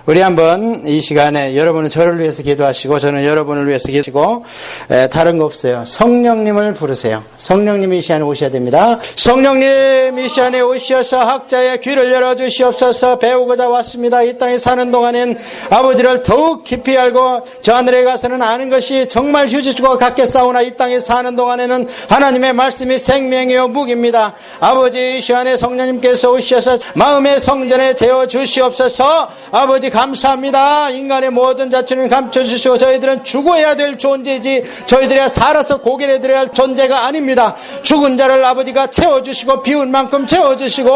우리 한번 이 시간에 여러분은 저를 위해서 기도하시고 저는 여러분을 위해서 기도하시고 다른 거 없어요. 성령님을 부르세요. 성령님이 이 시간에 오셔야 됩니다. 성령님 이 시간에 오셔서 학자의 귀를 열어주시옵소서. 배우고자 왔습니다. 이 땅에 사는 동안엔 아버지를 더욱 깊이 알고 저 하늘에 가서는 아는 것이 정말 휴지주고 같겠사오나 이 땅에 사는 동안에는 하나님의 말씀이 생명이요 무기입니다. 아버지 이 시간에 성령님께서 오셔서 마음의 성전에 재워주시옵소서. 아버지 감사합니다. 인간의 모든 자취는 감춰주시고 저희들은 죽어야 될 존재이지 저희들이 살아서 고개를 들어야 할 존재가 아닙니다. 죽은 자를 아버지가 채워주시고 비운 만큼 채워주시고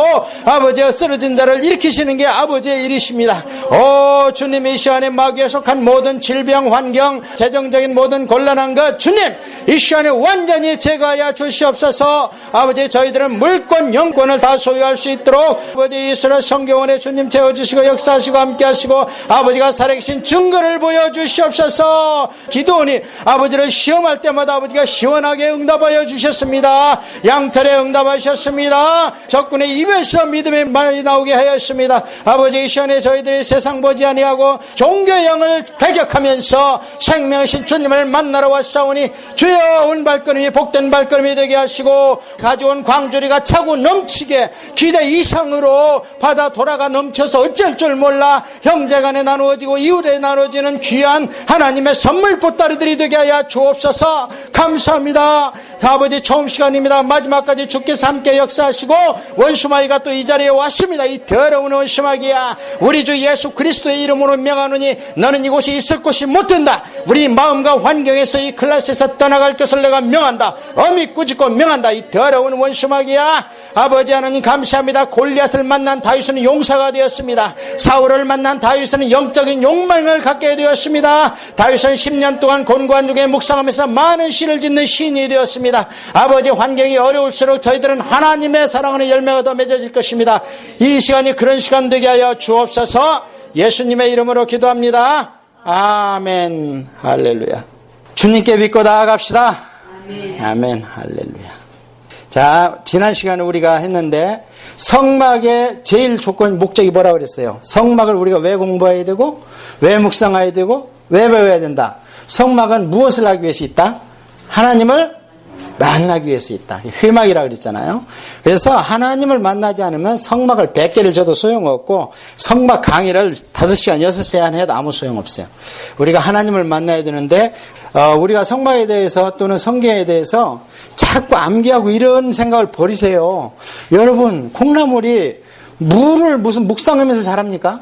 아버지가 쓰러진 자를 일으키시는 게 아버지의 일이십니다. 오 주님 이 시간에 마귀에 속한 모든 질병 환경 재정적인 모든 곤란한 것 주님 이 시간에 완전히 제거하여 주시옵소서. 아버지 저희들은 물권 영권을 다 소유할 수 있도록 아버지 이스라엘 성경원에 주님 채워주시고 역사하시고 함께하시고 아버지가 살아계신 증거를 보여주시옵소서. 기도원이 아버지를 시험할 때마다 아버지가 시원하게 응답하여 주셨습니다. 양털에 응답하셨습니다. 적군의 입에서 믿음의 말이 나오게 하였습니다. 아버지 이 시간에 저희들이 세상 보지 아니하고 종교형을 배격하면서 생명이신 주님을 만나러 왔사오니 주여 온 발걸음이 복된 발걸음이 되게 하시고 가져온 광주리가 차고 넘치게 기대 이상으로 바다 돌아가 넘쳐서 어쩔 줄 몰라 형제간에 나누어지고 이웃에 나누어지는 귀한 하나님의 선물 보따리들이 되게 하여 주옵소서. 감사합니다. 아버지 처음 시간입니다. 마지막까지 주께서 함께 역사하시고 원수마귀가 또 이 자리에 왔습니다. 이 더러운 원수마귀야 우리 주 예수 그리스도의 이름으로 명하노니 너는 이곳에 있을 곳이 못된다. 우리 마음과 환경에서 이 클래스에서 떠나갈 것을 내가 명한다. 어미 꾸짖고 명한다. 이 더러운 원수마귀야. 아버지 하나님 감사합니다. 골리앗을 만난 다윗은 용사가 되었습니다. 사울을 만난 다윗은 영적인 욕망을 갖게 되었습니다. 다윗은 10년 동안 곤고한 중에 묵상하면서 많은 시를 짓는 시인이 되었습니다. 아버지 환경이 어려울수록 저희들은 하나님의 사랑하는 열매가 더 맺어질 것입니다. 이 시간이 그런 시간 되게 하여 주옵소서. 예수님의 이름으로 기도합니다. 아멘. 할렐루야. 주님께 믿고 나아갑시다. 아멘. 할렐루야. 자, 지난 시간에 우리가 했는데 성막의 제일 조건 목적이 뭐라고 그랬어요? 성막을 우리가 왜 공부해야 되고 왜 묵상해야 되고 왜 배워야 된다? 성막은 무엇을 하기 위해서 있다? 하나님을 만나기 위해서 있다. 회막이라고 그랬잖아요. 그래서 하나님을 만나지 않으면 성막을 100개를 줘도 소용없고 성막 강의를 5시간 6시간 해도 아무 소용없어요. 우리가 하나님을 만나야 되는데 우리가 성막에 대해서 또는 성경에 대해서 자꾸 암기하고 이런 생각을 버리세요. 여러분 콩나물이 물을 무슨 묵상하면서 자랍니까?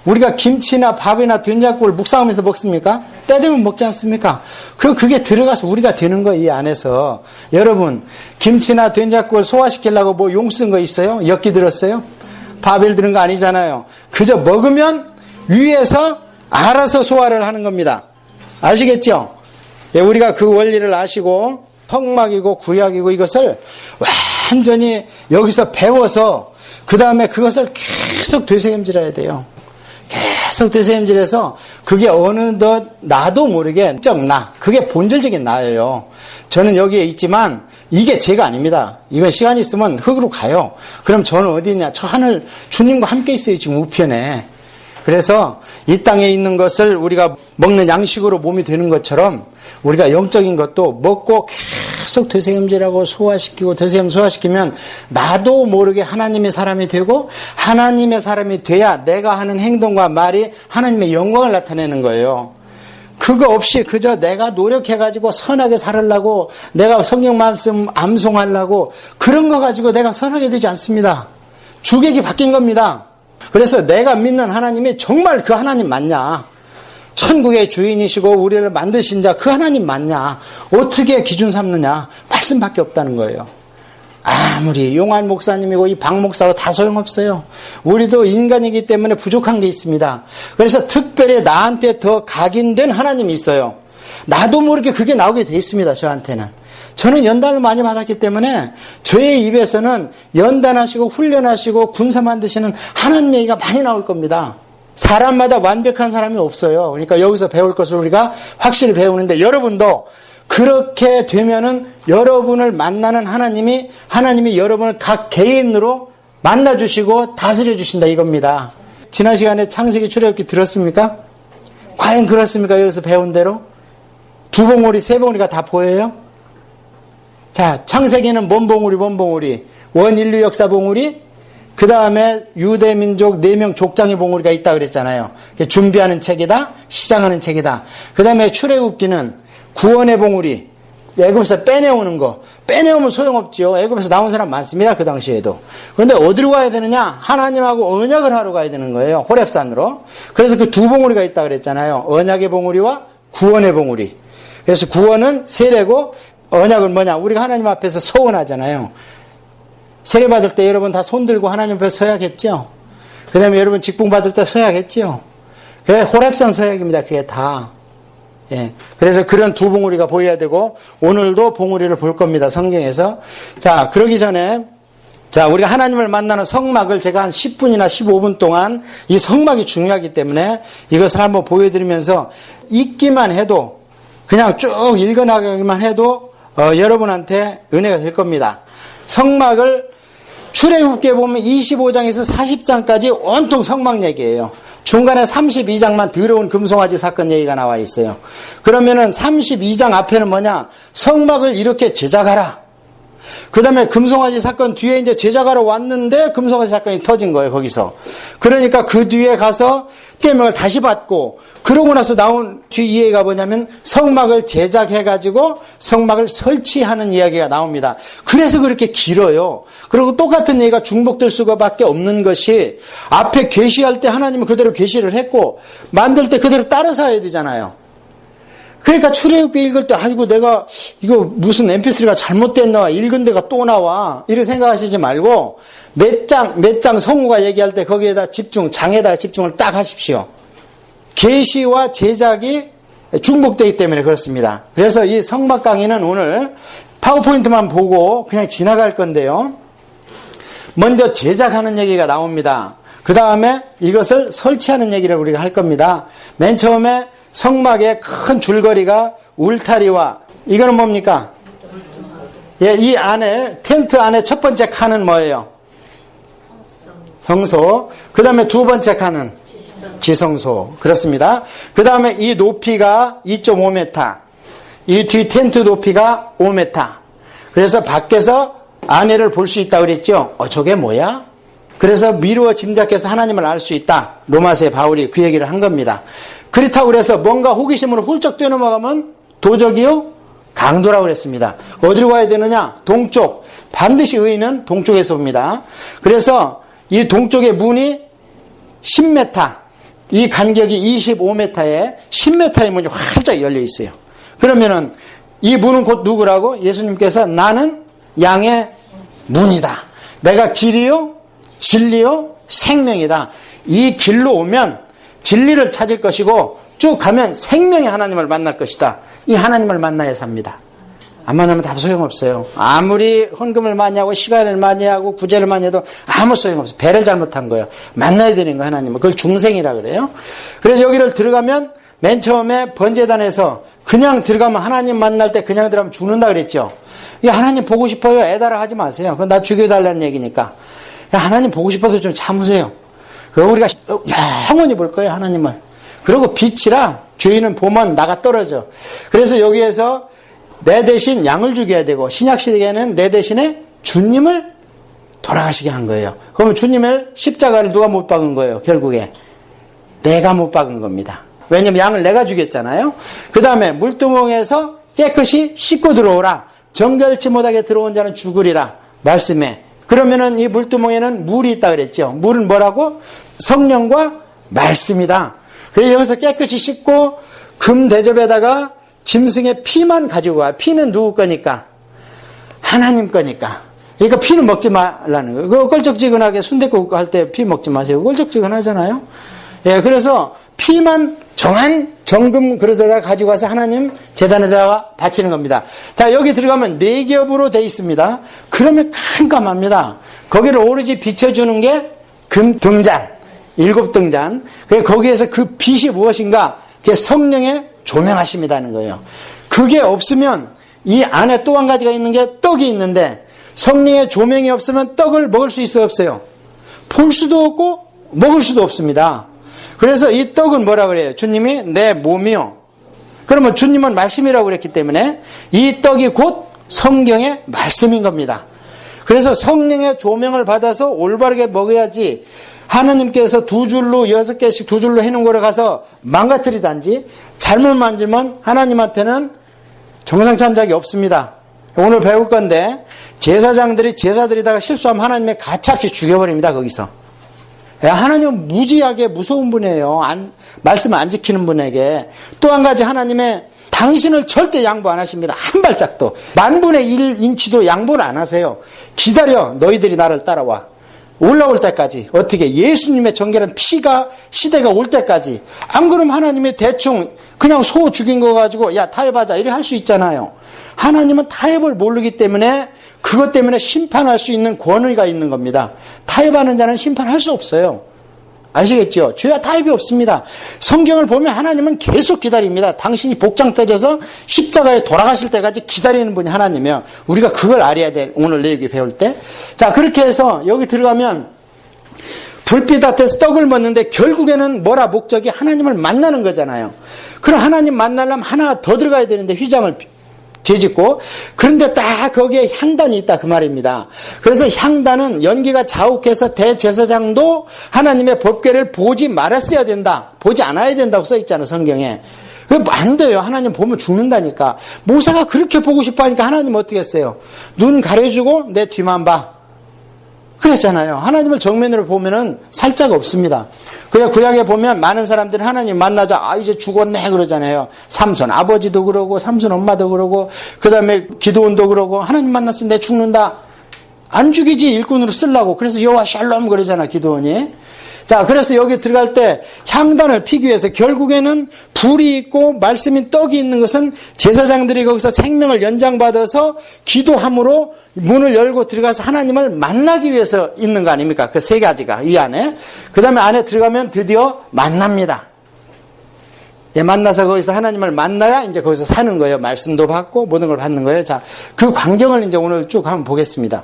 우리가 김치나 밥이나 된장국을 묵상하면서 먹습니까? 때 되면 먹지 않습니까? 그게 들어가서 우리가 되는 거예요, 이 안에서. 여러분, 김치나 된장국을 소화시키려고 뭐 용 쓴 거 있어요? 엿기 들었어요? 바벨 들은 거 아니잖아요. 그저 먹으면 위에서 알아서 소화를 하는 겁니다. 아시겠죠? 예, 우리가 그 원리를 아시고 성막이고 구약이고 이것을 완전히 여기서 배워서 그 다음에 그것을 계속 되새김질해야 돼요. 계속 되새김질해서 그게 어느덧 나도 모르게 그게 본질적인 나예요. 저는 여기에 있지만 이게 제가 아닙니다. 이건 시간이 있으면 흙으로 가요. 그럼 저는 어디 있냐? 저 하늘 주님과 함께 있어요. 지금 우편에. 그래서 이 땅에 있는 것을 우리가 먹는 양식으로 몸이 되는 것처럼 우리가 영적인 것도 먹고 계속 되새김질하고 소화시키고 소화시키면 나도 모르게 하나님의 사람이 되고 하나님의 사람이 돼야 내가 하는 행동과 말이 하나님의 영광을 나타내는 거예요. 그거 없이 그저 내가 노력해가지고 선하게 살으려고 내가 성경 말씀 암송하려고 그런 거 가지고 내가 선하게 되지 않습니다. 주객이 바뀐 겁니다. 그래서 내가 믿는 하나님이 정말 그 하나님 맞냐? 천국의 주인이시고 우리를 만드신 자 그 하나님 맞냐? 어떻게 기준 삼느냐? 말씀밖에 없다는 거예요. 아무리 용환 목사님이고 이 박 목사고 다 소용없어요. 우리도 인간이기 때문에 부족한 게 있습니다. 그래서 특별히 나한테 더 각인된 하나님이 있어요. 나도 모르게 그게 나오게 돼 있습니다. 저한테는. 저는 연단을 많이 받았기 때문에 저의 입에서는 연단하시고 훈련하시고 군사 만드시는 하나님 얘기가 많이 나올 겁니다. 사람마다 완벽한 사람이 없어요. 그러니까 여기서 배울 것을 우리가 확실히 배우는데 여러분도 그렇게 되면은 여러분을 만나는 하나님이 여러분을 각 개인으로 만나주시고 다스려 주신다 이겁니다. 지난 시간에 창세기 출애굽기 들었습니까? 과연 그렇습니까? 여기서 배운 대로? 두 봉우리, 세 봉우리가 다 보여요? 자, 창세기는 뭔 봉우리? 원인류 역사 봉우리, 그 다음에 유대민족 4명 족장의 봉우리가 있다 그랬잖아요. 준비하는 책이다, 시작하는 책이다. 그 다음에 출애굽기는 구원의 봉우리, 애굽에서 빼내오는 거. 빼내오면 소용없지요. 애굽에서 나온 사람 많습니다. 그 당시에도. 그런데 어디로 가야 되느냐? 하나님하고 언약을 하러 가야 되는 거예요. 호렙산으로. 그래서 그 두 봉우리가 있다 그랬잖아요. 언약의 봉우리와 구원의 봉우리. 그래서 구원은 세례고, 언약은 뭐냐? 우리가 하나님 앞에서 서원하잖아요. 세례 받을 때 여러분 다 손 들고 하나님 앞에 서야겠죠? 그 다음에 여러분 직분 받을 때 서야겠죠? 그게 호렙산 서약입니다. 그게 다. 예. 그래서 그런 두 봉우리가 보여야 되고, 오늘도 봉우리를 볼 겁니다. 성경에서. 자, 그러기 전에, 자, 우리가 하나님을 만나는 성막을 제가 한 10분이나 15분 동안 이 성막이 중요하기 때문에 이것을 한번 보여드리면서 읽기만 해도, 그냥 쭉 읽어나가기만 해도, 여러분한테 은혜가 될 겁니다. 성막을 출애굽기에 보면 25장에서 40장까지 온통 성막 얘기예요. 중간에 32장만 더러운 금송아지 사건 얘기가 나와 있어요. 그러면은 32장 앞에는 뭐냐? 성막을 이렇게 제작하라. 그 다음에 금송아지 사건 뒤에 이제 제작하러 왔는데 금송아지 사건이 터진 거예요, 거기서. 그러니까 그 뒤에 가서 계명을 다시 받고, 그러고 나서 나온 뒤 이야기가 뭐냐면 성막을 제작해가지고 성막을 설치하는 이야기가 나옵니다. 그래서 그렇게 길어요. 그리고 똑같은 얘기가 중복될 수밖에 없는 것이, 앞에 계시할 때 하나님은 그대로 계시를 했고, 만들 때 그대로 따라서 해야 되잖아요. 그러니까 출애굽기 읽을 때 아이고 내가 이거 무슨 mp3가 잘못됐나, 읽은 데가 또 나와, 이렇게 생각하시지 말고 몇 장 성우가 얘기할 때 거기에다 장에다가 집중을 딱 하십시오. 계시와 제작이 중복되기 때문에 그렇습니다. 그래서 이 성막 강의는 오늘 파워포인트만 보고 그냥 지나갈 건데요. 먼저 제작하는 얘기가 나옵니다. 그 다음에 이것을 설치하는 얘기를 우리가 할 겁니다. 맨 처음에 성막의 큰 줄거리가 울타리와, 이거는 뭡니까? 예, 이 안에, 텐트 안에 첫 번째 칸은 뭐예요? 성소. 그 다음에 두 번째 칸은 지성소. 그렇습니다. 그 다음에 이 높이가 2.5m. 이 뒤 텐트 높이가 5m. 그래서 밖에서 안에를 볼 수 있다 그랬죠? 저게 뭐야? 그래서 미루어 짐작해서 하나님을 알 수 있다. 로마서의 바울이 그 얘기를 한 겁니다. 그렇다고 그래서 뭔가 호기심으로 훌쩍 뛰어넘어가면 도적이요? 강도라고 그랬습니다. 어디로 가야 되느냐? 동쪽. 반드시 의인은 동쪽에서 옵니다. 그래서 이 동쪽의 문이 10m, 이 간격이 25m에 10m의 문이 활짝 열려 있어요. 그러면은 이 문은 곧 누구라고? 예수님께서 나는 양의 문이다. 내가 길이요, 진리요, 생명이다. 이 길로 오면 진리를 찾을 것이고 쭉 가면 생명의 하나님을 만날 것이다. 이 하나님을 만나야 삽니다. 안 만나면 다 소용없어요. 아무리 헌금을 많이 하고 시간을 많이 하고 구제를 많이 해도 아무 소용없어요. 배를 잘못한 거예요. 만나야 되는 거 하나님은. 그걸 중생이라 그래요. 그래서 여기를 들어가면 맨 처음에 번제단에서 그냥 들어가면, 하나님 만날 때 그냥 들어가면 죽는다 그랬죠. 하나님 보고 싶어요. 애달아 하지 마세요. 그건 나 죽여달라는 얘기니까. 하나님 보고 싶어서 좀 참으세요. 우리가 영원히 볼 거예요, 하나님을. 그리고 빛이라 죄인은 보면 나가 떨어져. 그래서 여기에서 내 대신 양을 죽여야 되고, 신약시대에는 내 대신에 주님을 돌아가시게 한 거예요. 그러면 주님을 십자가를 누가 못 박은 거예요, 결국에? 내가 못 박은 겁니다. 왜냐면 양을 내가 죽였잖아요. 그 다음에 물두멍에서 깨끗이 씻고 들어오라. 정결치 못하게 들어온 자는 죽으리라. 말씀에. 그러면은 이 물두멍에는 물이 있다 그랬죠. 물은 뭐라고? 성령과 말씀이다. 그래서 여기서 깨끗이 씻고 금 대접에다가 짐승의 피만 가지고 와. 피는 누구 거니까? 하나님 거니까. 그러니까 피는 먹지 말라는 거예요. 그거 껄쩍지근하게 순댓국 할 때 피 먹지 마세요. 껄쩍지근하잖아요. 예, 그래서 피만 정한 정금 그릇에다가 가지고 와서 하나님 제단에다가 바치는 겁니다. 자, 여기 들어가면 4겹으로 돼 있습니다. 그러면 깜깜합니다. 거기를 오로지 비춰주는 게 금 등잔, 7등잔. 거기에서 그 빛이 무엇인가? 그게 성령의 조명하심이라는 거예요. 그게 없으면 이 안에 또 한 가지가 있는 게 떡이 있는데, 성령의 조명이 없으면 떡을 먹을 수 있어요, 없어요? 볼 수도 없고 먹을 수도 없습니다. 그래서 이 떡은 뭐라 그래요? 주님이 내 몸이요. 그러면 주님은 말씀이라고 그랬기 때문에 이 떡이 곧 성경의 말씀인 겁니다. 그래서 성령의 조명을 받아서 올바르게 먹어야지 하나님께서 2줄로 6개씩 2줄로 해놓은 거를 가서 망가뜨리든지 잘못 만지면 하나님한테는 정상참작이 없습니다. 오늘 배울 건데 제사장들이 제사 드리다가 실수하면 하나님의 가차없이 죽여버립니다. 거기서. 하나님은 무지하게 무서운 분이에요. 말씀 안 지키는 분에게. 또 한 가지 하나님의 당신을 절대 양보 안 하십니다. 한 발짝도. 10,000분의 1인치도 양보를 안 하세요. 기다려. 너희들이 나를 따라와. 올라올 때까지. 어떻게? 예수님의 정결한 피가 시대가 올 때까지. 안 그러면 하나님이 대충 그냥 소 죽인 거 가지고 야 타협하자 이렇게 할 수 있잖아요. 하나님은 타협을 모르기 때문에 그것 때문에 심판할 수 있는 권위가 있는 겁니다. 타협하는 자는 심판할 수 없어요. 아시겠죠? 죄와 타협이 없습니다. 성경을 보면 하나님은 계속 기다립니다. 당신이 복장 터져서 십자가에 돌아가실 때까지 기다리는 분이 하나님이에요. 우리가 그걸 알아야 돼. 오늘 내 얘기 배울 때. 자, 그렇게 해서 여기 들어가면 불빛 앞에서 떡을 먹는데 결국에는 뭐라 목적이 하나님을 만나는 거잖아요. 그럼 하나님 만나려면 하나 더 들어가야 되는데 휘장을 재짓고 그런데 딱 거기에 향단이 있다 그 말입니다. 그래서 향단은 연기가 자욱해서 대제사장도 하나님의 법궤를 보지 말았어야 된다. 보지 않아야 된다고 써있잖아요 성경에. 안 돼요. 하나님 보면 죽는다니까. 모세가 그렇게 보고 싶어 하니까 하나님 어떻게 했어요? 눈 가려주고 내 뒤만 봐. 그랬잖아요. 하나님을 정면으로 보면은 살짝 없습니다. 그래 구약에 보면 많은 사람들이 하나님 만나자 이제 죽었네 그러잖아요. 삼손 아버지도 그러고 삼손 엄마도 그러고 그 다음에 기드온도 그러고 하나님 만났으면 내 죽는다. 안 죽이지 일꾼으로 쓰려고. 그래서 여호와 샬롬 그러잖아 기드온이. 자, 그래서 여기 들어갈 때 향단을 피기 위해서 결국에는 불이 있고 말씀인 떡이 있는 것은 제사장들이 거기서 생명을 연장받아서 기도함으로 문을 열고 들어가서 하나님을 만나기 위해서 있는 거 아닙니까? 그 세 가지가 이 안에. 그 다음에 안에 들어가면 드디어 만납니다. 예, 만나서 거기서 하나님을 만나야 이제 거기서 사는 거예요. 말씀도 받고 모든 걸 받는 거예요. 자, 그 광경을 이제 오늘 쭉 한번 보겠습니다.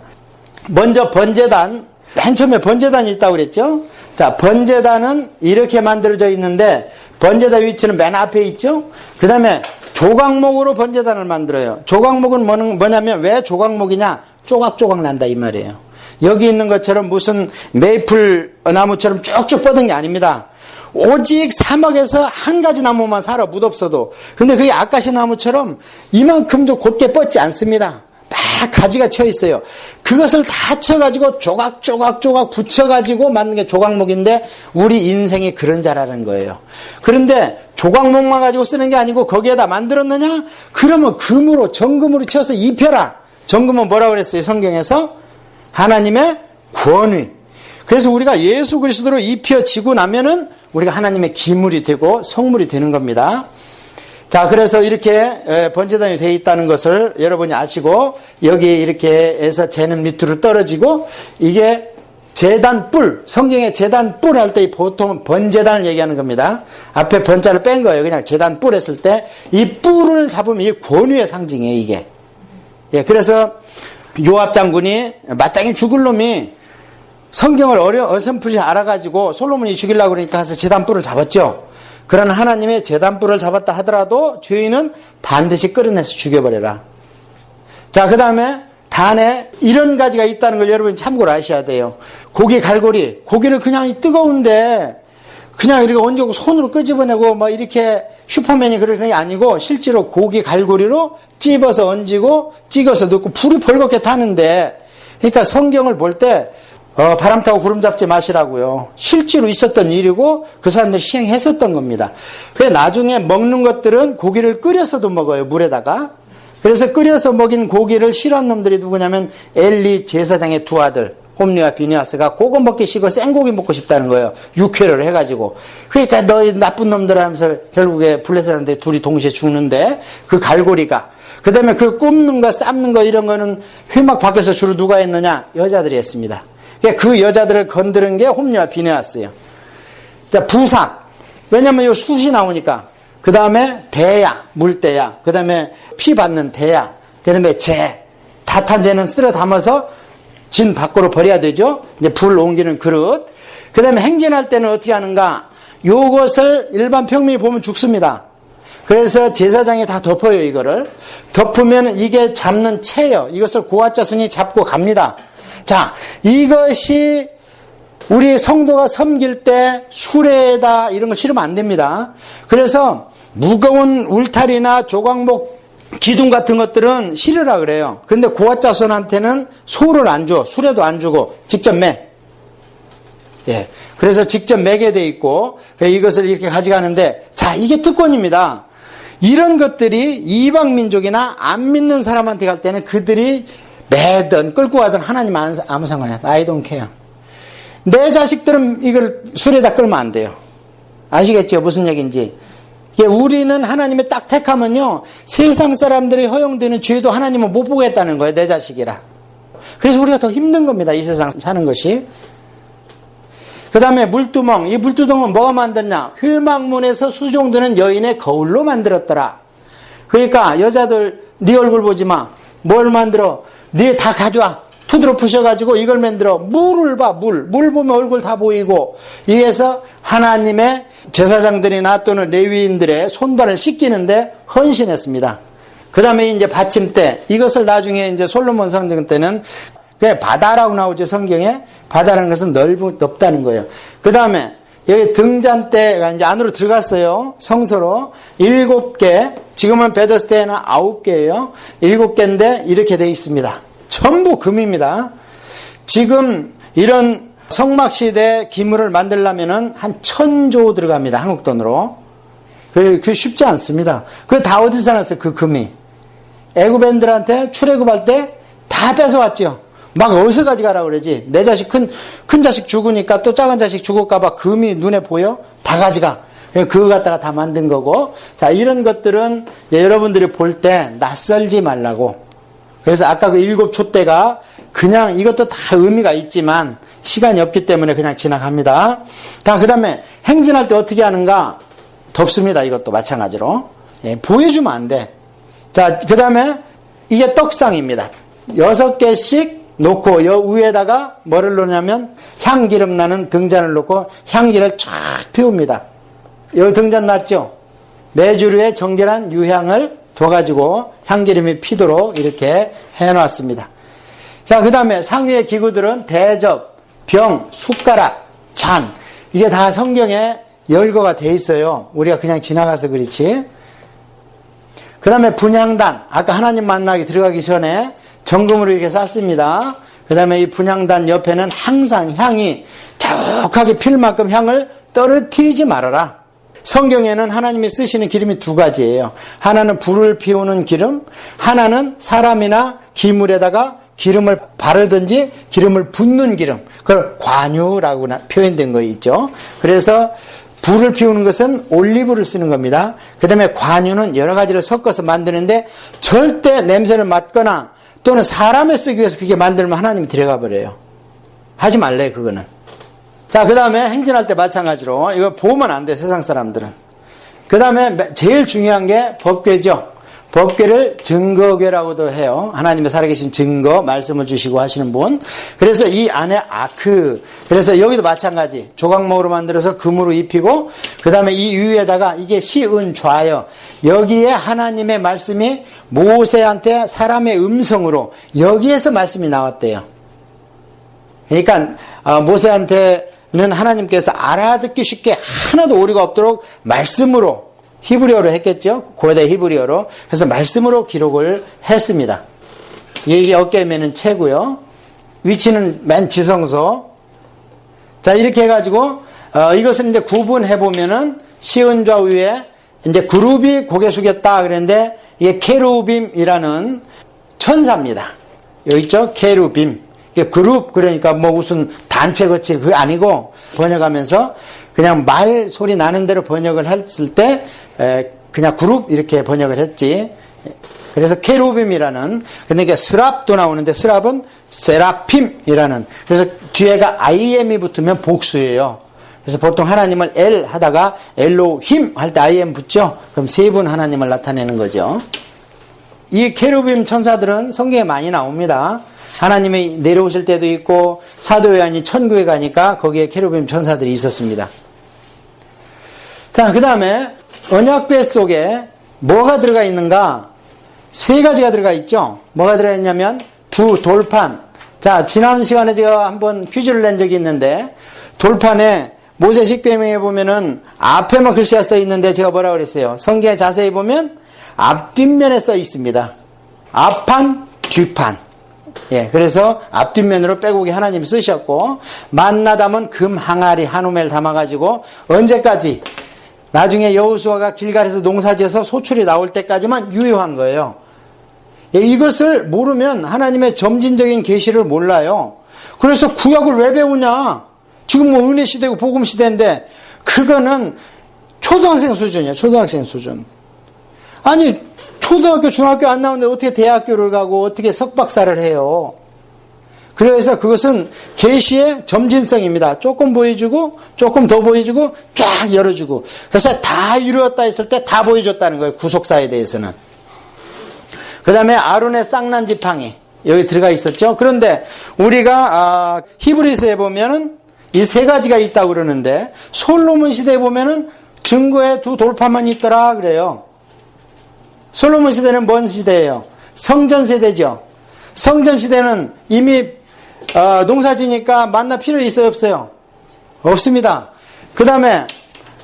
먼저 번제단. 맨 처음에 번제단이 있다고 그랬죠? 자, 번제단은 이렇게 만들어져 있는데 번제단 위치는 맨 앞에 있죠? 그 다음에 조각목으로 번제단을 만들어요. 조각목은 뭐냐면 왜 조각목이냐? 조각조각 난다 이 말이에요. 여기 있는 것처럼 무슨 메이플 나무처럼 쭉쭉 뻗은 게 아닙니다. 오직 사막에서 한 가지 나무만 살아 무덥어도. 근데 그게 아카시 나무처럼 이만큼도 곧게 뻗지 않습니다. 막 가지가 쳐 있어요. 그것을 다 쳐가지고 조각조각 붙여가지고 만든 게 조각목인데 우리 인생이 그런 자라는 거예요. 그런데 조각목만 가지고 쓰는 게 아니고 거기에다 만들었느냐? 그러면 금으로 정금으로 쳐서 입혀라. 정금은 뭐라고 그랬어요? 성경에서 하나님의 권위. 그래서 우리가 예수 그리스도로 입혀지고 나면은 우리가 하나님의 기물이 되고 성물이 되는 겁니다. 자, 그래서 이렇게 번제단이 되어 있다는 것을 여러분이 아시고 여기 이렇게 해서 재는 밑으로 떨어지고 이게 제단 뿔, 성경에 제단 뿔 할 때 보통 번제단을 얘기하는 겁니다. 앞에 번자를 뺀 거예요. 그냥 제단 뿔 했을 때 이 뿔을 잡으면 이게 권위의 상징이에요, 이게. 예, 그래서 요압 장군이 마땅히 죽을 놈이 성경을 어렴풋이 알아가지고 솔로몬이 죽이려고 그러니까 가서 제단 뿔을 잡았죠. 그러나 하나님의 제단뿔을 잡았다 하더라도 죄인은 반드시 끌어내서 죽여버려라. 자, 그 다음에 단에 이런 가지가 있다는 걸 여러분이 참고로 아셔야 돼요. 고기 갈고리, 고기를 그냥 뜨거운데 그냥 이렇게 얹고 손으로 끄집어내고 뭐 이렇게 슈퍼맨이 그러는 게 아니고 실제로 고기 갈고리로 찝어서 얹고 찍어서 넣고 불이 벌겋게 타는데, 그러니까 성경을 볼 때 바람 타고 구름 잡지 마시라고요. 실제로 있었던 일이고 그 사람들이 시행했었던 겁니다. 그래서 나중에 먹는 것들은 고기를 끓여서도 먹어요, 물에다가. 그래서 끓여서 먹인 고기를 싫어하는 놈들이 누구냐면 엘리 제사장의 두 아들 홈리와 비니아스가 그거 먹기 싫고 생고기 먹고 싶다는 거예요. 육회를 해가지고. 그러니까 너희 나쁜 놈들 하면서 결국에 블레셋한테 둘이 동시에 죽는데 그 갈고리가. 그 다음에 그 굽는 거 삶는 거 이런 거는 회막 밖에서 주로 누가 했느냐? 여자들이 했습니다. 그 여자들을 건드린 게 홈리와 비느하스예요. 자, 부상. 왜냐면 요 숯이 나오니까. 그 다음에 대야, 물대야. 그 다음에 피 받는 대야. 그 다음에 재. 다탄재는 쓸어 담아서 진 밖으로 버려야 되죠. 이제 불 옮기는 그릇. 그 다음에 행진할 때는 어떻게 하는가? 요것을 일반 평민이 보면 죽습니다. 그래서 제사장이 다 덮어요, 이거를. 덮으면 이게 잡는 채요. 이것을 고아자손이 잡고 갑니다. 자, 이것이 우리 성도가 섬길 때 수레에다 이런 거 실으면 안 됩니다. 그래서 무거운 울타리나 조각목 기둥 같은 것들은 실으라 그래요. 그런데 고아자손한테는 소를 안 줘. 수레도 안 주고 직접 매. 예. 그래서 직접 매게 돼 있고 이것을 이렇게 가져가는데, 자, 이게 특권입니다. 이런 것들이 이방 민족이나 안 믿는 사람한테 갈 때는 그들이 매든 끌고 가든 하나님 아무 상관이야. I don't care. 내 자식들은 이걸 수레다 끌면 안 돼요. 아시겠죠? 무슨 얘기인지. 우리는 하나님의 딱 택하면요, 세상 사람들이 허용되는 죄도 하나님은 못 보겠다는 거예요. 내 자식이라. 그래서 우리가 더 힘든 겁니다. 이 세상 사는 것이. 그 다음에 물두멍. 이 물두멍은 뭐가 만들냐? 회막문에서 수종드는 여인의 거울로 만들었더라. 그러니까 여자들 네 얼굴 보지 마. 뭘 만들어? 네 다 가져와. 투드로 부셔가지고 이걸 만들어. 물을 봐. 물 보면 얼굴 다 보이고. 이에서 하나님의 제사장들이나 또는 레위인들의 손발을 씻기는데 헌신했습니다. 그 다음에 이제 받침대. 이것을 나중에 이제 솔로몬 성전 때는 그게 바다라고 나오죠, 성경에. 바다라는 것은 넓다는 거예요. 그 다음에 여기 등잔대가 이제 안으로 들어갔어요. 성소로. 7개. 지금은 베데스다에는 9개예요. 7개인데 이렇게 되어 있습니다. 전부 금입니다. 지금 이런 성막시대 기물을 만들려면은 한 1000조 들어갑니다. 한국 돈으로. 그게 쉽지 않습니다. 그게 다 어디서 났어요? 그 금이. 애굽인들한테 출애굽할 때 다 뺏어왔죠. 막 어디서 가져가라고 그러지. 내 자식 큰 자식 죽으니까 또 작은 자식 죽을까봐 금이 눈에 보여? 다 가져가. 그거 갖다가 다 만든 거고. 자, 이런 것들은 여러분들이 볼 때 낯설지 말라고. 그래서 아까 그 7촛대가 그냥 이것도 다 의미가 있지만 시간이 없기 때문에 그냥 지나갑니다. 자, 그 다음에 행진할 때 어떻게 하는가? 덥습니다. 이것도 마찬가지로. 예, 보여주면 안 돼. 자, 그 다음에 이게 떡상입니다. 6개씩 놓고 여 위에다가 뭐를 놓냐면 향기름 나는 등잔을 놓고 향기를 쫙 피웁니다. 여기 등잔 놨죠? 매주류의 정결한 유향을 둬가지고 향기름이 피도록 이렇게 해놨습니다. 자, 그 다음에 상위의 기구들은 대접, 병, 숟가락, 잔. 이게 다 성경에 열거가 돼 있어요. 우리가 그냥 지나가서 그렇지. 그 다음에 분향단. 아까 하나님 만나기 들어가기 전에 정금으로 이렇게 쌌습니다. 그 다음에 이 분향단 옆에는 항상 향이 자욱하게 필 만큼 향을 떨어뜨리지 말아라. 성경에는 하나님이 쓰시는 기름이 2가지예요. 하나는 불을 피우는 기름, 하나는 사람이나 기물에다가 기름을 바르든지 기름을 붓는 기름. 그걸 관유라고 표현된 거 있죠. 그래서 불을 피우는 것은 올리브를 쓰는 겁니다. 그 다음에 관유는 여러 가지를 섞어서 만드는데 절대 냄새를 맡거나 또는 사람을 쓰기 위해서 그렇게 만들면 하나님이 들어가 버려요. 하지 말래요, 그거는. 자, 그 다음에 행진할 때 마찬가지로 이거 보면 안 돼, 세상 사람들은. 그 다음에 제일 중요한 게 법궤죠. 법궤를 증거궤라고도 해요. 하나님의 살아계신 증거 말씀을 주시고 하시는 분. 그래서 이 안에 아크. 그래서 여기도 마찬가지. 조각목으로 만들어서 금으로 입히고 그 다음에 이 위에다가 이게 시은좌예요. 여기에 하나님의 말씀이 모세한테 사람의 음성으로 여기에서 말씀이 나왔대요. 그러니까 모세한테는 하나님께서 알아듣기 쉽게 하나도 오류가 없도록 말씀으로 히브리어로 했겠죠. 고대 히브리어로. 그래서 말씀으로 기록을 했습니다. 이게 어깨면은 채고요. 위치는 맨 지성소. 자, 이렇게 해가지고 이것을 이제 구분해 보면은 시은좌 위에 이제 그룹이 고개 숙였다 그랬는데 이게 케루빔이라는 천사입니다. 여기 있죠? 케루빔. 그룹, 그러니까 뭐 무슨 단체 거치 그게 아니고 번역하면서 그냥 말 소리 나는 대로 번역을 했을 때 그냥 그룹 이렇게 번역을 했지. 그래서 케루빔이라는, 근데 이게 스랍도 나오는데 스랍은 세라핌이라는, 그래서 뒤에가 IM이 붙으면 복수예요. 그래서 보통 하나님을 엘 하다가 엘로힘 할 때 IM 붙죠. 그럼 3분 하나님을 나타내는 거죠. 이 케루빔 천사들은 성경에 많이 나옵니다. 하나님이 내려오실 때도 있고 사도 요한이 천국에 가니까 거기에 케루빔 천사들이 있었습니다. 자, 그 다음에 언약궤 속에 뭐가 들어가 있는가? 세 가지가 들어가 있죠. 뭐가 들어가 있냐면 두 돌판. 자, 지난 시간에 제가 한번 퀴즈를 낸 적이 있는데 돌판에 모세십계명에 보면은 앞에만 글씨가 써 있는데 제가 뭐라 그랬어요? 성경에 자세히 보면 앞뒷면에 써 있습니다. 앞판, 뒷판. 예, 그래서 앞뒷면으로 빼곡히 하나님이 쓰셨고, 만나 담은 금 항아리 한 우멜 담아가지고 언제까지? 나중에 여호수아가 길갈에서 농사지어서 소출이 나올 때까지만 유효한 거예요. 예, 이것을 모르면 하나님의 점진적인 계시를 몰라요. 그래서 구약을 왜 배우냐? 지금 뭐 은혜 시대고 복음 시대인데 그거는 초등학생 수준이에요. 초등학생 수준. 아니 초등학교 중학교 안 나오는데 어떻게 대학교를 가고 어떻게 석박사를 해요. 그래서 그것은 계시의 점진성입니다. 조금 보여주고 조금 더 보여주고 쫙 열어주고 그래서 다 이루었다 했을 때 다 보여줬다는 거예요. 구속사에 대해서는. 그 다음에 아론의 쌍난 지팡이 여기 들어가 있었죠. 그런데 우리가 히브리서에 보면은 이 세 가지가 있다고 그러는데 솔로몬 시대에 보면은 증거에 두 돌판만 있더라 그래요. 솔로몬 시대는 뭔 시대예요? 성전 세대죠. 성전 시대는 이미 농사지니까 만나 필요 있어요 없어요? 없습니다. 그 다음에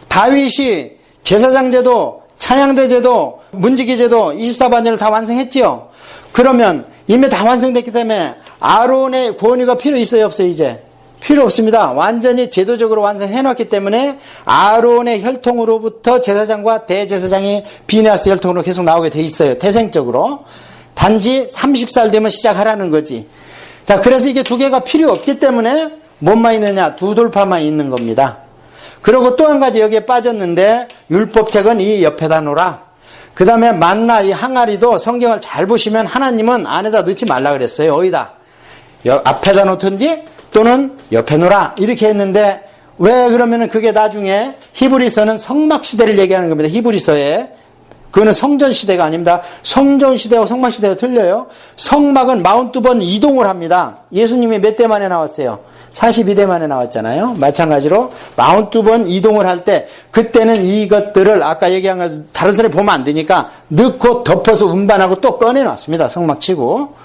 다윗이 제사장제도, 찬양대제도, 문지기제도 24반절을 다 완성했지요. 그러면 이미 다 완성됐기 때문에 아론의 권위가 필요 있어요 없어요 이제? 필요 없습니다. 완전히 제도적으로 완성해놨기 때문에 아론의 혈통으로부터 제사장과 대제사장이 비느하스 혈통으로 계속 나오게 돼 있어요. 태생적으로. 단지 30살 되면 시작하라는 거지. 자, 그래서 이게 두 개가 필요 없기 때문에 뭐만 있느냐? 두 돌파만 있는 겁니다. 그리고 또 한 가지 여기에 빠졌는데 율법책은 이 옆에다 놓으라. 그 다음에 만나 이 항아리도 성경을 잘 보시면 하나님은 안에다 넣지 말라 그랬어요. 어디다? 앞에다 놓든지 또는 옆에 놓으라 이렇게 했는데 왜 그러면은 그게 나중에 히브리서는 성막시대를 얘기하는 겁니다. 히브리서에 그거는 성전시대가 아닙니다. 성전시대와 성막시대가 틀려요. 성막은 42번 이동을 합니다. 예수님이 몇 대 만에 나왔어요? 42대 만에 나왔잖아요. 마찬가지로 42번 이동을 할 때 그때는 이것들을 아까 얘기한 거 다른 사람이 보면 안 되니까 넣고 덮어서 운반하고 또 꺼내놨습니다. 성막치고.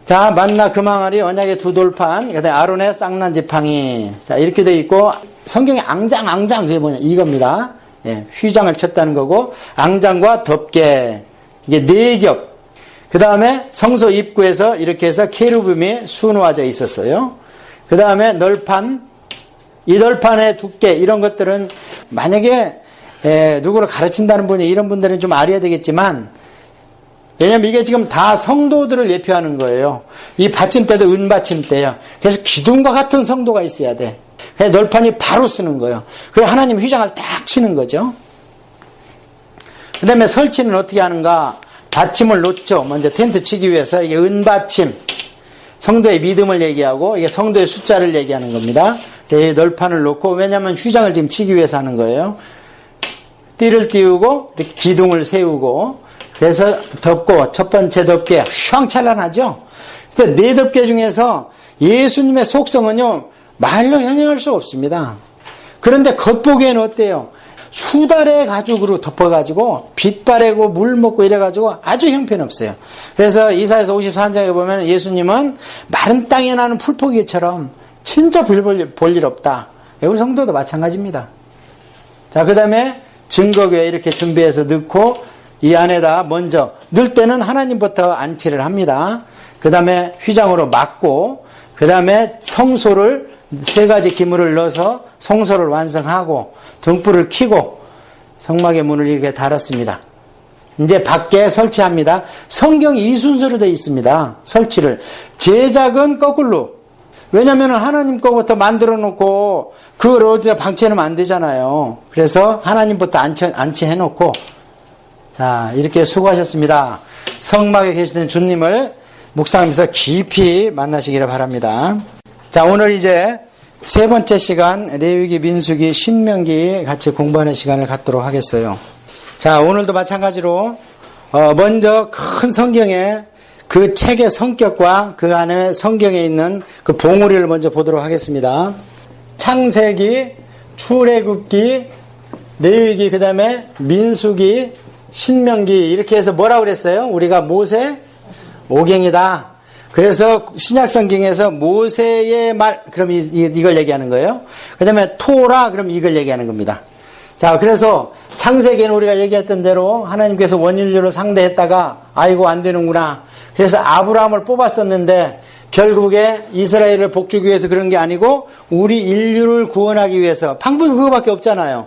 자, 만나 금항아리 언약의 두 돌판, 그다음에 아론의 쌍난 지팡이. 자, 이렇게 돼 있고 성경에 앙장 그게 뭐냐? 이겁니다. 예, 휘장을 쳤다는 거고 앙장과 덮개 이게 네 겹. 그다음에 성소 입구에서 이렇게 해서 케루빔이 수놓아져 있었어요. 그다음에 널판, 이 널판의 두께 이런 것들은 만약에 누구를 가르친다는 분이 이런 분들은 좀 알아야 되겠지만 왜냐면 이게 지금 다 성도들을 예표하는 거예요. 이 받침대도 은받침대예요. 그래서 기둥과 같은 성도가 있어야 돼. 그래서 널판이 바로 쓰는 거예요. 그래서 하나님 휘장을 딱 치는 거죠. 그 다음에 설치는 어떻게 하는가? 받침을 놓죠. 먼저 텐트 치기 위해서 이게 은받침. 성도의 믿음을 얘기하고 이게 성도의 숫자를 얘기하는 겁니다. 널판을 놓고 왜냐하면 휘장을 지금 치기 위해서 하는 거예요. 띠를 띄우고 이렇게 기둥을 세우고 그래서 덮고 첫 번째 덮개 휘황찬란하죠. 그래서 네 덮개 중에서 예수님의 속성은요 말로 형용할 수 없습니다. 그런데 겉보기에는 어때요? 수달의 가죽으로 덮어가지고 빛 바래고 물 먹고 이래가지고 아주 형편없어요. 그래서 이사야서 54장에 보면 예수님은 마른 땅에 나는 풀포기처럼 진짜 볼 일 없다. 우리 성도도 마찬가지입니다. 자, 그 다음에 증거교회 이렇게 준비해서 넣고 이 안에다 먼저 넣을 때는 하나님부터 안치를 합니다. 그 다음에 휘장으로 막고 그 다음에 성소를 세 가지 기물을 넣어서 성소를 완성하고 등불을 켜고 성막의 문을 이렇게 달았습니다. 이제 밖에 설치합니다. 성경이 이 순서로 되어 있습니다. 설치를. 제작은 거꾸로. 왜냐하면 하나님 거부터 만들어 놓고 그걸 어디다 방치해놓으면 안 되잖아요. 그래서 하나님부터 안치해 놓고 자, 이렇게 수고하셨습니다. 성막에 계시던 주님을 묵상하면서 깊이 만나시기를 바랍니다. 자, 오늘 이제 세 번째 시간 레위기, 민수기, 신명기 같이 공부하는 시간을 갖도록 하겠어요. 자, 오늘도 마찬가지로 먼저 큰 성경에 그 책의 성격과 그 안에 성경에 있는 그 봉우리를 먼저 보도록 하겠습니다. 창세기, 출애굽기, 레위기, 그 다음에 민수기, 신명기 이렇게 해서 뭐라고 그랬어요? 우리가 모세 오경이다. 그래서 신약성경에서 모세의 말, 그럼 이걸 얘기하는 거예요. 그 다음에 토라, 그럼 이걸 얘기하는 겁니다. 자, 그래서 창세기는 우리가 얘기했던 대로 하나님께서 원인류를 상대했다가 아이고 안 되는구나. 그래서 아브라함을 뽑았었는데 결국에 이스라엘을 복주기 위해서 그런 게 아니고 우리 인류를 구원하기 위해서 방법이 그거밖에 없잖아요.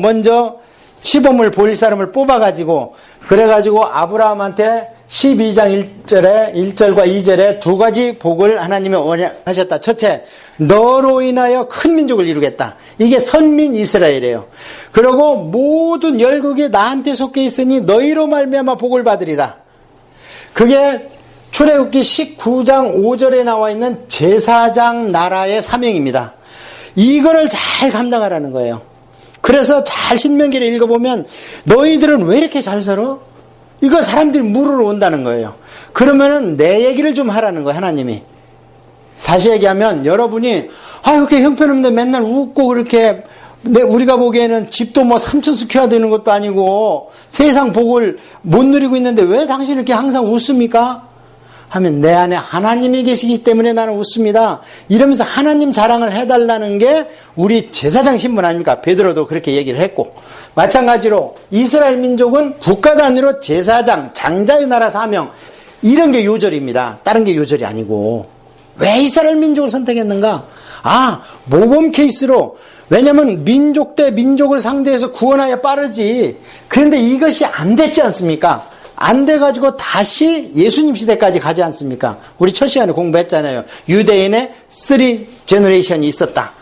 먼저 시범을 보일 사람을 뽑아가지고 그래가지고 아브라함한테 12장 1절과 2절에 두 가지 복을 하나님이 원하셨다. 첫째, 너로 인하여 큰 민족을 이루겠다. 이게 선민 이스라엘이에요. 그리고 모든 열국이 나한테 속해 있으니 너희로 말미암아 복을 받으리라. 그게 출애굽기 19장 5절에 나와 있는 제사장 나라의 사명입니다. 이거를 잘 감당하라는 거예요. 그래서 잘 신명기를 읽어보면 너희들은 왜 이렇게 잘 살아? 이거 사람들이 물으러 온다는 거예요. 그러면은 내 얘기를 좀 하라는 거예요, 하나님이. 다시 얘기하면 여러분이 이렇게 형편없는데 맨날 웃고 그렇게 우리가 보기에는 집도 뭐 3천수 켜야 되는 것도 아니고 세상 복을 못 누리고 있는데 왜 당신 이렇게 항상 웃습니까? 하면 내 안에 하나님이 계시기 때문에 나는 웃습니다. 이러면서 하나님 자랑을 해달라는 게 우리 제사장 신분 아닙니까? 베드로도 그렇게 얘기를 했고 마찬가지로 이스라엘 민족은 국가 단위로 제사장, 장자의 나라 사명 이런 게 요절입니다. 다른 게 요절이 아니고 왜 이스라엘 민족을 선택했는가? 모범 케이스로 왜냐하면 민족 대 민족을 상대해서 구원하여 빠르지. 그런데 이것이 안 됐지 않습니까? 안 돼가지고 다시 예수님 시대까지 가지 않습니까? 우리 첫 시간에 공부했잖아요. 유대인의 3 제너레이션이 있었다.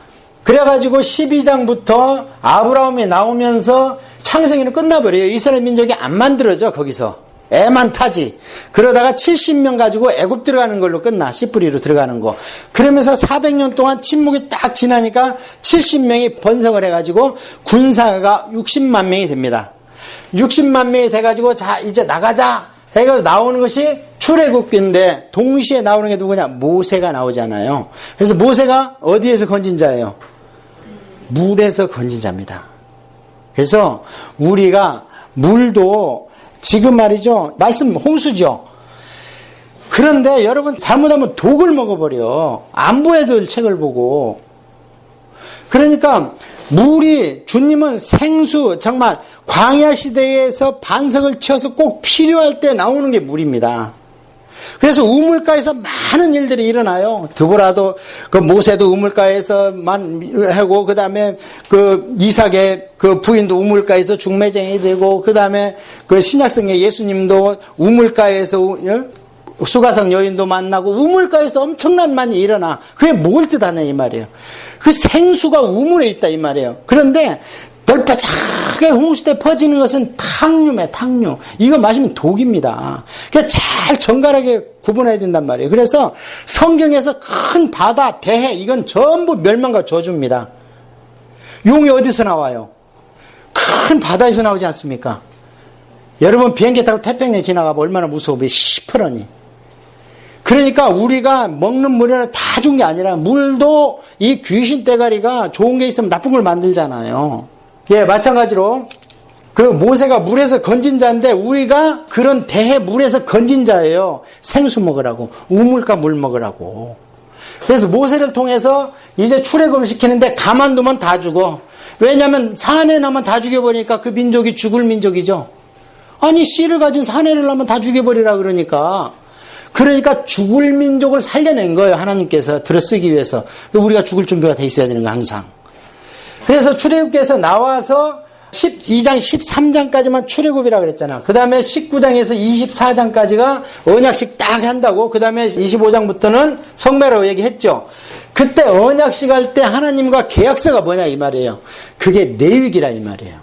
그래가지고 12장부터 아브라함이 나오면서 창세기는 끝나버려요. 이스라엘 민족이 안 만들어져 거기서. 애만 타지. 그러다가 70명 가지고 애굽 들어가는 걸로 끝나. 씨뿌리로 들어가는 거. 그러면서 400년 동안 침묵이 딱 지나니까 70명이 번성을 해가지고 군사가 60만 명이 됩니다. 60만 명이 돼가지고 자 이제 나가자 해가지고 나오는 것이 출애굽기인데 동시에 나오는 게 누구냐? 모세가 나오잖아요. 그래서 모세가 어디에서 건진 자예요? 물에서 건진 자입니다. 그래서 우리가 물도 지금 말이죠. 말씀 홍수죠. 그런데 여러분 잘못하면 독을 먹어버려. 안보해줄 책을 보고. 그러니까 물이 주님은 생수 정말 광야 시대에서 반석을 치어서 꼭 필요할 때 나오는 게 물입니다. 그래서 우물가에서 많은 일들이 일어나요. 드보라도 그 모세도 우물가에서만 하고 그다음에 그 이삭의 그 부인도 우물가에서 중매쟁이 되고 그다음에 그 신약성의 예수님도 우물가에서 수가성 여인도 만나고 우물가에서 엄청난 많이 일어나. 그게 뭘 뜻하냐 이 말이에요. 그 생수가 우물에 있다 이 말이에요. 그런데 넓어작게 홍수 때 퍼지는 것은 탕류매 탕류. 이거 마시면 독입니다. 그러니까 잘 정갈하게 구분해야 된단 말이에요. 그래서 성경에서 큰 바다, 대해 이건 전부 멸망과 저주입니다. 용이 어디서 나와요? 큰 바다에서 나오지 않습니까? 여러분 비행기 타고 태평양 지나가면 얼마나 무서워. 시퍼러니. 그러니까 우리가 먹는 물에는 다 좋은 게 아니라 물도 이 귀신 떼가리가 좋은 게 있으면 나쁜 걸 만들잖아요. 예, 마찬가지로 그 모세가 물에서 건진 자인데 우리가 그런 대해 물에서 건진 자예요. 생수 먹으라고. 우물가 물 먹으라고. 그래서 모세를 통해서 이제 출애굽을 시키는데 가만두면 다 죽어. 왜냐하면 사내 나면 다 죽여버리니까 그 민족이 죽을 민족이죠. 아니 씨를 가진 사내를 나면 다 죽여버리라 그러니까 죽을 민족을 살려낸 거예요. 하나님께서 들어쓰기 위해서. 우리가 죽을 준비가 돼 있어야 되는 거 항상. 그래서 출애굽기에서 나와서 12장 13장까지만 출애굽이라고 그랬잖아. 그 다음에 19장에서 24장까지가 언약식 딱 한다고. 그 다음에 25장부터는 성매라고 얘기했죠. 그때 언약식 할 때 하나님과 계약서가 뭐냐 이 말이에요. 그게 레위기라 이 말이에요.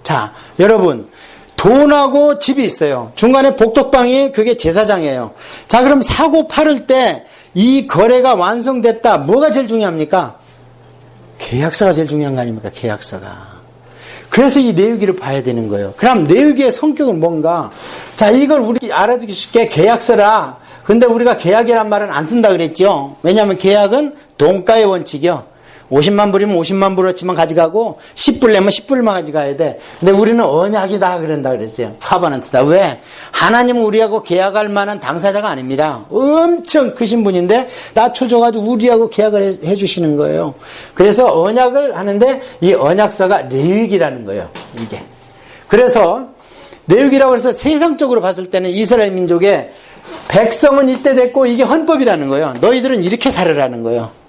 자, 여러분 돈하고 집이 있어요. 중간에 복덕방이 그게 제사장이에요. 자, 그럼 사고 팔을 때 이 거래가 완성됐다. 뭐가 제일 중요합니까? 계약서가 제일 중요한 거 아닙니까? 계약서가. 그래서 이 레위기를 봐야 되는 거예요. 그럼 레위기의 성격은 뭔가? 자, 이걸 우리 알아두기 쉽게 계약서라. 근데 우리가 계약이란 말은 안 쓴다 그랬죠. 왜냐하면 계약은 동가의 원칙이요. 50만 불이면 50만 불어치만 가져가고 10불 내면 10불만 가져가야 돼. 근데 우리는 언약이다 그런다 그랬어요. 카바넌트다. 왜? 하나님은 우리하고 계약할 만한 당사자가 아닙니다. 엄청 크신 분인데 낮춰줘가지고 우리하고 계약을 해주시는 거예요. 그래서 언약을 하는데 이 언약서가 레위기라는 거예요. 이게. 그래서 레위기라고 해서 세상적으로 봤을 때는 이스라엘 민족의 백성은 이때 됐고 이게 헌법이라는 거예요. 너희들은 이렇게 살으라는 거예요.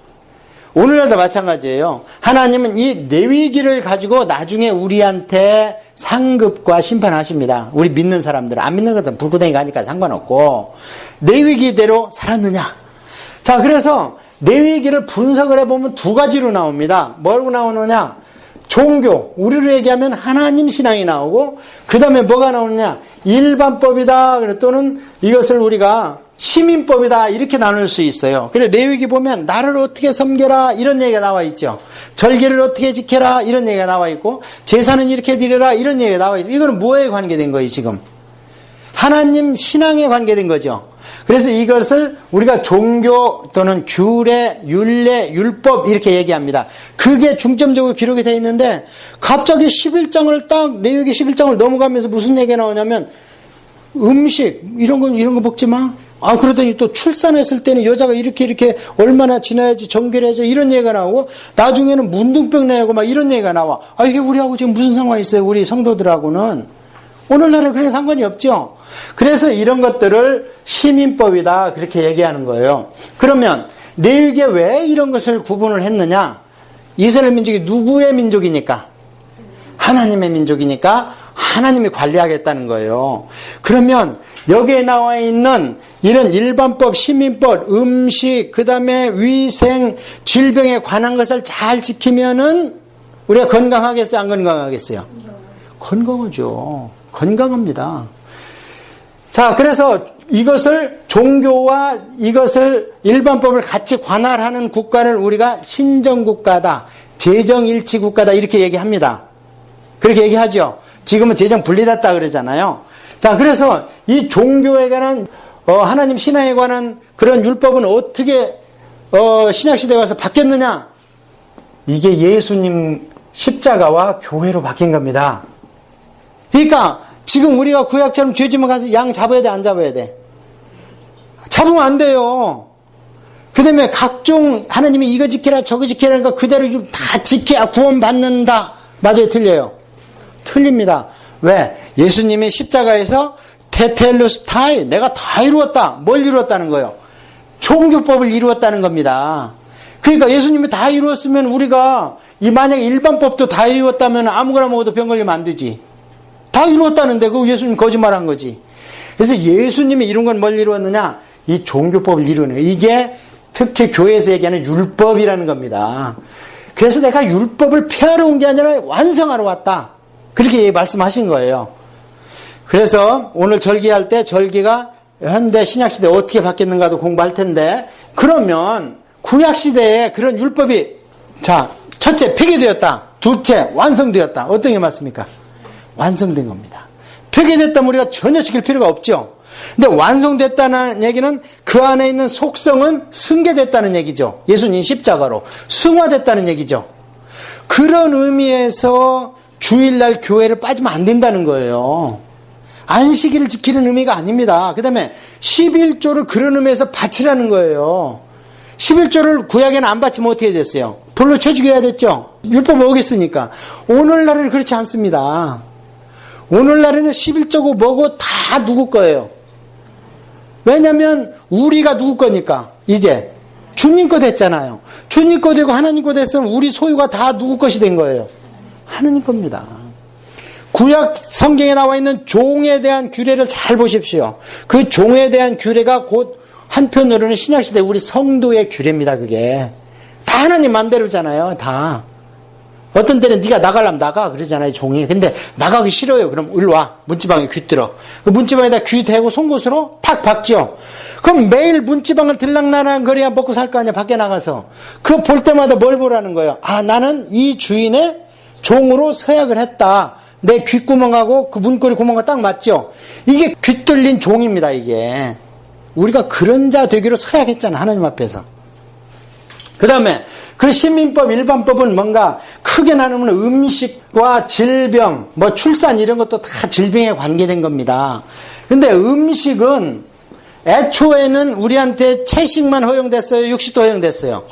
오늘날도 마찬가지예요. 하나님은 이 레위기를 가지고 나중에 우리한테 상급과 심판하십니다. 우리 믿는 사람들은. 안 믿는 것들은 불구덩이 가니까 상관없고 레위기대로 살았느냐. 자, 그래서 레위기를 분석을 해보면 두 가지로 나옵니다. 뭐라고 나오느냐. 종교, 우리로 얘기하면 하나님 신앙이 나오고 그 다음에 뭐가 나오느냐. 일반법이다 또는 이것을 우리가 시민법이다 이렇게 나눌 수 있어요. 그래 레위기 보면 나를 어떻게 섬겨라 이런 얘기가 나와 있죠. 절기를 어떻게 지켜라 이런 얘기가 나와 있고 제사는 이렇게 드려라 이런 얘기가 나와 있죠. 이거는 뭐에 관계된 거예요 지금? 하나님 신앙에 관계된 거죠. 그래서 이것을 우리가 종교 또는 규례, 율례, 율법 이렇게 얘기합니다. 그게 중점적으로 기록이 되어 있는데 갑자기 11장을 딱 레위기 11장을 넘어가면서 무슨 얘기가 나오냐면 음식 이런 거 먹지 마. 아, 그러더니 또 출산했을 때는 여자가 이렇게 얼마나 지나야지 정결해져 이런 얘기가 나오고 나중에는 문둥병 내고 막 이런 얘기가 나와. 아, 이게 우리하고 지금 무슨 상관이 있어요? 우리 성도들하고는. 오늘날은 그렇게 상관이 없죠. 그래서 이런 것들을 시민법이다 그렇게 얘기하는 거예요. 그러면 레위기에 왜 이런 것을 구분을 했느냐? 이스라엘 민족이 누구의 민족이니까? 하나님의 민족이니까 하나님이 관리하겠다는 거예요. 그러면 여기에 나와 있는 이런 일반법, 시민법, 음식, 그 다음에 위생, 질병에 관한 것을 잘 지키면은 우리가 건강하겠어요? 안 건강하겠어요? 건강하죠. 건강합니다. 자, 그래서 이것을 종교와 이것을 일반법을 같이 관할하는 국가를 우리가 신정국가다, 재정일치국가다 이렇게 얘기합니다. 그렇게 얘기하죠. 지금은 재정 분리됐다 그러잖아요. 자, 그래서 이 종교에 관한 하나님 신앙에 관한 그런 율법은 어떻게 신약시대에 와서 바뀌었느냐? 이게 예수님 십자가와 교회로 바뀐 겁니다. 그러니까 지금 우리가 구약처럼 죄지면 가서 양 잡아야 돼, 안 잡아야 돼? 잡으면 안 돼요. 그 다음에 각종 하나님이 이거 지키라 저거 지키라니까 그대로 다 지켜야 구원받는다. 맞아요? 틀려요? 틀립니다. 왜? 예수님이 십자가에서 테텔루스타이 내가 다 이루었다. 뭘 이루었다는 거예요? 종교법을 이루었다는 겁니다. 그러니까 예수님이 다 이루었으면 우리가 만약에 일반법도 다 이루었다면 아무거나 먹어도 병 걸리면 안 되지. 다 이루었다는데 그 예수님 거짓말한 거지. 그래서 예수님이 이룬 건 뭘 이루었느냐? 이 종교법을 이루는 거예요. 이게 특히 교회에서 얘기하는 율법이라는 겁니다. 그래서 내가 율법을 폐하러 온 게 아니라 완성하러 왔다. 그렇게 말씀하신 거예요. 그래서 오늘 절기할 때 절기가 현대 신약시대에 어떻게 바뀌었는가도 공부할 텐데 그러면 구약시대에 그런 율법이 자 첫째 폐기되었다. 둘째 완성되었다. 어떤 게 맞습니까? 완성된 겁니다. 폐기됐다면 우리가 전혀 지킬 필요가 없죠. 근데 완성됐다는 얘기는 그 안에 있는 속성은 승계됐다는 얘기죠. 예수님 십자가로 승화됐다는 얘기죠. 그런 의미에서 주일날 교회를 빠지면 안 된다는 거예요. 안식일을 지키는 의미가 아닙니다. 그 다음에 11조를 그런 의미에서 바치라는 거예요. 11조를 구약에는 안 바치면 어떻게 됐어요? 돌로 쳐 죽여야 됐죠? 율법 어겼으니까. 오늘날은 그렇지 않습니다. 오늘날에는 11조고 뭐고 다 누구 거예요. 왜냐면 우리가 누구 거니까 이제 주님 거 됐잖아요. 주님 거 되고 하나님 거 됐으면 우리 소유가 다 누구 것이 된 거예요. 하나님 겁니다. 구약 성경에 나와 있는 종에 대한 규례를 잘 보십시오. 그 종에 대한 규례가 곧 한편으로는 신약시대 우리 성도의 규례입니다. 그게 다 하나님 맘대로잖아요. 다. 어떤 때는 네가 나가려면 나가 그러잖아요. 종이. 근데 나가기 싫어요. 그럼 일로 와. 문지방에 귀 들어. 그 문지방에다 귀 대고 송곳으로 탁 박죠. 그럼 매일 문지방을 들락날락 거려야 먹고 살 거 아니야. 밖에 나가서. 그거 볼 때마다 뭘 보라는 거예요. 아, 나는 이 주인의 종으로 서약을 했다. 내 귓구멍하고 그 문고리 구멍과 딱 맞죠? 이게 귀 뚫린 종입니다, 이게. 우리가 그런 자 되기로 서약했잖아, 하나님 앞에서. 그 다음에 그 시민법, 일반법은 뭔가 크게 나누면 음식과 질병, 뭐 출산 이런 것도 다 질병에 관계된 겁니다. 근데 음식은 애초에는 우리한테 채식만 허용됐어요? 육식도 허용됐어요?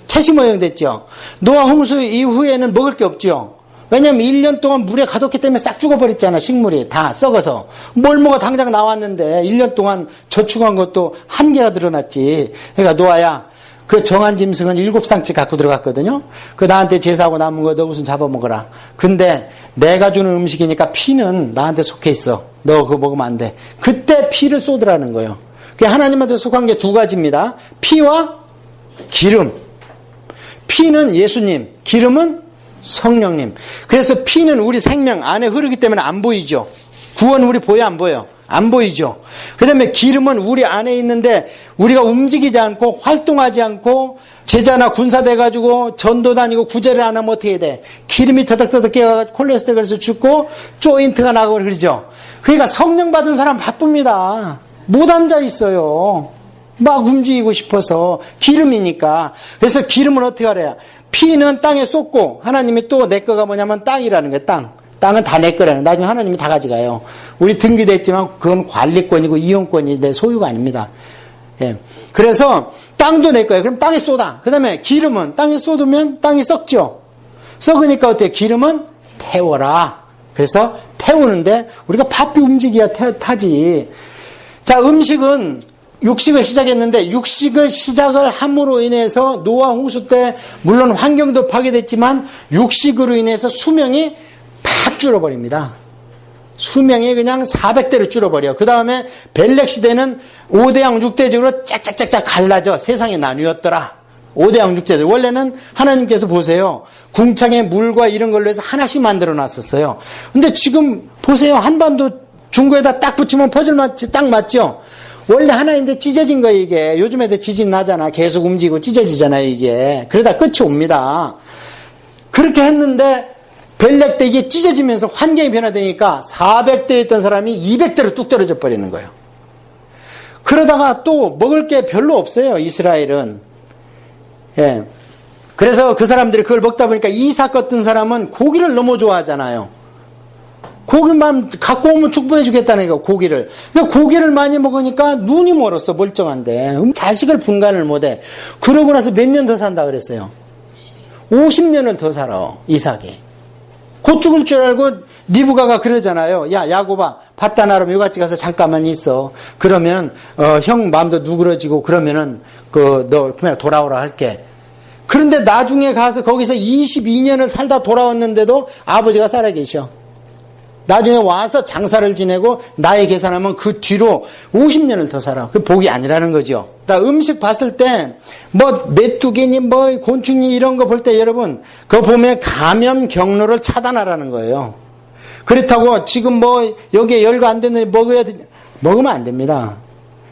채식만 허용됐죠? 노아 홍수 이후에는 먹을 게 없죠? 왜냐면 1년 동안 물에 가뒀기 때문에 싹 죽어버렸잖아, 식물이. 다 썩어서. 뭘 먹어 당장 나왔는데 1년 동안 저축한 것도 한계가 드러났지. 그러니까 노아야, 그 정한 짐승은 7쌍씩 갖고 들어갔거든요. 그 나한테 제사하고 남은 거 너 우선 잡아먹어라. 근데 내가 주는 음식이니까 피는 나한테 속해 있어. 너 그거 먹으면 안 돼. 그때 피를 쏟으라는 거예요. 그게 하나님한테 속한 게 두 가지입니다. 피와 기름. 피는 예수님, 기름은 성령님. 그래서 피는 우리 생명 안에 흐르기 때문에 안 보이죠. 구원 우리 보여 안 보여? 안 보이죠. 그 다음에 기름은 우리 안에 있는데 우리가 움직이지 않고 활동하지 않고 제자나 군사 돼가지고 전도 다니고 구제를 안 하면 어떻게 돼? 기름이 터덕터덕 깨가지고 콜레스테롤에서 죽고 조인트가 나고 그러죠. 그러니까 성령 받은 사람 바쁩니다. 못 앉아 있어요. 막 움직이고 싶어서. 기름이니까. 그래서 기름은 어떻게 하래요? 피는 땅에 쏟고 하나님이 또 내 거가 뭐냐면 땅이라는 거예요. 땅. 땅은 다 내 거라는 거예요. 나중에 하나님이 다 가져가요. 우리 등기됐지만 그건 관리권이고 이용권이 내 소유가 아닙니다. 예. 그래서 땅도 내 거예요. 그럼 땅에 쏟아. 그 다음에 기름은 땅에 쏟으면 땅이 썩죠. 썩으니까 어때요? 기름은 태워라. 그래서 태우는데 우리가 바삐 움직여야 타지. 자, 음식은 육식을 시작했는데 육식을 시작을 함으로 인해서 노아 홍수 때 물론 환경도 파괴됐지만 육식으로 인해서 수명이 팍 줄어버립니다. 수명이 그냥 400대로 줄어버려. 그 다음에 벨렉 시대는 5대양 6대적으로 짝짝짝짝 갈라져 세상에 나뉘었더라. 5대양 6대적. 원래는 하나님께서 보세요. 궁창에 물과 이런 걸로 해서 하나씩 만들어 놨었어요. 근데 지금 보세요. 한반도 중구에다 딱 붙이면 퍼즐 딱 맞죠? 원래 하나인데 찢어진 거예요, 이게. 요즘 애들 지진 나잖아. 계속 움직이고 찢어지잖아요, 이게. 그러다 끝이 옵니다. 그렇게 했는데, 벨렉 때 이게 찢어지면서 환경이 변화되니까 400대 있던 사람이 200대로 뚝 떨어져 버리는 거예요. 그러다가 또 먹을 게 별로 없어요, 이스라엘은. 예. 그래서 그 사람들이 그걸 먹다 보니까 이삭 같은 사람은 고기를 너무 좋아하잖아요. 고기만 갖고 오면 축복해 주겠다는 거, 고기를. 그러니까 고기를 많이 먹으니까 눈이 멀었어, 멀쩡한데. 자식을 분간을 못해. 그러고 나서 몇 년 더 산다 그랬어요. 50년을 더 살아, 이삭이. 곧 죽을 줄 알고 리브가가 그러잖아요. 야, 야곱아, 바다나름 요같이 가서 잠깐만 있어. 그러면, 형 마음도 누그러지고, 그러면은, 너 그냥 돌아오라 할게. 그런데 나중에 가서 거기서 22년을 살다 돌아왔는데도 아버지가 살아계셔. 나중에 와서 장사를 지내고 나이 계산하면 그 뒤로 50년을 더 살아. 그 복이 아니라는 거죠. 음식 봤을 때 뭐 메뚜기니 뭐 곤충이 이런 거 볼 때 여러분 그거 보면 감염 경로를 차단하라는 거예요. 그렇다고 지금 뭐 여기에 열거 안 되는데 먹으면 안 됩니다.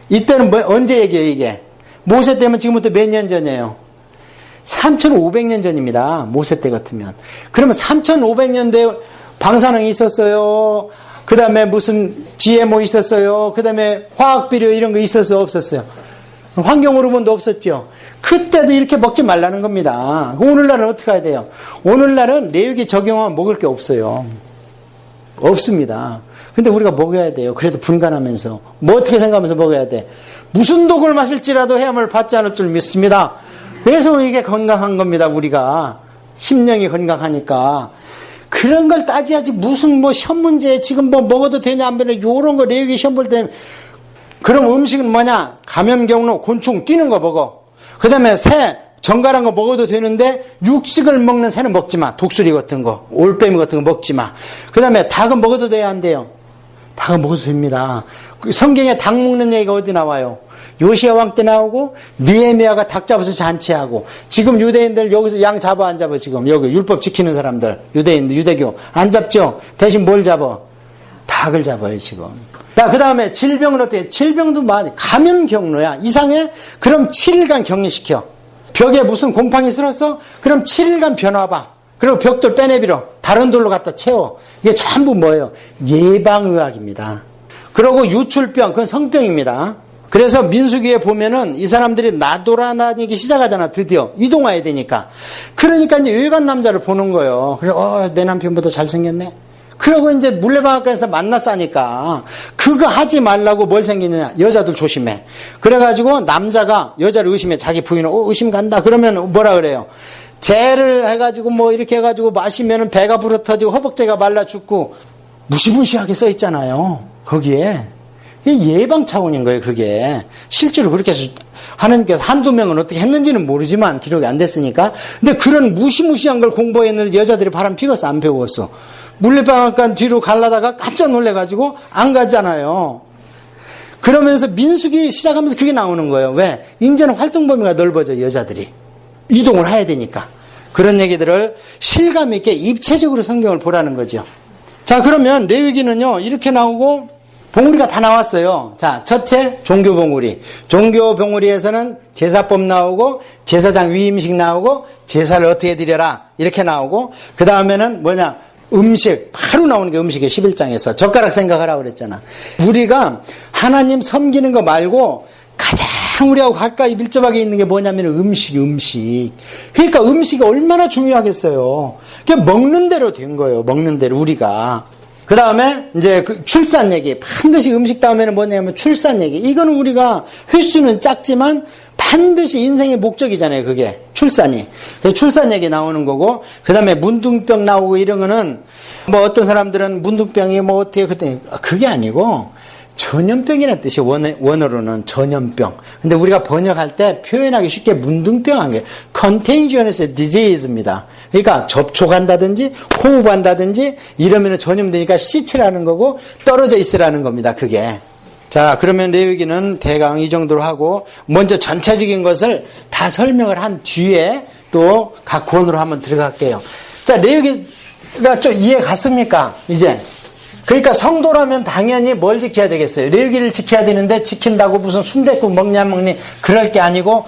이때는 뭐 언제 얘기해요 이게? 모세 때면 지금부터 몇 년 전이에요? 3,500년 전입니다. 모세 때 같으면. 그러면 3,500년대 방사능이 있었어요. 그 다음에 무슨 GMO 있었어요. 그 다음에 화학비료 이런 거 있었어요? 없었어요? 환경호르몬도 없었죠. 그때도 이렇게 먹지 말라는 겁니다. 오늘날은 어떻게 해야 돼요? 오늘날은 내육에 적용하면 먹을 게 없어요. 없습니다. 근데 우리가 먹어야 돼요. 그래도 분간하면서. 뭐 어떻게 생각하면서 먹어야 돼? 무슨 독을 마실지라도 해함을 받지 않을 줄 믿습니다. 그래서 이게 건강한 겁니다. 우리가. 심령이 건강하니까. 그런 걸 따져야지 무슨 뭐 시험 문제 지금 뭐 먹어도 되냐 안 되냐 요런 거 내용이 시험 볼 때 그럼 음식은 뭐냐? 감염 경로 곤충 뛰는 거 먹어. 그 다음에 새 정갈한 거 먹어도 되는데 육식을 먹는 새는 먹지 마. 독수리 같은 거 올빼미 같은 거 먹지 마. 그 다음에 닭은 먹어도 돼야 안 돼요? 닭은 먹어도 됩니다. 성경에 닭 먹는 얘기가 어디 나와요? 요시야 왕 때 나오고 느헤미야가 닭 잡아서 잔치하고 지금 유대인들 여기서 양 잡아 안 잡아 지금 여기 율법 지키는 사람들 유대인들 유대교 안 잡죠? 대신 뭘 잡아? 닭을 잡아요 지금. 자, 그 다음에 질병은 어때요? 질병도 많이 감염 경로야. 이상해? 그럼 7일간 격리시켜. 벽에 무슨 곰팡이 쓸었어? 그럼 7일간 변화봐. 그리고 벽돌 빼내비로 다른 돌로 갖다 채워. 이게 전부 뭐예요? 예방의학입니다. 그리고 유출병, 그건 성병입니다. 그래서 민수기에 보면은 이 사람들이 나돌아다니기 시작하잖아, 드디어. 이동해야 되니까. 그러니까 이제 외간 남자를 보는 거예요. 그래, 내 남편보다 잘생겼네. 그러고 이제 물레방앗간에서 만났으니까 그거 하지 말라고 뭘 생기느냐. 여자들 조심해. 그래가지고 남자가 여자를 의심해. 자기 부인을 의심 간다. 그러면 뭐라 그래요? 재를 해가지고 뭐 이렇게 해가지고 마시면은 배가 불어터지고 허벅지가 말라 죽고 무시무시하게 써 있잖아요. 거기에. 예방 차원인 거예요, 그게. 실제로 그렇게 해서 하나님께서 한두 명은 어떻게 했는지는 모르지만 기록이 안 됐으니까. 근데 그런 무시무시한 걸 공부했는데 여자들이 바람 피웠어, 안 피웠어? 물레방앗간 뒤로 가려다가 깜짝 놀래가지고 안 갔잖아요. 그러면서 민수기 시작하면서 그게 나오는 거예요. 왜? 이제는 활동 범위가 넓어져, 여자들이. 이동을 해야 되니까. 그런 얘기들을 실감 있게 입체적으로 성경을 보라는 거죠. 자, 그러면 레위기는요, 이렇게 나오고 봉우리가 다 나왔어요. 자, 첫째, 종교 봉우리. 종교 봉우리에서는 제사법 나오고, 제사장 위임식 나오고, 제사를 어떻게 드려라. 이렇게 나오고, 그 다음에는 뭐냐. 음식, 바로 나오는 게 음식이에요. 11장에서. 젓가락 생각하라고 그랬잖아. 우리가 하나님 섬기는 거 말고 가장 우리하고 가까이 밀접하게 있는 게 뭐냐면 음식. 그러니까 음식이 얼마나 중요하겠어요. 그냥 먹는 대로 된 거예요. 먹는 대로 우리가. 그 다음에 이제 그 출산 얘기. 반드시 음식 다음에는 뭐냐면 출산 얘기. 이거는 우리가 횟수는 작지만 반드시 인생의 목적이잖아요, 그게. 출산이. 그래서 출산 얘기 나오는 거고, 그 다음에 문둥병 나오고 이런 거는, 뭐 어떤 사람들은 문둥병이 뭐 어떻게, 그게 아니고, 전염병이라는 뜻이 원어로는 전염병. 근데 우리가 번역할 때 표현하기 쉽게 문둥병 한 게, contagious disease입니다. 그러니까 접촉한다든지, 호흡한다든지, 이러면 전염되니까 씻으라는 거고, 떨어져 있으라는 겁니다, 그게. 자, 그러면 레위기는 대강 이 정도로 하고 먼저 전체적인 것을 다 설명을 한 뒤에 또 각 권으로 한번 들어갈게요. 자, 레위기가 좀 이해 갔습니까? 이제. 그러니까 성도라면 당연히 뭘 지켜야 되겠어요? 레위기를 지켜야 되는데 지킨다고 무슨 순댓국 먹냐 먹니 그럴 게 아니고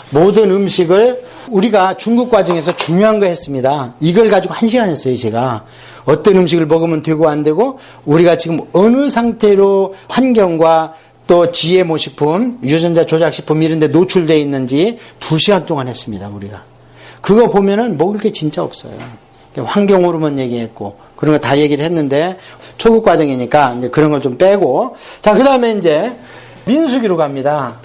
모든 음식을 우리가 중국 과정에서 중요한 거 했습니다. 이걸 가지고 1시간 했어요, 제가. 어떤 음식을 먹으면 되고 안 되고 우리가 지금 어느 상태로 환경과 또 GMO 식품, 유전자 조작 식품 이런 데 노출되어 있는지 2시간 동안 했습니다, 우리가. 그거 보면은 먹을 게 진짜 없어요. 환경 호르몬 얘기했고 그런 거 다 얘기를 했는데 초급 과정이니까 이제 그런 걸 좀 빼고 자, 그다음에 이제 민수기로 갑니다.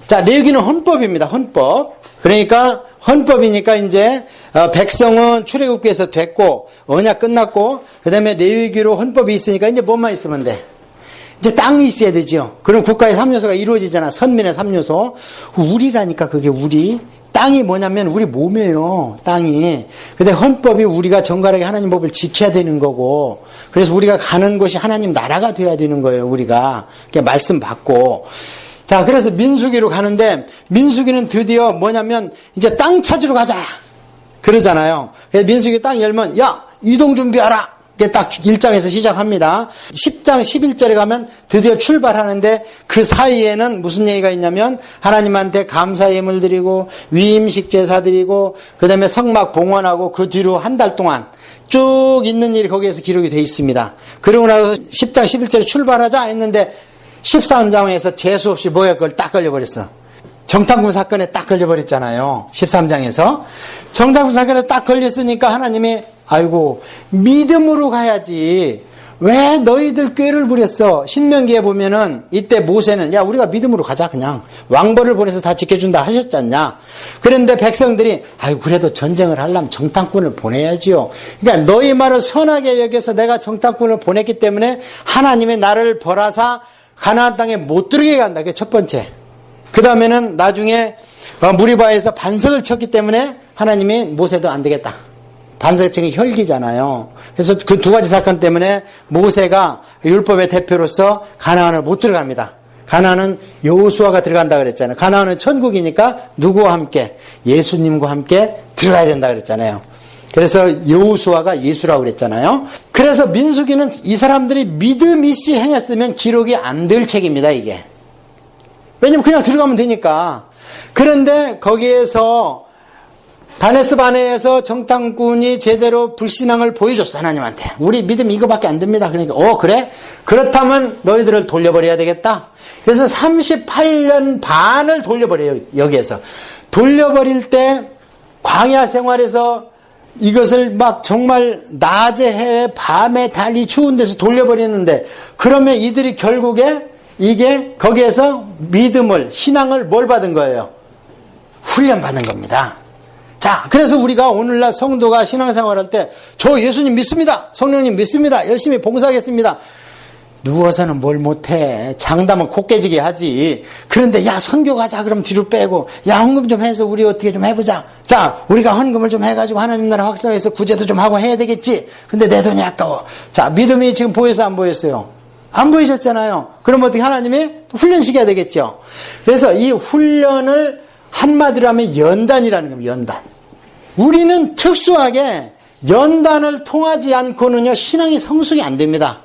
자, 레위기는 헌법입니다. 헌법. 그러니까 헌법이니까 이제 백성은 출애굽기에서 됐고 언약 끝났고 그다음에 레위기로 헌법이 있으니까 이제 뭐만 있으면 돼? 이제 땅이 있어야 되죠. 그럼 국가의 3요소가 이루어지잖아. 선민의 3요소. 우리라니까 그게 우리. 땅이 뭐냐면 우리 몸이에요. 땅이. 근데 헌법이 우리가 정갈하게 하나님 법을 지켜야 되는 거고 그래서 우리가 가는 곳이 하나님 나라가 돼야 되는 거예요. 우리가. 말씀 받고. 자, 그래서 민수기로 가는데 민수기는 드디어 뭐냐면 이제 땅 찾으러 가자 그러잖아요. 그래서 민수기 땅 열면 야, 이동 준비하라. 이게 딱 1장에서 시작합니다. 10장 11절에 가면 드디어 출발하는데 그 사이에는 무슨 얘기가 있냐면 하나님한테 감사 예물 드리고 위임식 제사 드리고 그다음에 성막 봉헌하고 그 뒤로 한 달 동안 쭉 있는 일이 거기에서 기록이 되어 있습니다. 그러고 나서 10장 11절에 출발하자 했는데 13장에서 재수 없이 뭐야 그걸 딱 걸려버렸어. 정탐꾼 사건에 딱 걸려버렸잖아요. 13장에서. 정탐꾼 사건에 딱 걸렸으니까 하나님이 아이고 믿음으로 가야지. 왜 너희들 꾀를 부렸어? 신명기에 보면은 이때 모세는 야 우리가 믿음으로 가자 그냥. 왕벌을 보내서 다 지켜준다 하셨잖냐. 그런데 백성들이 아이고 그래도 전쟁을 하려면 정탐꾼을 보내야지요. 그러니까 너희 말을 선하게 여겨서 내가 정탐꾼을 보냈기 때문에 하나님이 나를 벌하사 가나안 땅에 못 들게 간다. 그게 첫 번째. 그 다음에는 나중에 무리바에서 반석을 쳤기 때문에 하나님이 모세도 안 되겠다. 반석층이 혈기잖아요. 그래서 그 두 가지 사건 때문에 모세가 율법의 대표로서 가나안을 못 들어갑니다. 가나안은 여호수아가 들어간다 그랬잖아요. 가나안은 천국이니까 누구와 함께? 예수님과 함께 들어가야 된다 그랬잖아요. 그래서 여호수아가 예수라고 그랬잖아요. 그래서 민수기는 이 사람들이 믿음 있이 행했으면 기록이 안 될 책입니다, 이게. 왜냐면 그냥 들어가면 되니까. 그런데 거기에서 다네스 바네에서 정탐꾼이 제대로 불신앙을 보여줬어, 하나님한테. 우리 믿음 이거밖에 안 됩니다. 그러니까, 그래? 그렇다면 너희들을 돌려버려야 되겠다. 그래서 38년 반을 돌려버려요, 여기에서. 돌려버릴 때 광야 생활에서 이것을 막 정말 낮에 해 밤에 달리 추운 데서 돌려버리는데, 그러면 이들이 결국에 이게 거기에서 믿음을, 신앙을 뭘 받은 거예요? 훈련 받은 겁니다. 자, 그래서 우리가 오늘날 성도가 신앙생활할 때 저 예수님 믿습니다. 성령님 믿습니다. 열심히 봉사하겠습니다. 누워서는 뭘 못해. 장담은 코 깨지게 하지. 그런데 야 선교 가자 그럼 뒤로 빼고 야 헌금 좀 해서 우리 어떻게 좀 해보자. 자 우리가 헌금을 좀 해가지고 하나님 나라 확산해서 구제도 좀 하고 해야 되겠지. 근데 내 돈이 아까워. 자 믿음이 지금 보여서 안 보였어요? 안 보이셨잖아요. 그럼 어떻게 하나님이 훈련시켜야 되겠죠. 그래서 이 훈련을 한마디로 하면 연단이라는 겁니다. 연단. 우리는 특수하게 연단을 통하지 않고는요 신앙이 성숙이 안 됩니다.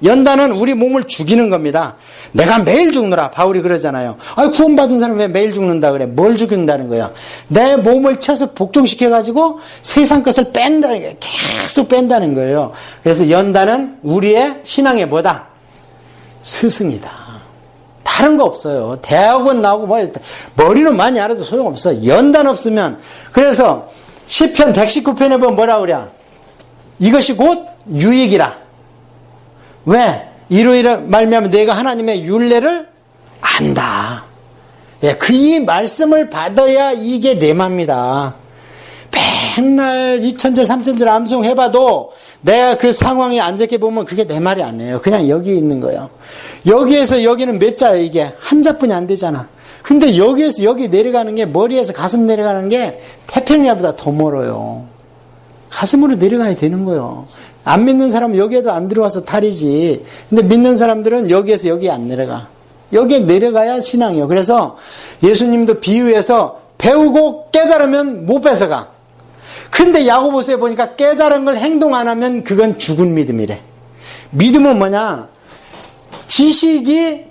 연단은 우리 몸을 죽이는 겁니다. 내가 매일 죽느라 바울이 그러잖아요. 구원받은 사람이 왜 매일 죽는다 그래? 뭘 죽인다는 거예요? 내 몸을 쳐서 복종시켜가지고 세상 것을 뺀다는 거예요. 계속 뺀다는 거예요. 그래서 연단은 우리의 신앙의 뭐다? 스승이다. 다른 거 없어요. 대학원 나오고 머리는 많이 알아도 소용없어. 연단 없으면. 그래서 시편 119편에 보면 뭐라 그래? 이것이 곧 유익이라. 왜? 이로 말미암아 내가 하나님의 율례를 안다. 예, 그 말씀을 받아야 이게 내 맘이다. 맨날 2천절 3천절 암송해봐도 내가 그 상황에 앉게 보면 그게 내 말이 아니에요. 그냥 여기 있는 거예요. 여기에서 여기는 몇 자예요 이게? 한 자뿐이 안 되잖아. 근데 여기에서 여기 내려가는 게 머리에서 가슴 내려가는 게 태평야보다 더 멀어요. 가슴으로 내려가야 되는 거예요. 안 믿는 사람은 여기에도 안 들어와서 탈이지. 근데 믿는 사람들은 여기에서 여기 안 내려가. 여기에 내려가야 신앙이에요. 그래서 예수님도 비유해서 배우고 깨달으면 못 뺏어가. 근데 야고보서에 보니까 깨달은 걸 행동 안 하면 그건 죽은 믿음이래. 믿음은 뭐냐? 지식이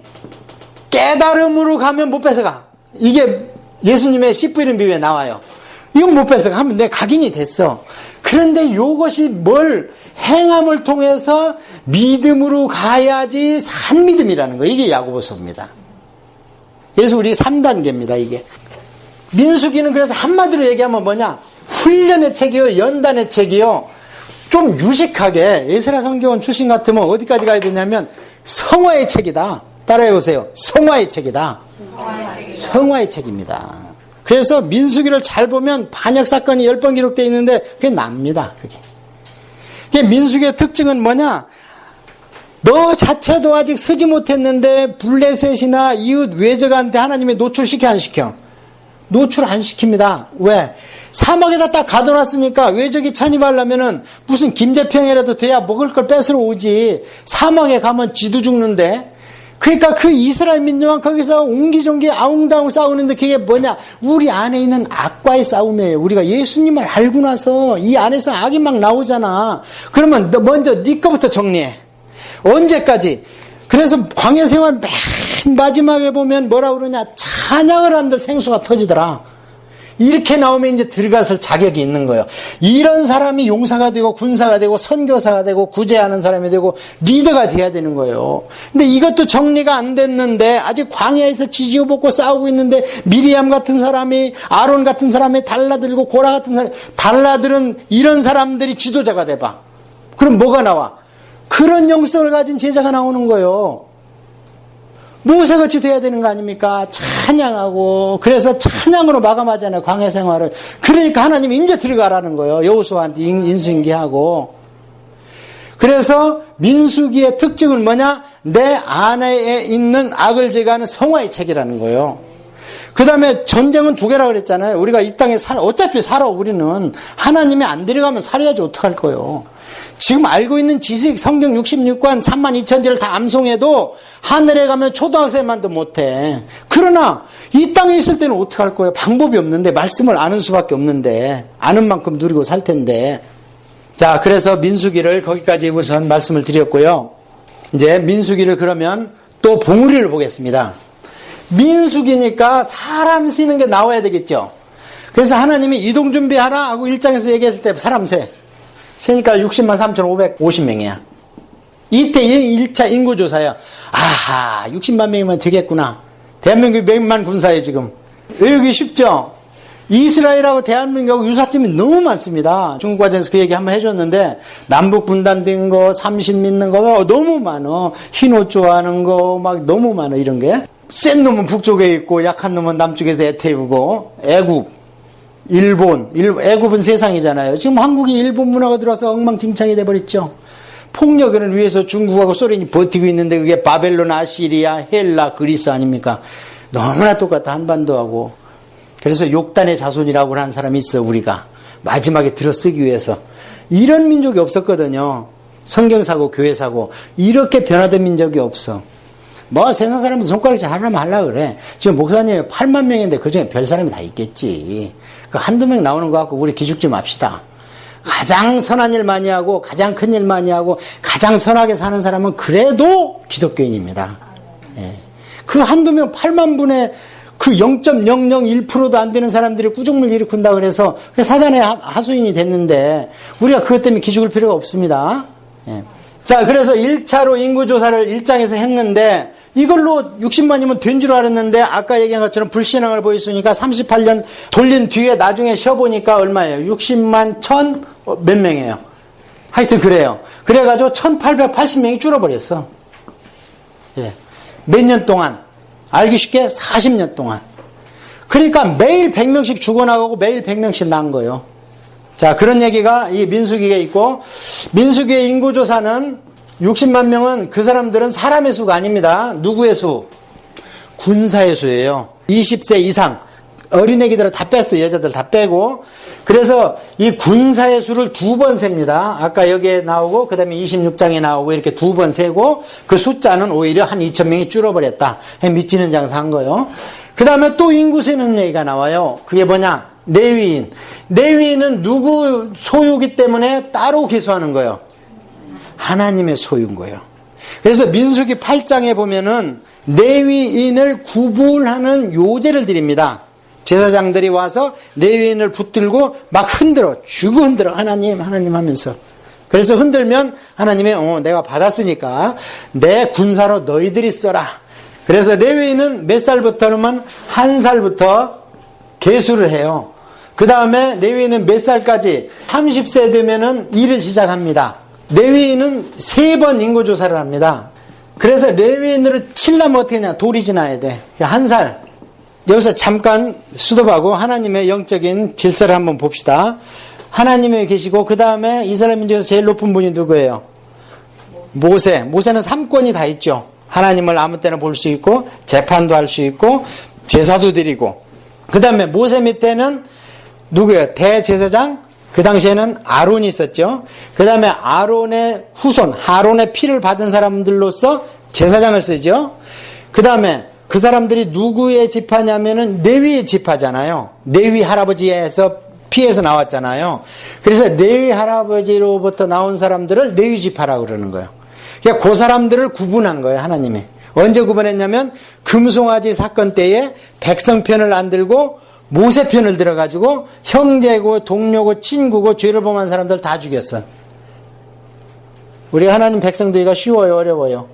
깨달음으로 가면 못 뺏어가. 이게 예수님의 씨 뿌리는 비유에 나와요. 이건 못 뺏어가. 하면 내 각인이 됐어. 그런데 이것이 뭘 행함을 통해서 믿음으로 가야지 산 믿음이라는 거예요. 이게 야고보서입니다. 그래서 우리 3단계입니다. 이게 민수기는 그래서 한마디로 얘기하면 뭐냐? 훈련의 책이요, 연단의 책이요. 좀 유식하게 에스라 성경원 출신 같으면 어디까지 가야 되냐면 성화의 책이다. 따라해보세요. 성화의 책이다. 성화의 책입니다. 그래서 민수기를 잘 보면 반역 사건이 10번 기록되어 있는데 그게 납니다. 그게 민수기의 특징은 뭐냐? 너 자체도 아직 쓰지 못했는데 블레셋이나 이웃 외적한테 하나님이 노출시켜 안 시켜? 노출 안 시킵니다. 왜? 사막에다 딱 가둬놨으니까 외적이 찬입하려면은 무슨 김대평이라도 돼야 먹을 걸 뺏으러 오지. 사막에 가면 지도 죽는데. 그러니까 그 이스라엘 민족은 거기서 옹기종기 아웅다웅 싸우는데 그게 뭐냐? 우리 안에 있는 악과의 싸움이에요. 우리가 예수님을 알고 나서 이 안에서 악이 막 나오잖아. 그러면 너 먼저 네 거부터 정리해. 언제까지? 그래서 광야 생활 맨 마지막에 보면 뭐라 그러냐? 찬양을 한들 생수가 터지더라. 이렇게 나오면 이제 들어갔을 자격이 있는 거예요. 이런 사람이 용사가 되고 군사가 되고 선교사가 되고 구제하는 사람이 되고 리더가 돼야 되는 거예요. 근데 이것도 정리가 안 됐는데 아직 광야에서 지지고 볶고 싸우고 있는데 미리암 같은 사람이 아론 같은 사람이 달라들고 고라 같은 사람이 달라들은 이런 사람들이 지도자가 돼봐. 그럼 뭐가 나와? 그런 영성을 가진 제자가 나오는 거예요. 모세같이 돼야 되는 거 아닙니까? 찬양하고. 그래서 찬양으로 마감하잖아요. 광야 생활을. 그러니까 하나님이 이제 들어가라는 거예요. 여호수아한테 인수인계하고. 그래서 민수기의 특징은 뭐냐? 내 안에 있는 악을 제거하는 성화의 책이라는 거예요. 그 다음에 전쟁은 두 개라고 그랬잖아요. 우리가 이 땅에 어차피 살아, 우리는. 하나님이 안 데려가면 살아야지 어떡할 거예요. 지금 알고 있는 지식, 성경 66권 32,000지를 다 암송해도 하늘에 가면 초등학생만도 못해. 그러나 이 땅에 있을 때는 어떡할 거예요? 방법이 없는데, 말씀을 아는 수밖에 없는데, 아는 만큼 누리고 살 텐데. 자, 그래서 민수기를 거기까지 우선 말씀을 드렸고요. 이제 민수기를 그러면 또 봉우리를 보겠습니다. 민수기니까 사람 쓰는 게 나와야 되겠죠. 그래서 하나님이 이동 준비하라 하고 1장에서 얘기했을 때 사람 세니까 60만 3,550명이야. 이때 1차 인구조사야. 아하, 60만 명이면 되겠구나. 대한민국이 몇만 군사에 지금. 외우기 쉽죠? 이스라엘하고 대한민국하고 유사점이 너무 많습니다. 중국과정에서 그 얘기 한번 해줬는데, 남북 분단된 거, 삼신 믿는 거 너무 많어. 흰옷 좋아하는 거 막 너무 많어, 이런 게. 센 놈은 북쪽에 있고, 약한 놈은 남쪽에서 애태우고, 애국, 일본, 애국은 세상이잖아요. 지금 한국이 일본 문화가 들어와서 엉망진창이 돼버렸죠. 폭력을 위해서 중국하고 소련이 버티고 있는데 그게 바벨론, 아시리아, 헬라, 그리스 아닙니까? 너무나 똑같아, 한반도하고. 그래서 욕단의 자손이라고 하는 사람이 있어, 우리가. 마지막에 들어쓰기 위해서. 이런 민족이 없었거든요. 성경사고, 교회사고. 이렇게 변화된 민족이 없어. 뭐 세상 사람들 손가락질 하려면 하려고 그래. 지금 목사님이 8만 명인데 그중에 별 사람이 다 있겠지. 그 한두 명 나오는 거 갖고 우리 기죽지 맙시다. 가장 선한 일 많이 하고 가장 큰 일 많이 하고 가장 선하게 사는 사람은 그래도 기독교인입니다. 예. 그 한두 명 8만 분의 그 0.001%도 안 되는 사람들이 꾸중물 일으킨다 그래서 사단의 하수인이 됐는데 우리가 그것 때문에 기죽을 필요가 없습니다. 예. 자, 그래서 1차로 인구조사를 1장에서 했는데 이걸로 60만이면 된 줄 알았는데 아까 얘기한 것처럼 불신앙을 보였으니까 38년 돌린 뒤에 나중에 쉬어보니까 얼마예요? 60만 1000 몇 명이에요. 하여튼 그래요. 그래가지고 1880명이 줄어버렸어. 예. 몇 년 동안? 알기 쉽게 40년 동안. 그러니까 매일 100명씩 죽어나가고 매일 100명씩 난 거예요. 자, 그런 얘기가 이 민수기에 있고, 민수기의 인구조사는 60만 명은 그 사람들은 사람의 수가 아닙니다. 누구의 수? 군사의 수예요. 20세 이상. 어린애기들을 다 뺐어요. 여자들 다 빼고. 그래서 이 군사의 수를 2번 셉니다. 아까 여기에 나오고, 그 다음에 26장에 나오고, 이렇게 2번 세고, 그 숫자는 오히려 한 2,000명이 줄어버렸다. 미치는 장사한 거예요. 그 다음에 또 인구 세는 얘기가 나와요. 그게 뭐냐? 레위인. 레위인은 누구 소유기 때문에 따로 계수하는 거예요. 하나님의 소유인 거예요. 그래서 민수기 8장에 보면은 레위인을 구분하는 요제를 드립니다. 제사장들이 와서 레위인을 붙들고 막 흔들어, 쥐고 흔들어. 하나님 하면서. 그래서 흔들면 하나님이 내가 받았으니까 내 군사로 너희들이 써라. 그래서 레위인은 몇 살부터는 1살부터 계수를 해요. 그 다음에 레위인은 몇 살까지? 30세 되면은 일을 시작합니다. 레위인은 3번 인구조사를 합니다. 그래서 레위인으로 치려면 어떻게 하냐? 돌이 지나야 돼. 1살. 여기서 잠깐 수도하고 하나님의 영적인 질서를 한번 봅시다. 하나님이 계시고 그 다음에 이스라엘 민족에서 제일 높은 분이 누구예요? 모세. 모세는 3권이 다 있죠. 하나님을 아무 때나 볼 수 있고 재판도 할 수 있고 제사도 드리고. 그 다음에 모세 밑에는 누구예요? 대제사장? 그 당시에는 아론이 있었죠. 그 다음에 아론의 후손, 아론의 피를 받은 사람들로서 제사장을 쓰죠. 그 다음에 그 사람들이 누구의 지파냐면은 레위의 지파잖아요. 레위 할아버지에서 피에서 나왔잖아요. 그래서 레위 할아버지로부터 나온 사람들을 레위 지파라고 그러는 거예요. 그러니까 그 사람들을 구분한 거예요, 하나님이. 언제 구분했냐면 금송아지 사건 때에 백성 편을 안 들고 모세 편을 들어가지고 형제고 동료고 친구고 죄를 범한 사람들 다 죽였어. 우리 하나님 백성 되기가 쉬워요, 어려워요?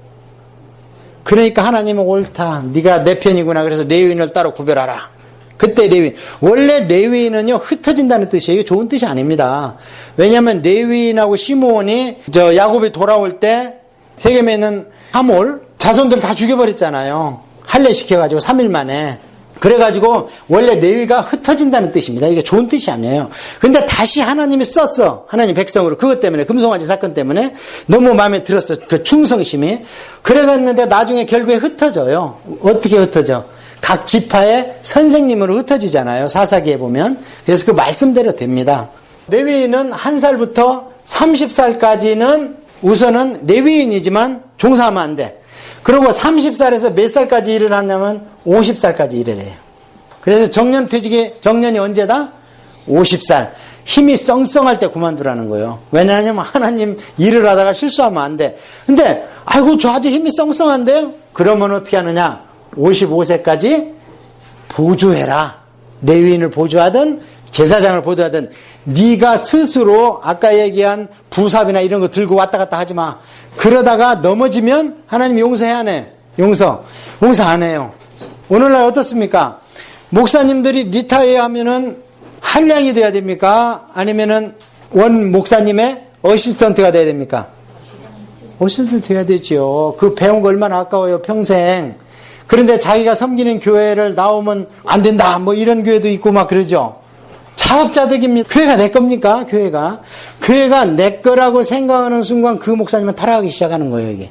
그러니까 하나님은 옳다. 네가 내 편이구나. 그래서 레위인을 따로 구별하라. 그때 레위인. 원래 레위인은요, 흩어진다는 뜻이에요. 좋은 뜻이 아닙니다. 왜냐하면 레위인하고 시므온이 야곱이 돌아올 때 세겜에 있는 하몰 자손들 다 죽여버렸잖아요. 할례시켜가지고 3일 만에. 그래가지고 원래 레위가 흩어진다는 뜻입니다. 이게 좋은 뜻이 아니에요. 근데 다시 하나님이 썼어. 하나님 백성으로. 그것 때문에, 금송아지 사건 때문에 너무 마음에 들었어. 그 충성심이. 그래갔는데 나중에 결국에 흩어져요. 어떻게 흩어져? 각 지파의 선생님으로 흩어지잖아요. 사사기에 보면. 그래서 그 말씀대로 됩니다. 레위인은 1살부터 30살까지는 우선은 레위인이지만 종사하면 안 돼. 그리고 30살에서 몇 살까지 일을 하냐면 50살까지 일을 해요. 그래서 정년이 언제다? 50살. 힘이 썽썽할 때 그만두라는 거예요. 왜냐하면 하나님 일을 하다가 실수하면 안 돼. 근데 아이고 저 아주 힘이 썽썽한데요? 그러면 어떻게 하느냐? 55세까지 보조해라. 레위인을 보조하든 제사장을 보조하든 네가 스스로 아까 얘기한 부삽이나 이런 거 들고 왔다 갔다 하지 마. 그러다가 넘어지면 하나님 용서해야 하네. 용서 안 해요. 오늘날 어떻습니까? 목사님들이 리타이어 하면은 한량이 돼야 됩니까? 아니면은 원 목사님의 어시스턴트가 돼야 됩니까? 어시스턴트 돼야 되죠. 그 배운 거 얼마나 아까워요, 평생. 그런데 자기가 섬기는 교회를 나오면 안 된다, 뭐 이런 교회도 있고 막 그러죠. 자업자득입니다. 교회가 내 겁니까? 교회가 내 거라고 생각하는 순간 그 목사님은 타락하기 시작하는 거예요, 이게.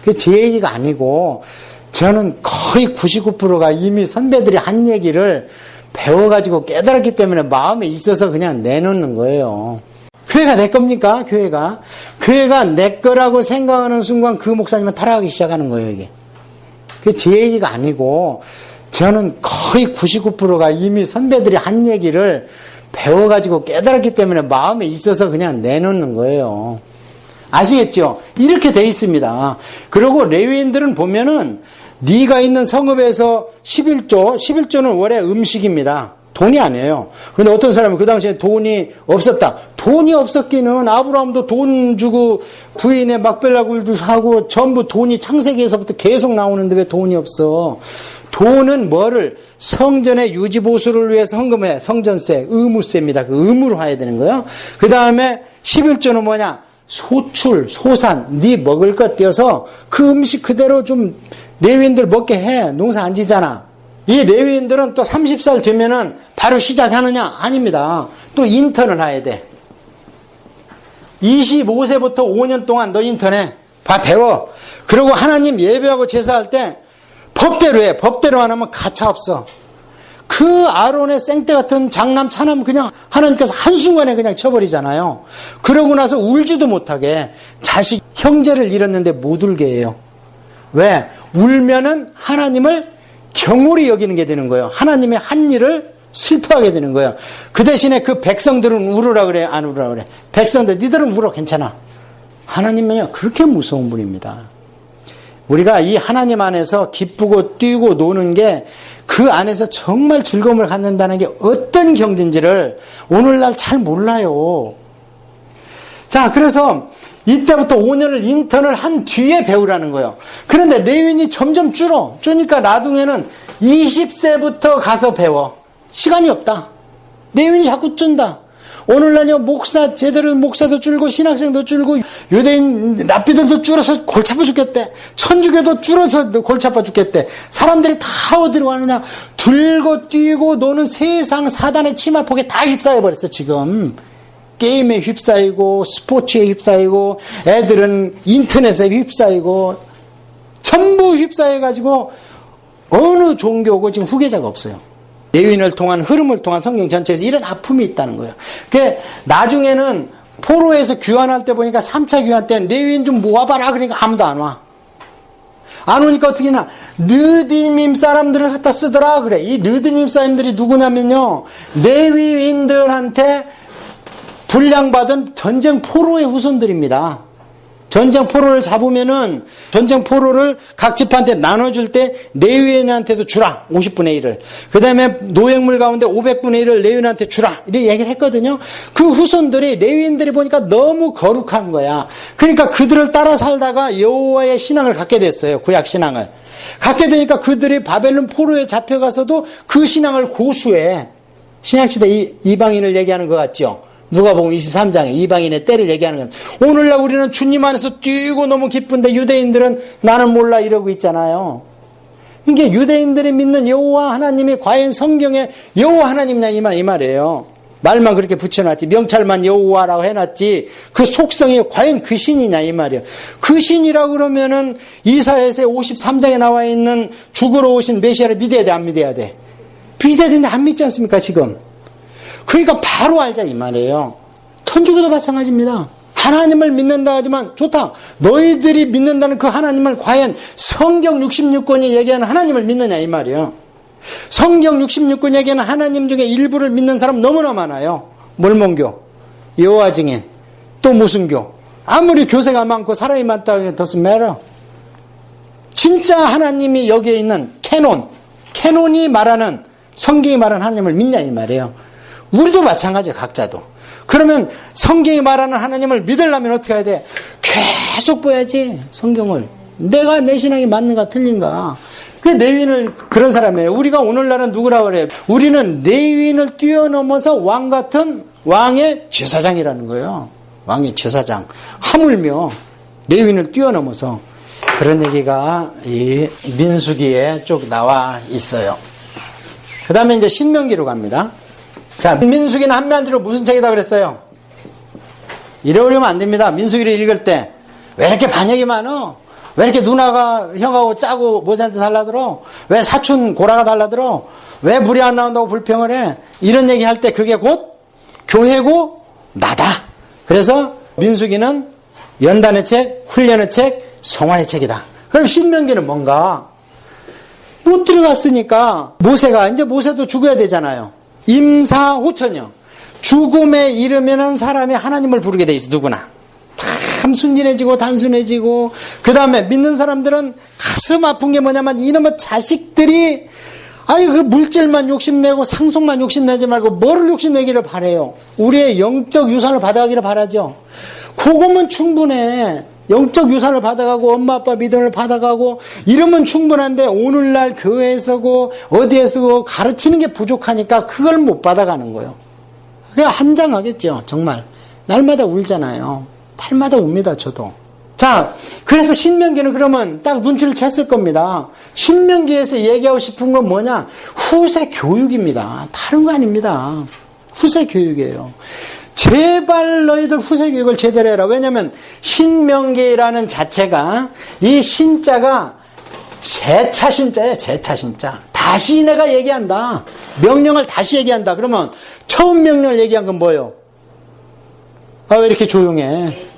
그게 제 얘기가 아니고, 저는 거의 99%가 이미 선배들이 한 얘기를 배워가지고 깨달았기 때문에 마음에 있어서 그냥 내놓는 거예요. 교회가 내 겁니까? 교회가 내 거라고 생각하는 순간 그 목사님은 타락하기 시작하는 거예요, 이게. 그게 제 얘기가 아니고, 저는 거의 99%가 이미 선배들이 한 얘기를 배워가지고 깨달았기 때문에 마음에 있어서 그냥 내놓는 거예요. 아시겠죠? 이렇게 돼 있습니다. 그리고 레위인들은 보면은 네가 있는 성읍에서 11조는 원래 음식입니다. 돈이 아니에요. 근데 어떤 사람은 그 당시에 돈이 없었다. 돈이 없었기는 아브라함도 돈 주고 부인의 막벨라 굴도 사고 전부 돈이 창세기에서부터 계속 나오는데 왜 돈이 없어? 돈은 뭐를? 성전의 유지보수를 위해서 헌금해. 성전세, 의무세입니다. 그 의무로 해야 되는 거예요. 그 다음에 11조는 뭐냐? 소출, 소산, 네 먹을 것 떼어서 그 음식 그대로 좀 레위인들 먹게 해. 농사 안 지잖아. 이 레위인들은 또 30살 되면은 바로 시작하느냐? 아닙니다. 또 인턴을 해야 돼. 25세부터 5년 동안 너 인턴해. 배워. 그리고 하나님 예배하고 제사할 때 법대로 해. 법대로 안 하면 가차 없어. 그 아론의 생떼 같은 장남 차남 그냥 하나님께서 한순간에 그냥 쳐버리잖아요. 그러고 나서 울지도 못하게 자식 형제를 잃었는데 못 울게 해요. 왜? 울면은 하나님을 경홀히 여기는 게 되는 거예요. 하나님의 한 일을 슬퍼하게 되는 거예요. 그 대신에 그 백성들은 울으라 그래? 안 울으라 그래? 백성들 니들은 울어 괜찮아. 하나님은요 그렇게 무서운 분입니다. 우리가 이 하나님 안에서 기쁘고 뛰고 노는 게 그 안에서 정말 즐거움을 갖는다는 게 어떤 경지인지를 오늘날 잘 몰라요. 자, 그래서 이때부터 5년을 인턴을 한 뒤에 배우라는 거예요. 그런데 레위인이 점점 줄으니까 나중에는 20세부터 가서 배워. 시간이 없다. 레위인이 자꾸 준다. 오늘날요 제대로 목사도 줄고 신학생도 줄고 유대인 랍비들도 줄어서 골치 아파 죽겠대. 천주교도 줄어서 골치 아파 죽겠대. 사람들이 다 어디로 가느냐? 들고 뛰고 노는 세상 사단의 치마폭에 다 휩싸여 버렸어 지금. 게임에 휩싸이고 스포츠에 휩싸이고 애들은 인터넷에 휩싸이고 전부 휩싸여가지고 어느 종교고 지금 후계자가 없어요. 레위인을 통한 흐름을 통한 성경 전체에서 이런 아픔이 있다는 거예요. 나중에는 포로에서 귀환할 때 보니까 3차 귀환 때 레위인 좀 모아봐라 그러니까 아무도 안 와. 안 오니까 어떻게 하냐? 느디밈 사람들을 갖다 쓰더라 그래. 이 느디밈 사람들이 누구냐면요 레위인들한테 분량받은 전쟁 포로의 후손들입니다. 전쟁 포로를 잡으면은 전쟁 포로를 각 집한테 나눠줄 때 레위인한테도 주라 50분의 1을. 그 다음에 노획물 가운데 500분의 1을 레위인한테 주라 이렇게 얘기를 했거든요. 그 후손들이 레위인들이 보니까 너무 거룩한 거야. 그러니까 그들을 따라 살다가 여호와의 신앙을 갖게 됐어요. 구약 신앙을 갖게 되니까 그들이 바벨론 포로에 잡혀가서도 그 신앙을 고수해. 신약시대 이방인을 얘기하는 것 같죠. 누가복음 23장에 이방인의 때를 얘기하는 건 오늘날 우리는 주님 안에서 뛰고 너무 기쁜데 유대인들은 나는 몰라 이러고 있잖아요. 이게 유대인들이 믿는 여호와 하나님이 과연 성경에 여호와 하나님이냐 이 말이에요. 말만 그렇게 붙여놨지 명찰만 여호와라고 해놨지 그 속성이 과연 그 신이냐 이 말이에요. 그 신이라고 그러면은 이사야서 53장에 나와 있는 죽으러 오신 메시아를 믿어야 돼 안 믿어야 돼? 믿어야 되는데 안 믿지 않습니까 지금? 그러니까 바로 알자 이 말이에요. 천주교도 마찬가지입니다. 하나님을 믿는다 하지만 좋다. 너희들이 믿는다는 그 하나님을 과연 성경 66권이 얘기하는 하나님을 믿느냐 이 말이에요. 성경 66권이 얘기하는 하나님 중에 일부를 믿는 사람 너무나 많아요. 몰몬교, 여호와 증인, 또 무슨 교. 아무리 교세가 많고 사람이 많다고 해도 doesn't matter. 진짜 하나님이 여기에 있는 캐논이 말하는 성경이 말하는 하나님을 믿냐 이 말이에요. 우리도 마찬가지예요. 각자도. 그러면 성경이 말하는 하나님을 믿으려면 어떻게 해야 돼? 계속 봐야지 성경을. 내가 내 신앙이 맞는가 틀린가. 그 레위인을 그런 사람이에요. 우리가 오늘날은 누구라고 그래요? 우리는 레위인을 뛰어넘어서 왕 같은 왕의 제사장이라는 거예요. 왕의 제사장. 하물며 레위인을 뛰어넘어서 그런 얘기가 이 민수기에 쭉 나와 있어요. 그 다음에 이제 신명기로 갑니다. 자, 민수기는 한마디로 무슨 책이다 그랬어요? 이러려면 안 됩니다. 민수기를 읽을 때 왜 이렇게 반역이 많어? 왜 이렇게 누나가 형하고 짜고 모세한테 달라들어? 왜 사촌 고라가 달라들어? 왜 물이 안 나온다고 불평을 해? 이런 얘기 할 때 그게 곧 교회고 나다. 그래서 민수기는 연단의 책, 훈련의 책, 성화의 책이다. 그럼 신명기는 뭔가? 못 들어갔으니까 모세도 죽어야 되잖아요. 임사호천여. 죽음에 이르면은 사람이 하나님을 부르게 돼 있어. 누구나. 참 순진해지고 단순해지고, 그 다음에 믿는 사람들은 가슴 아픈 게 뭐냐면 이놈의 자식들이 그 물질만 욕심내고 상속만 욕심내지 말고 뭐를 욕심내기를 바래요. 우리의 영적 유산을 받아가기를 바라죠. 그거면 충분해. 영적 유산을 받아가고 엄마 아빠 믿음을 받아가고 이러면 충분한데, 오늘날 교회에서고 어디에서고 가르치는 게 부족하니까 그걸 못 받아가는 거예요. 그냥 한장하겠죠. 정말 날마다 울잖아요. 날마다 웁니다. 저도. 자, 그래서 신명기는 그러면 딱 눈치를 챘을 겁니다. 신명기에서 얘기하고 싶은 건 뭐냐? 후세 교육입니다. 다른 거 아닙니다. 후세 교육이에요. 제발 너희들 후세 교육을 제대로 해라. 왜냐하면 신명기라는 자체가, 이 신자가 재차 신자예요. 재차 신자. 다시 내가 얘기한다. 명령을 다시 얘기한다. 그러면 처음 명령을 얘기한 건 뭐예요? 왜 이렇게 조용해?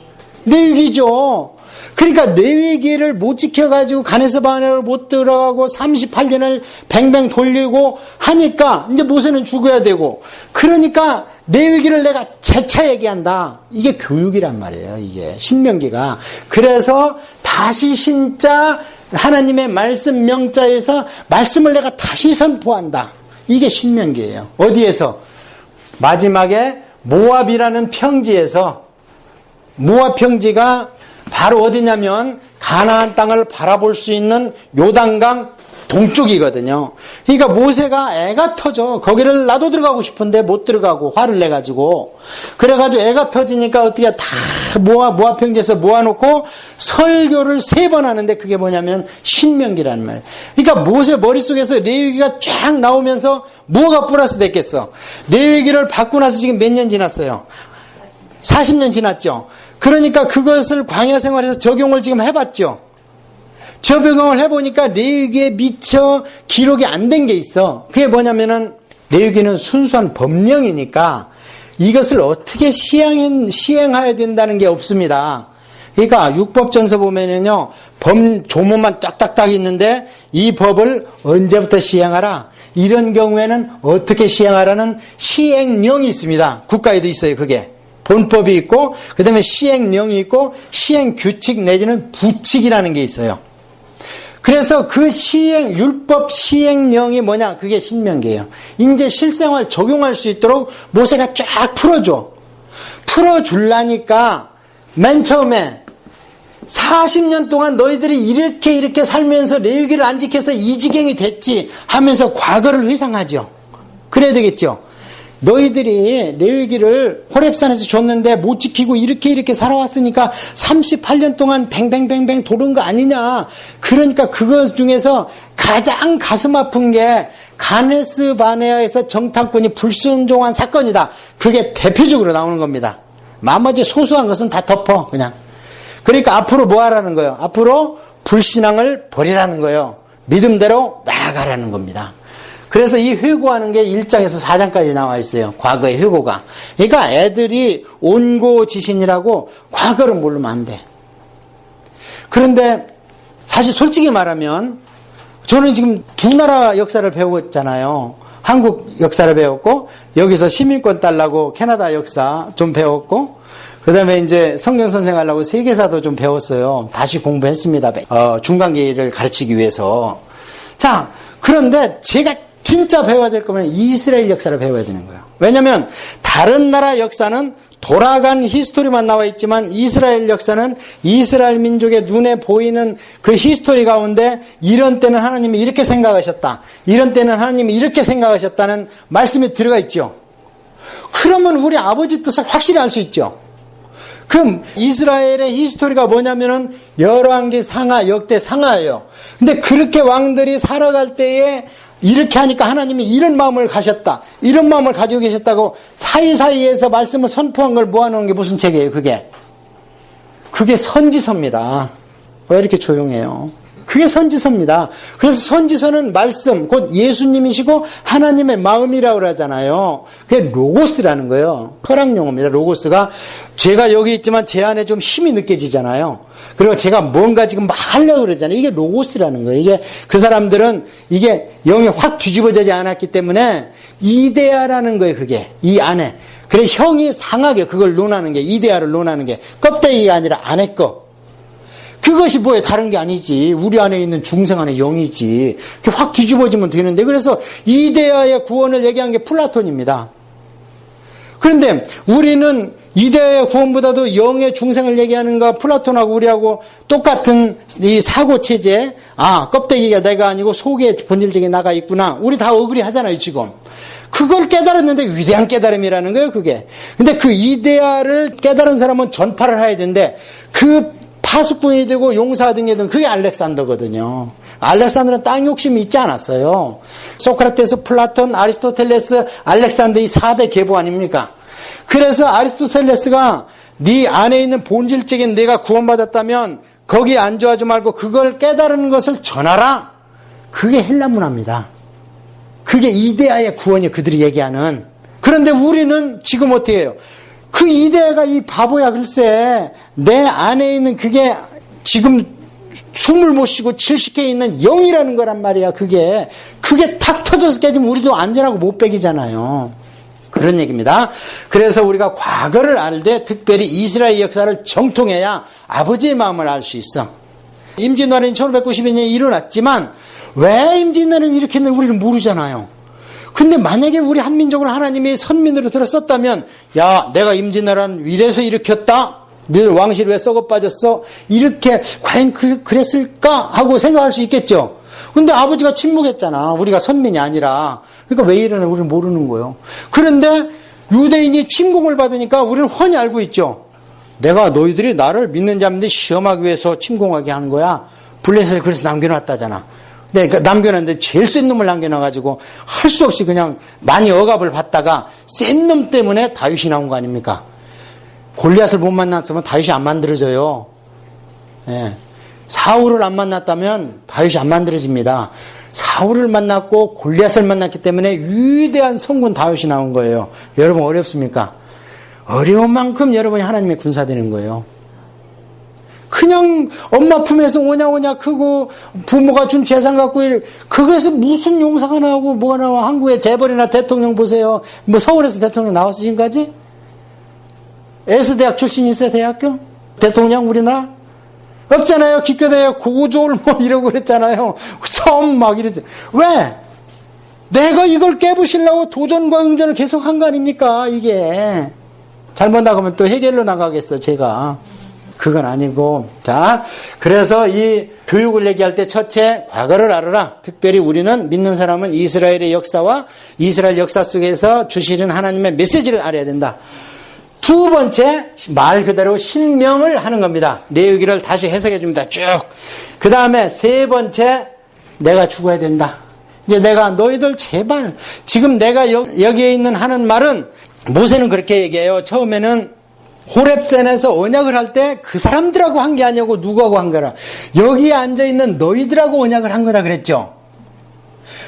레위기죠. 그러니까 레위기를 못 지켜가지고 가네스 바네를 못 들어가고 38년을 뱅뱅 돌리고 하니까 이제 모세는 죽어야 되고, 그러니까 레위기를 내가 재차 얘기한다. 이게 교육이란 말이에요. 이게 신명기가. 그래서 다시 신자 하나님의 말씀 명자에서 말씀을 내가 다시 선포한다. 이게 신명기예요. 어디에서? 마지막에 모압이라는 평지에서, 모압 평지가 바로 어디냐면 가나안 땅을 바라볼 수 있는 요단강 동쪽이거든요. 그러니까 모세가 애가 터져. 거기를 나도 들어가고 싶은데 못 들어가고 화를 내가지고, 그래가지고 애가 터지니까 어떻게 다 모압 평지에서 모아놓고 설교를 3번 하는데, 그게 뭐냐면 신명기라는 말이에요. 그러니까 모세 머릿속에서 레위기가 쫙 나오면서 뭐가 플러스 됐겠어? 레위기를 받고 나서 지금 몇 년 지났어요? 40년 지났죠. 그러니까 그것을 광야 생활에서 적용을 지금 해봤죠. 적용을 해보니까 레위기에 미처 기록이 안 된 게 있어. 그게 뭐냐면은 레위기는 순수한 법령이니까 이것을 어떻게 시행해야 된다는 게 없습니다. 그러니까 율법전서 보면은요, 조문만 딱딱딱 있는데 이 법을 언제부터 시행하라, 이런 경우에는 어떻게 시행하라는 시행령이 있습니다. 국가에도 있어요. 그게 본법이 있고, 그 다음에 시행령이 있고, 시행규칙 내지는 부칙이라는 게 있어요. 그래서 그 율법 시행령이 뭐냐? 그게 신명기예요. 이제 실생활 적용할 수 있도록 모세가 쫙 풀어줘. 풀어주려니까 맨 처음에 40년 동안 너희들이 이렇게 살면서 레위기를 안 지켜서 이 지경이 됐지 하면서 과거를 회상하죠. 그래야 되겠죠. 너희들이 레위기를 호렙산에서 줬는데 못 지키고 이렇게 살아왔으니까 38년 동안 뱅뱅뱅뱅 도는 거 아니냐. 그러니까 그것 중에서 가장 가슴 아픈 게 가네스 바네아에서 정탐꾼이 불순종한 사건이다. 그게 대표적으로 나오는 겁니다. 나머지 소소한 것은 다 덮어 그냥. 그러니까 앞으로 뭐 하라는 거예요? 앞으로 불신앙을 버리라는 거예요. 믿음대로 나아가라는 겁니다. 그래서 이 회고하는 게 1장에서 4장까지 나와 있어요. 과거의 회고가. 그러니까 애들이 온고지신이라고 과거를 모르면 안 돼. 그런데 사실 솔직히 말하면 저는 지금 두 나라 역사를 배웠잖아요. 한국 역사를 배웠고, 여기서 시민권 따려고 캐나다 역사 좀 배웠고, 그 다음에 이제 성경 선생하려고 세계사도 좀 배웠어요. 다시 공부했습니다. 중간기를 가르치기 위해서. 자, 그런데 제가 진짜 배워야 될 거면 이스라엘 역사를 배워야 되는 거예요. 왜냐하면 다른 나라 역사는 돌아간 히스토리만 나와 있지만 이스라엘 역사는 이스라엘 민족의 눈에 보이는 그 히스토리 가운데 이런 때는 하나님이 이렇게 생각하셨다. 이런 때는 하나님이 이렇게 생각하셨다는 말씀이 들어가 있죠. 그러면 우리 아버지 뜻을 확실히 알 수 있죠. 그럼 이스라엘의 히스토리가 뭐냐면은 열왕기 상하, 역대 상하예요. 근데 그렇게 왕들이 살아갈 때에 이렇게 하니까 하나님이 이런 마음을 가셨다. 이런 마음을 가지고 계셨다고 사이사이에서 말씀을 선포한 걸 모아놓은 게 무슨 책이에요, 그게? 그게 선지서입니다. 왜 이렇게 조용해요? 그게 선지서입니다. 그래서 선지서는 말씀, 곧 예수님이시고 하나님의 마음이라고 그러잖아요. 그게 로고스라는 거예요. 허락 용어입니다. 로고스가 제가 여기 있지만 제 안에 좀 힘이 느껴지잖아요. 그리고 제가 뭔가 지금 막 하려고 그러잖아요. 이게 로고스라는 거예요. 이게 그 사람들은 이게 영이 확 뒤집어지지 않았기 때문에 이데아라는 거예요. 그게 이 안에. 그래 형이 상하게 그걸 논하는 게 이데아를 논하는 게 껍데기가 아니라 안에 거. 그것이 뭐예요? 다른 게 아니지. 우리 안에 있는 중생 안에 영이지. 확 뒤집어지면 되는데 그래서 이데아의 구원을 얘기한 게 플라톤입니다. 그런데 우리는 이데아의 구원보다도 영의 중생을 얘기하는 거 플라톤하고 우리하고 똑같은 이 사고체제. 아, 껍데기가 내가 아니고 속에 본질적인 나가 있구나. 우리 다 어그리 하잖아요, 지금. 그걸 깨달았는데 위대한 깨달음이라는 거예요, 그게. 근데 그 이데아를 깨달은 사람은 전파를 해야 되는데 그 파수꾼이 되고 용사가 된 게 그게 알렉산더거든요. 알렉산더는 땅 욕심이 있지 않았어요. 소크라테스, 플라톤, 아리스토텔레스, 알렉산더 이 4대 계보 아닙니까? 그래서 아리스토텔레스가 네 안에 있는 본질적인 내가 구원받았다면 거기에 안주하지 말고 그걸 깨달은 것을 전하라. 그게 헬라 문화입니다. 그게 이데아의 구원이 그들이 얘기하는. 그런데 우리는 지금 어떻게 해요? 그 이데아가 이 바보야 글쎄 내 안에 있는 그게 지금 숨을 못 쉬고 70개에 있는 영이라는 거란 말이야. 그게 탁 터져서 깨지면 우리도 안전하고 못 배기잖아요. 그런 얘기입니다. 그래서 우리가 과거를 알되 특별히 이스라엘 역사를 정통해야 아버지의 마음을 알 수 있어. 임진왜란이 1592년에 일어났지만 왜 임진왜란이 이렇게 했는지 우리는 모르잖아요. 근데 만약에 우리 한민족을 하나님이 선민으로 들었었다면 야 내가 임진왜란 이래서 일으켰다. 늘 왕실 왜 썩어 빠졌어? 이렇게 과연 그랬을까? 하고 생각할 수 있겠죠. 근데 아버지가 침묵했잖아. 우리가 선민이 아니라. 그러니까 왜 이러나 우리는 모르는 거예요. 그런데 유대인이 침공을 받으니까 우리는 훤히 알고 있죠. 내가 너희들이 나를 믿는 자인데 시험하기 위해서 침공하게 한 거야. 블레셋을 그래서 남겨놨다잖아. 그러니까 남겨놨는데 제일 센 놈을 남겨놔가지고 할 수 없이 그냥 많이 억압을 받다가 센 놈 때문에 다윗이 나온 거 아닙니까? 골리앗을 못 만났으면 다윗이 안 만들어져요. 예. 사울을 안 만났다면 다윗이 안 만들어집니다. 사울을 만났고 골리앗을 만났기 때문에 위대한 성군 다윗이 나온 거예요. 여러분 어렵습니까? 어려운 만큼 여러분이 하나님의 군사 되는 거예요. 그냥 엄마 품에서 오냐 크고 부모가 준 재산 갖고 그것에서 무슨 용사가 나오고 뭐가 나와. 한국의 재벌이나 대통령 보세요. 뭐 서울에서 대통령 나왔어 지금까지? S대학 출신 있어요 대학교? 대통령 우리나라? 없잖아요. 기껏해야 고졸 뭐 이러고 그랬잖아요. 처음 막 이러지. 왜? 내가 이걸 깨부시려고 도전과 응전을 계속 한 거 아닙니까 이게. 잘못 나가면 또 해결로 나가겠어 제가. 그건 아니고. 자, 그래서 이 교육을 얘기할 때 첫째, 과거를 알아라. 특별히 우리는 믿는 사람은 이스라엘의 역사와 이스라엘 역사 속에서 주시는 하나님의 메시지를 알아야 된다. 두 번째, 말 그대로 신명을 하는 겁니다. 레위기를 다시 해석해 줍니다. 쭉. 그 다음에 세 번째, 내가 죽어야 된다. 이제 내가 너희들 제발 지금 내가 여기에 있는 하는 말은 모세는 그렇게 얘기해요. 처음에는 호렙산에서 언약을 할 때 그 사람들하고 한 게 아니고 누구하고 한 거라. 여기에 앉아있는 너희들하고 언약을 한 거다 그랬죠.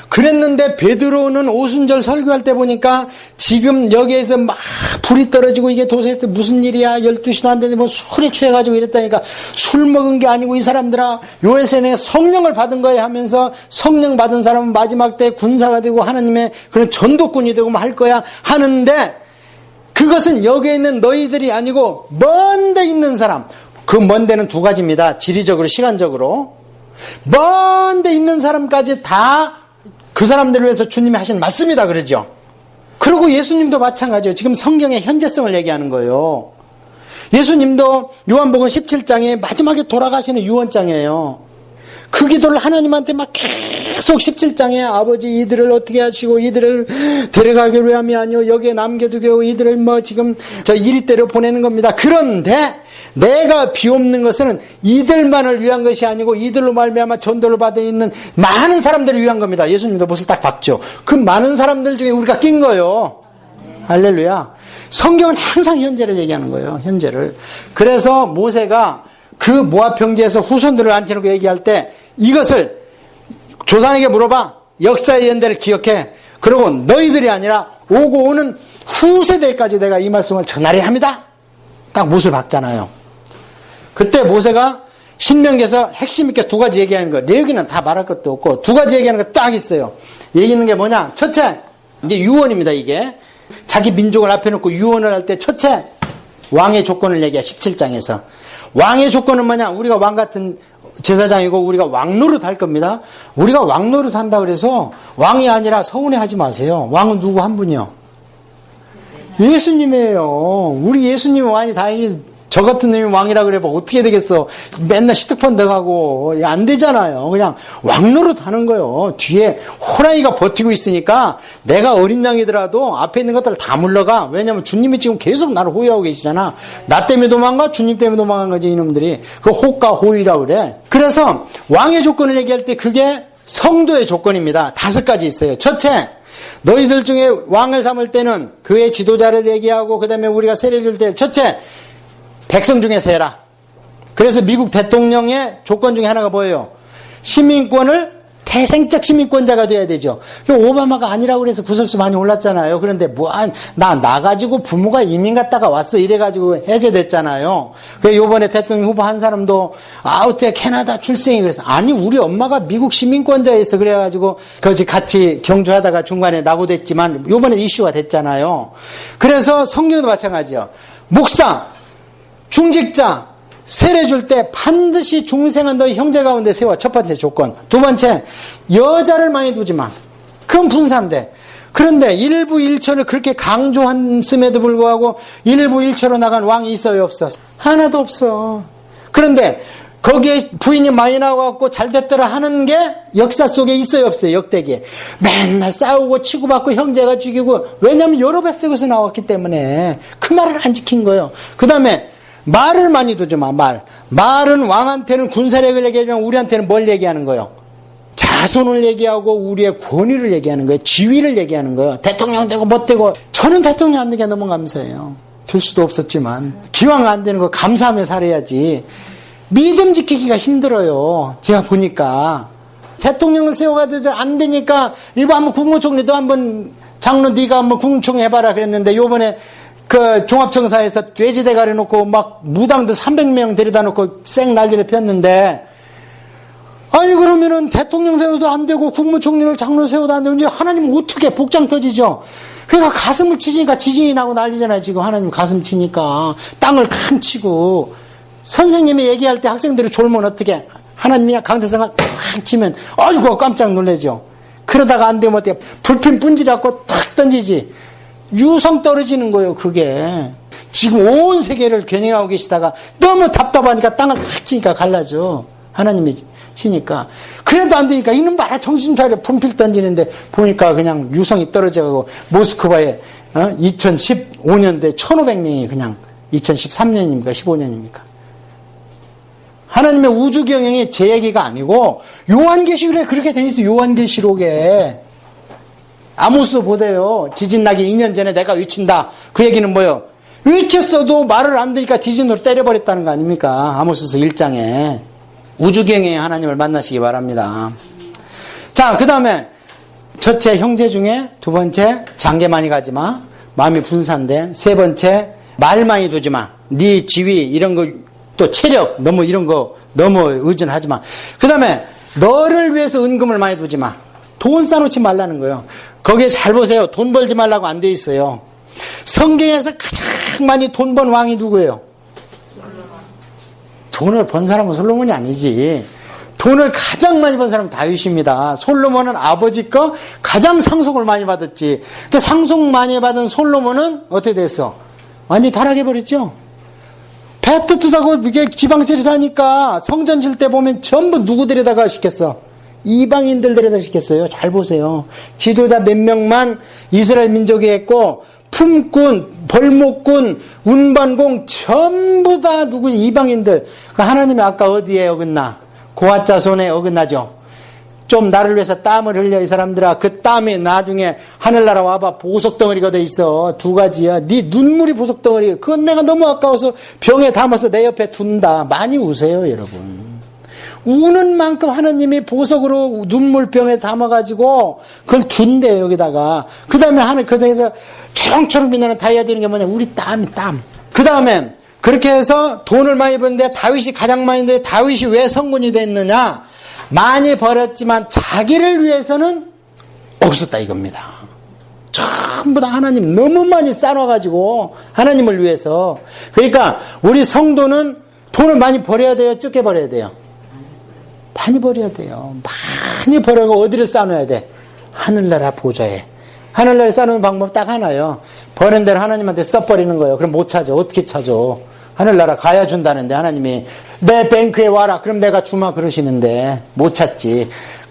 그랬는데 베드로는 오순절 설교할 때 보니까 지금 여기에서 막 불이 떨어지고 이게 도대체 무슨 일이야. 12시도 안 되는데 뭐 술에 취해가지고 이랬다니까. 술 먹은 게 아니고 이 사람들아 요엘서에 내가 성령을 받은 거야 하면서 성령 받은 사람은 마지막 때 군사가 되고 하나님의 그런 전도꾼이 되고 뭐 할 거야 하는데 그것은 여기에 있는 너희들이 아니고 먼 데 있는 사람. 그 먼 데는 두 가지입니다. 지리적으로 시간적으로. 먼 데 있는 사람까지 다 그 사람들을 위해서 주님이 하신 말씀이다 그러죠. 그리고 예수님도 마찬가지예요. 지금 성경의 현재성을 얘기하는 거예요. 예수님도 요한복음 17장에 마지막에 돌아가시는 유언장이에요. 그 기도를 하나님한테 막 계속 17장에 아버지 이들을 어떻게 하시고 이들을 데려가기로 하며 여기에 남겨두게 하고 이들을 뭐 지금 저 이리대로 보내는 겁니다. 그런데 내가 비옵는 것은 이들만을 위한 것이 아니고 이들로 말미암아 전도를 받아 있는 많은 사람들을 위한 겁니다. 예수님도 못을 딱 봤죠. 그 많은 사람들 중에 우리가 낀 거예요. 할렐루야. 성경은 항상 현재를 얘기하는 거예요. 현재를. 그래서 모세가 그 모압 평지에서 후손들을 앉혀놓고 얘기할 때 이것을 조상에게 물어봐. 역사의 연대를 기억해. 그리고 너희들이 아니라 오고 오는 후세대까지 내가 이 말씀을 전하려 합니다. 딱 못을 박잖아요. 그때 모세가 신명기에서 핵심 있게 두 가지 얘기하는 거. 레위기는 다 말할 것도 없고 두 가지 얘기하는 거 딱 있어요. 얘기하는 게 뭐냐? 첫째, 이제 유언입니다. 이게 자기 민족을 앞에 놓고 유언을 할 때 첫째 왕의 조건을 얘기해. 17장에서 왕의 조건은 뭐냐? 우리가 왕 같은 제사장이고 우리가 왕노릇 할 겁니다. 우리가 왕노릇 한다 그래서 왕이 아니라 서운해하지 마세요. 왕은 누구 한 분이요? 예수님이에요. 우리 예수님이 왕이 다행히 저 같은 놈이 왕이라 그래 봐 어떻게 되겠어? 맨날 시트펀드 가고 안 되잖아요. 그냥 왕노릇 하는 거예요. 뒤에 호랑이가 버티고 있으니까 내가 어린 양이더라도 앞에 있는 것들 다 물러가. 왜냐면 주님이 지금 계속 나를 호위하고 계시잖아. 나 때문에 도망가? 주님 때문에 도망간 거지 이놈들이. 그 호가 호위라고 그래. 그래서 왕의 조건을 얘기할 때 그게 성도의 조건입니다. 5가지 있어요. 첫째, 너희들 중에 왕을 삼을 때는 그의 지도자를 얘기하고 그 다음에 우리가 세례 줄 때 첫째 백성 중에서 해라. 그래서 미국 대통령의 조건 중에 하나가 뭐예요? 시민권을 태생적 시민권자가 돼야 되죠. 오바마가 아니라고 그래서 구설수 많이 올랐잖아요. 그런데 나 가지고 부모가 이민 갔다가 왔어 이래가지고 해제됐잖아요. 그래서 요번에 대통령 후보 한 사람도 어떻게 캐나다 출생이 그래서 아니 우리 엄마가 미국 시민권자였어 그래가지고 같이 경주하다가 중간에 낙오됐지만 요번에 이슈가 됐잖아요. 그래서 성경도 마찬가지예요. 목사 중직자 세례 줄 때 반드시 중생은 너희 형제 가운데 세워. 첫 번째 조건. 두 번째, 여자를 많이 두지 마. 그건 분산돼. 그런데 일부 일처를 그렇게 강조했음에도 불구하고 일부 일처로 나간 왕이 있어요 없어? 하나도 없어. 그런데 거기에 부인이 많이 나와갖고 잘됐더라 하는 게 역사 속에 있어요 없어요? 역대기에 맨날 싸우고 치고받고 형제가 죽이고. 왜냐하면 여러 배 쓰고서 나왔기 때문에 그 말을 안 지킨 거예요. 그 다음에 말을 많이 두지 마. 말은 왕한테는 군사력을 얘기하지만 우리한테는 뭘 얘기하는 거예요? 자손을 얘기하고 우리의 권위를 얘기하는 거예요. 지위를 얘기하는 거예요. 대통령 되고 못 되고. 저는 대통령 안 되게 너무 감사해요. 될 수도 없었지만 기왕 안 되는 거 감사하며 살아야지. 믿음 지키기가 힘들어요. 제가 보니까 대통령을 세워가지고 안 되니까 일부 한번 국무총리도 한번 장로 네가 한번 국무총리 해봐라 그랬는데 요번에 그 종합청사에서 돼지대 가려놓고 막 무당들 300명 데려다 놓고 쌩 난리를 폈는데 아니 그러면은 대통령 세워도 안 되고 국무총리를 장로 세워도 안 되고 이제 하나님 어떻게 복장 터지죠. 그러니까 가슴을 치니까 지진이 나고 난리잖아요. 지금 하나님 가슴 치니까 땅을 칸 치고 선생님이 얘기할 때 학생들이 졸면 어떻게 하나님이 강대상을 탁 치면 아이고 깜짝 놀라죠. 그러다가 안 되면 어떻게 불핀 분질해갖고 탁 던지지. 유성 떨어지는 거예요. 그게 지금 온 세계를 겨냥하고 계시다가 너무 답답하니까 땅을 탁 치니까 갈라져. 하나님이 치니까 그래도 안 되니까 이놈 봐라 정신 차려 분필 던지는데 보니까 그냥 유성이 떨어져가고 모스크바에 2015년도에 1500명이 그냥 2013년입니까 15년입니까 하나님의 우주 경영이 제 얘기가 아니고 요한계시록에 그렇게 돼 있어. 요한계시록에 아모스 보대요. 지진 나기 2년 전에 내가 외친다. 그 얘기는 뭐예요? 외쳤어도 말을 안 들으니까 지진으로 때려버렸다는 거 아닙니까? 아모스서 1장에. 우주경의 하나님을 만나시기 바랍니다. 자, 그 다음에 첫째 형제 중에 두 번째 장계 많이 가지 마. 마음이 분산돼. 세 번째 말 많이 두지 마. 네 지위 이런 거 또 체력 너무 이런 거 너무 의존하지 마. 그 다음에 너를 위해서 은금을 많이 두지 마. 돈 쌓아놓지 말라는 거예요. 거기에 잘 보세요. 돈 벌지 말라고 안 돼 있어요. 성경에서 가장 많이 돈 번 왕이 누구예요? 돈을 번 사람은 솔로몬이 아니지. 돈을 가장 많이 번 사람은 다윗입니다. 솔로몬은 아버지 거 가장 상속을 많이 받았지. 그 상속 많이 받은 솔로몬은 어떻게 됐어? 완전히 타락해버렸죠. 배 뜯하고 이게 지방채리 사니까 성전 질 때 보면 전부 누구들에다가 시켰어? 이방인들 데려다 시켰어요. 잘 보세요. 지도자 몇 명만 이스라엘 민족이 했고 품꾼, 벌목꾼, 운반공 전부 다 누구 이방인들. 하나님이 아까 어디에 어긋나? 고아자손에 어긋나죠. 좀 나를 위해서 땀을 흘려 이 사람들아. 그 땀이 나중에 하늘나라 와봐 보석덩어리가 돼 있어. 두 가지야. 네 눈물이 보석덩어리. 그건 내가 너무 아까워서 병에 담아서 내 옆에 둔다. 많이 우세요 여러분. 우는 만큼 하나님이 보석으로 눈물병에 담아가지고 그걸 둔대요 여기다가. 그 다음에 하늘 그 중에서 초롱초롱 빛나는 다이아 되는 게 뭐냐? 우리 땀이 땀. 그 다음에 그렇게 해서 돈을 많이 버는데 다윗이 가장 많이 버는데 다윗이 왜 성군이 됐느냐? 많이 벌었지만 자기를 위해서는 없었다 이겁니다. 전부 다 하나님 너무 많이 쌓아가지고 하나님을 위해서. 그러니까 우리 성도는 돈을 많이 벌어야 돼요? 적게 벌어야 돼요? 많이 벌어야 돼요. 많이 벌어가 어디를 쌓아놔야 돼? 하늘나라 보좌에. 하늘나라에 쌓아놓는 방법 딱 하나요. 버는 대로 하나님한테 써버리는 거예요. 그럼 못 찾아. 어떻게 찾아? 하늘나라 가야 준다는데 하나님이 내 뱅크에 와라. 그럼 내가 주마 그러시는데 못 찾지.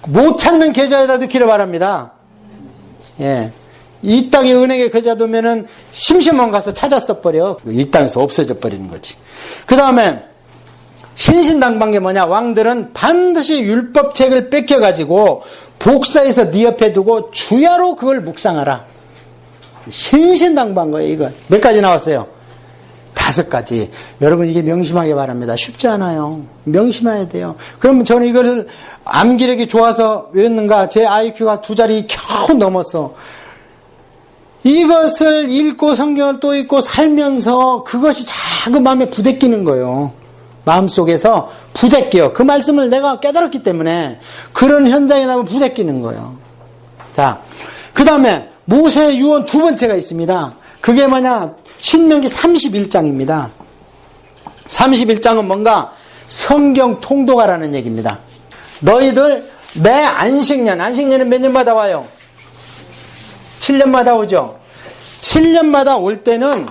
못 찾는 계좌에다 넣기를 바랍니다. 예. 이 땅에 은행에 계좌 두면은 심심한 가서 찾아 써버려. 이 땅에서 없어져 버리는 거지. 그 다음에 신신당부한 게 뭐냐? 왕들은 반드시 율법책을 뺏겨가지고 복사해서 네 옆에 두고 주야로 그걸 묵상하라. 신신당부한 거예요. 이거 몇 가지 나왔어요? 5가지. 여러분 이게 명심하기 바랍니다. 쉽지 않아요. 명심해야 돼요. 그러면 저는 이거를 암기력이 좋아서 외웠는가? 제 IQ가 2자리 겨우 넘었어. 이것을 읽고 성경을 또 읽고 살면서 그것이 자꾸 마음에 부대끼는 거예요. 마음속에서 부대껴. 그 말씀을 내가 깨달았기 때문에 그런 현장에 나면 부대끼는 거예요. 자, 그 다음에 모세 유언 2번째가 있습니다. 그게 뭐냐? 신명기 31장입니다. 31장은 뭔가 성경 통독하라는 얘기입니다. 너희들 매 안식년은 몇 년마다 와요? 7년마다 오죠. 7년마다 올 때는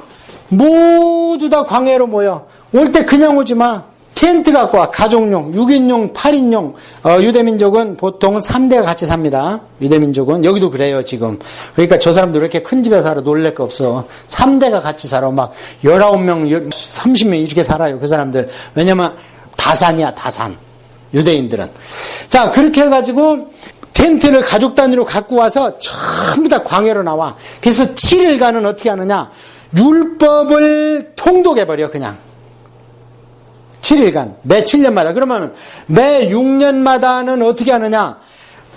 모두 다 광야로 모여. 올 때 그냥 오지 마. 텐트 갖고 와. 가족용, 6인용, 8인용. 유대민족은 보통 3대가 같이 삽니다. 유대민족은. 여기도 그래요, 지금. 그러니까 저 사람들 왜 이렇게 큰 집에 살아? 놀랄 거 없어. 3대가 같이 살아. 막 19명, 30명 이렇게 살아요, 그 사람들. 왜냐면 다산이야, 다산. 유대인들은. 자, 그렇게 해가지고 텐트를 가족 단위로 갖고 와서 전부 다 광야로 나와. 그래서 7일간은 어떻게 하느냐? 율법을 통독해버려, 그냥. 7일간, 매 7년마다. 그러면 매 6년마다는 어떻게 하느냐?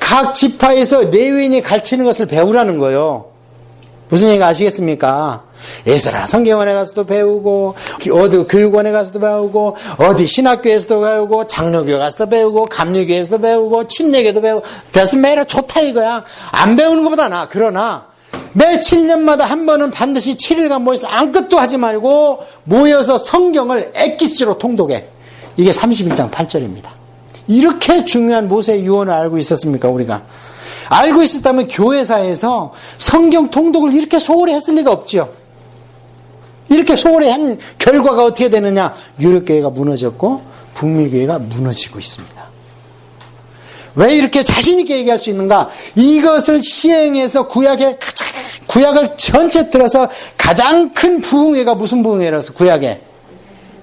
각 지파에서 레위인이 가르치는 것을 배우라는 거예요. 무슨 얘기가 아시겠습니까? 에스라 성경원에 가서도 배우고, 어디 교육원에 가서도 배우고, 어디 신학교에서도 배우고, 장로교에 가서도 배우고, 감리교에서도 배우고, 침례교도 배우고. 됐으면 좋다 이거야. 안 배우는 것보다 나아. 그러나 매 7년마다 한 번은 반드시 7일간 모여서 아무것도 하지 말고 모여서 성경을 엑기스로 통독해. 이게 31장 8절입니다. 이렇게 중요한 모세의 유언을 알고 있었습니까, 우리가? 알고 있었다면 교회사에서 성경 통독을 이렇게 소홀히 했을 리가 없지요. 이렇게 소홀히 한 결과가 어떻게 되느냐? 유럽교회가 무너졌고 북미교회가 무너지고 있습니다. 왜 이렇게 자신있게 얘기할 수 있는가? 이것을 시행해서 구약을 전체 들어서 가장 큰 부흥회가 무슨 부흥회라서 구약에?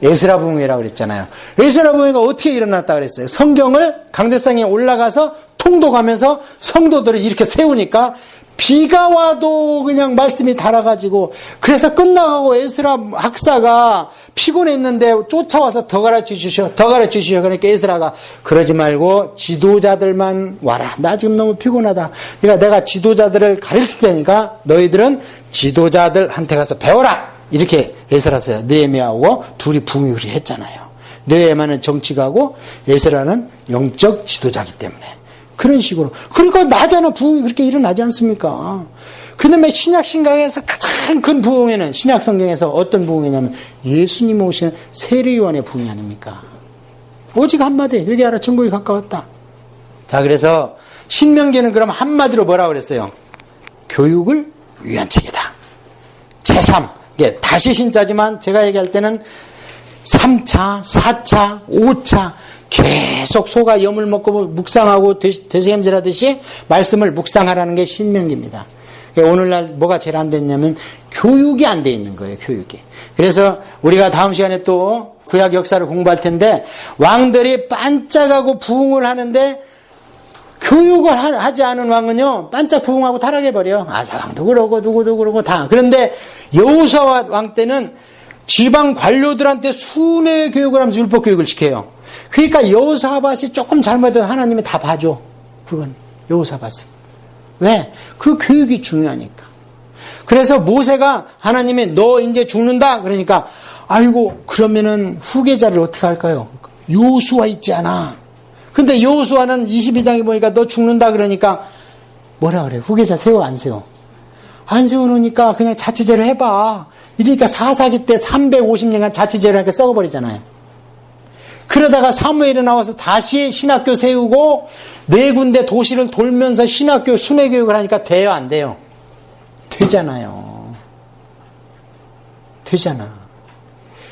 에스라 부흥회라고 그랬잖아요. 에스라 부흥회가 어떻게 일어났다 그랬어요? 성경을 강대상에 올라가서 통독하면서 성도들을 이렇게 세우니까 비가 와도 그냥 말씀이 달아가지고, 그래서 끝나가고 에스라 학사가 피곤했는데 쫓아와서 더 가르쳐 주셔. 그러니까 에스라가 그러지 말고 지도자들만 와라. 나 지금 너무 피곤하다. 그러니까 내가 지도자들을 가르칠 테니까 너희들은 지도자들한테 가서 배워라. 이렇게 에스라서요. 느헤미야하고 둘이 부흥을 했잖아요. 느헤미야는 정치가고 에스라는 영적 지도자이기 때문에. 그런 식으로. 그러니까 나잖아. 부흥이 그렇게 일어나지 않습니까? 그 다음에 신약신강에서 가장 큰 부흥회는 신약성경에서 어떤 부흥회냐면 예수님 오시는 세례요한의 부흥이 아닙니까? 오직 한마디, 회개하라 천국이 가까웠다. 자, 그래서 신명기는 그럼 한마디로 뭐라고 그랬어요? 교육을 위한 책이다. 제3, 이게 다시 신자지만 제가 얘기할 때는 3차, 4차, 5차 계속 소가 염을 먹고 묵상하고 되새김질하듯이 말씀을 묵상하라는 게 신명기입니다. 오늘날 뭐가 제일 안 됐냐면 교육이 안 돼 있는 거예요. 교육이. 그래서 우리가 다음 시간에 또 구약 역사를 공부할 텐데 왕들이 반짝하고 부흥을 하는데 교육을 하지 않은 왕은요 반짝 부흥하고 타락해버려. 아사왕도 그러고 누구도 그러고 다. 그런데 여호수아 왕 때는 지방 관료들한테 순회 교육을 하면서 율법 교육을 시켜요. 그러니까 여호사밧이 조금 잘못해도 하나님이 다 봐줘. 그건 여호사밧은. 왜? 그 교육이 중요하니까. 그래서 모세가 하나님이 너 이제 죽는다 그러니까 아이고 그러면은 후계자를 어떻게 할까요? 여호수아 있지 않아. 근데 여호수아는 22장에 보니까 너 죽는다 그러니까 뭐라 그래? 후계자 세워 안 세워? 안 세워놓으니까 그냥 자치제를 해봐. 이러니까 사사기 때 350년간 자치제를 하니까 썩어버리잖아요. 그러다가 사무엘이 나와서 다시 신학교 세우고 4군데 도시를 돌면서 신학교 순회교육을 하니까 돼요 안 돼요? 되잖아요. 되잖아.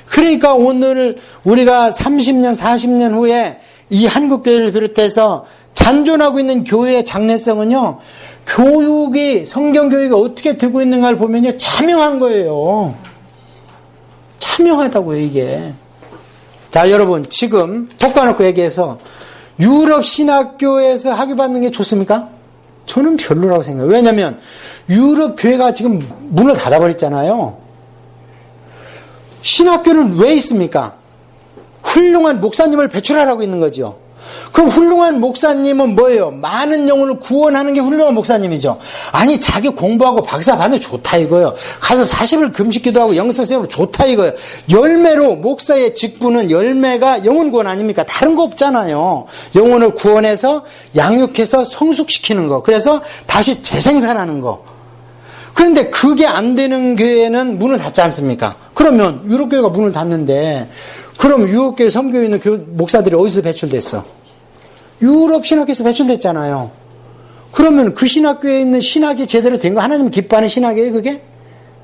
그러니까 오늘 우리가 30년 40년 후에 이 한국교회를 비롯해서 잔존하고 있는 교회의 장래성은요 교육이 성경교육이 어떻게 되고 있는가를 보면요 참여한 거예요. 참여하다고요 이게. 자 여러분 지금 톡 까놓고 얘기해서 유럽 신학교에서 학위받는 게 좋습니까? 저는 별로라고 생각해요. 왜냐하면 유럽 교회가 지금 문을 닫아버렸잖아요. 신학교는 왜 있습니까? 훌륭한 목사님을 배출하라고 있는 거죠. 그럼 훌륭한 목사님은 뭐예요? 많은 영혼을 구원하는 게 훌륭한 목사님이죠. 아니 자기 공부하고 박사 받는 게 좋다 이거예요. 가서 40일 금식기도 하고 영성생활 좋다 이거예요. 열매로 목사의 직분은 열매가 영혼 구원 아닙니까? 다른 거 없잖아요. 영혼을 구원해서 양육해서 성숙시키는 거. 그래서 다시 재생산하는 거. 그런데 그게 안 되는 교회는 문을 닫지 않습니까? 그러면 유럽교회가 문을 닫는데 그럼 유럽교회 선교에 있는 목사들이 어디서 배출됐어? 유럽 신학교에서 배출됐잖아요. 그러면 그 신학교에 있는 신학이 제대로 된 거 하나님 기뻐하는 신학이에요 그게?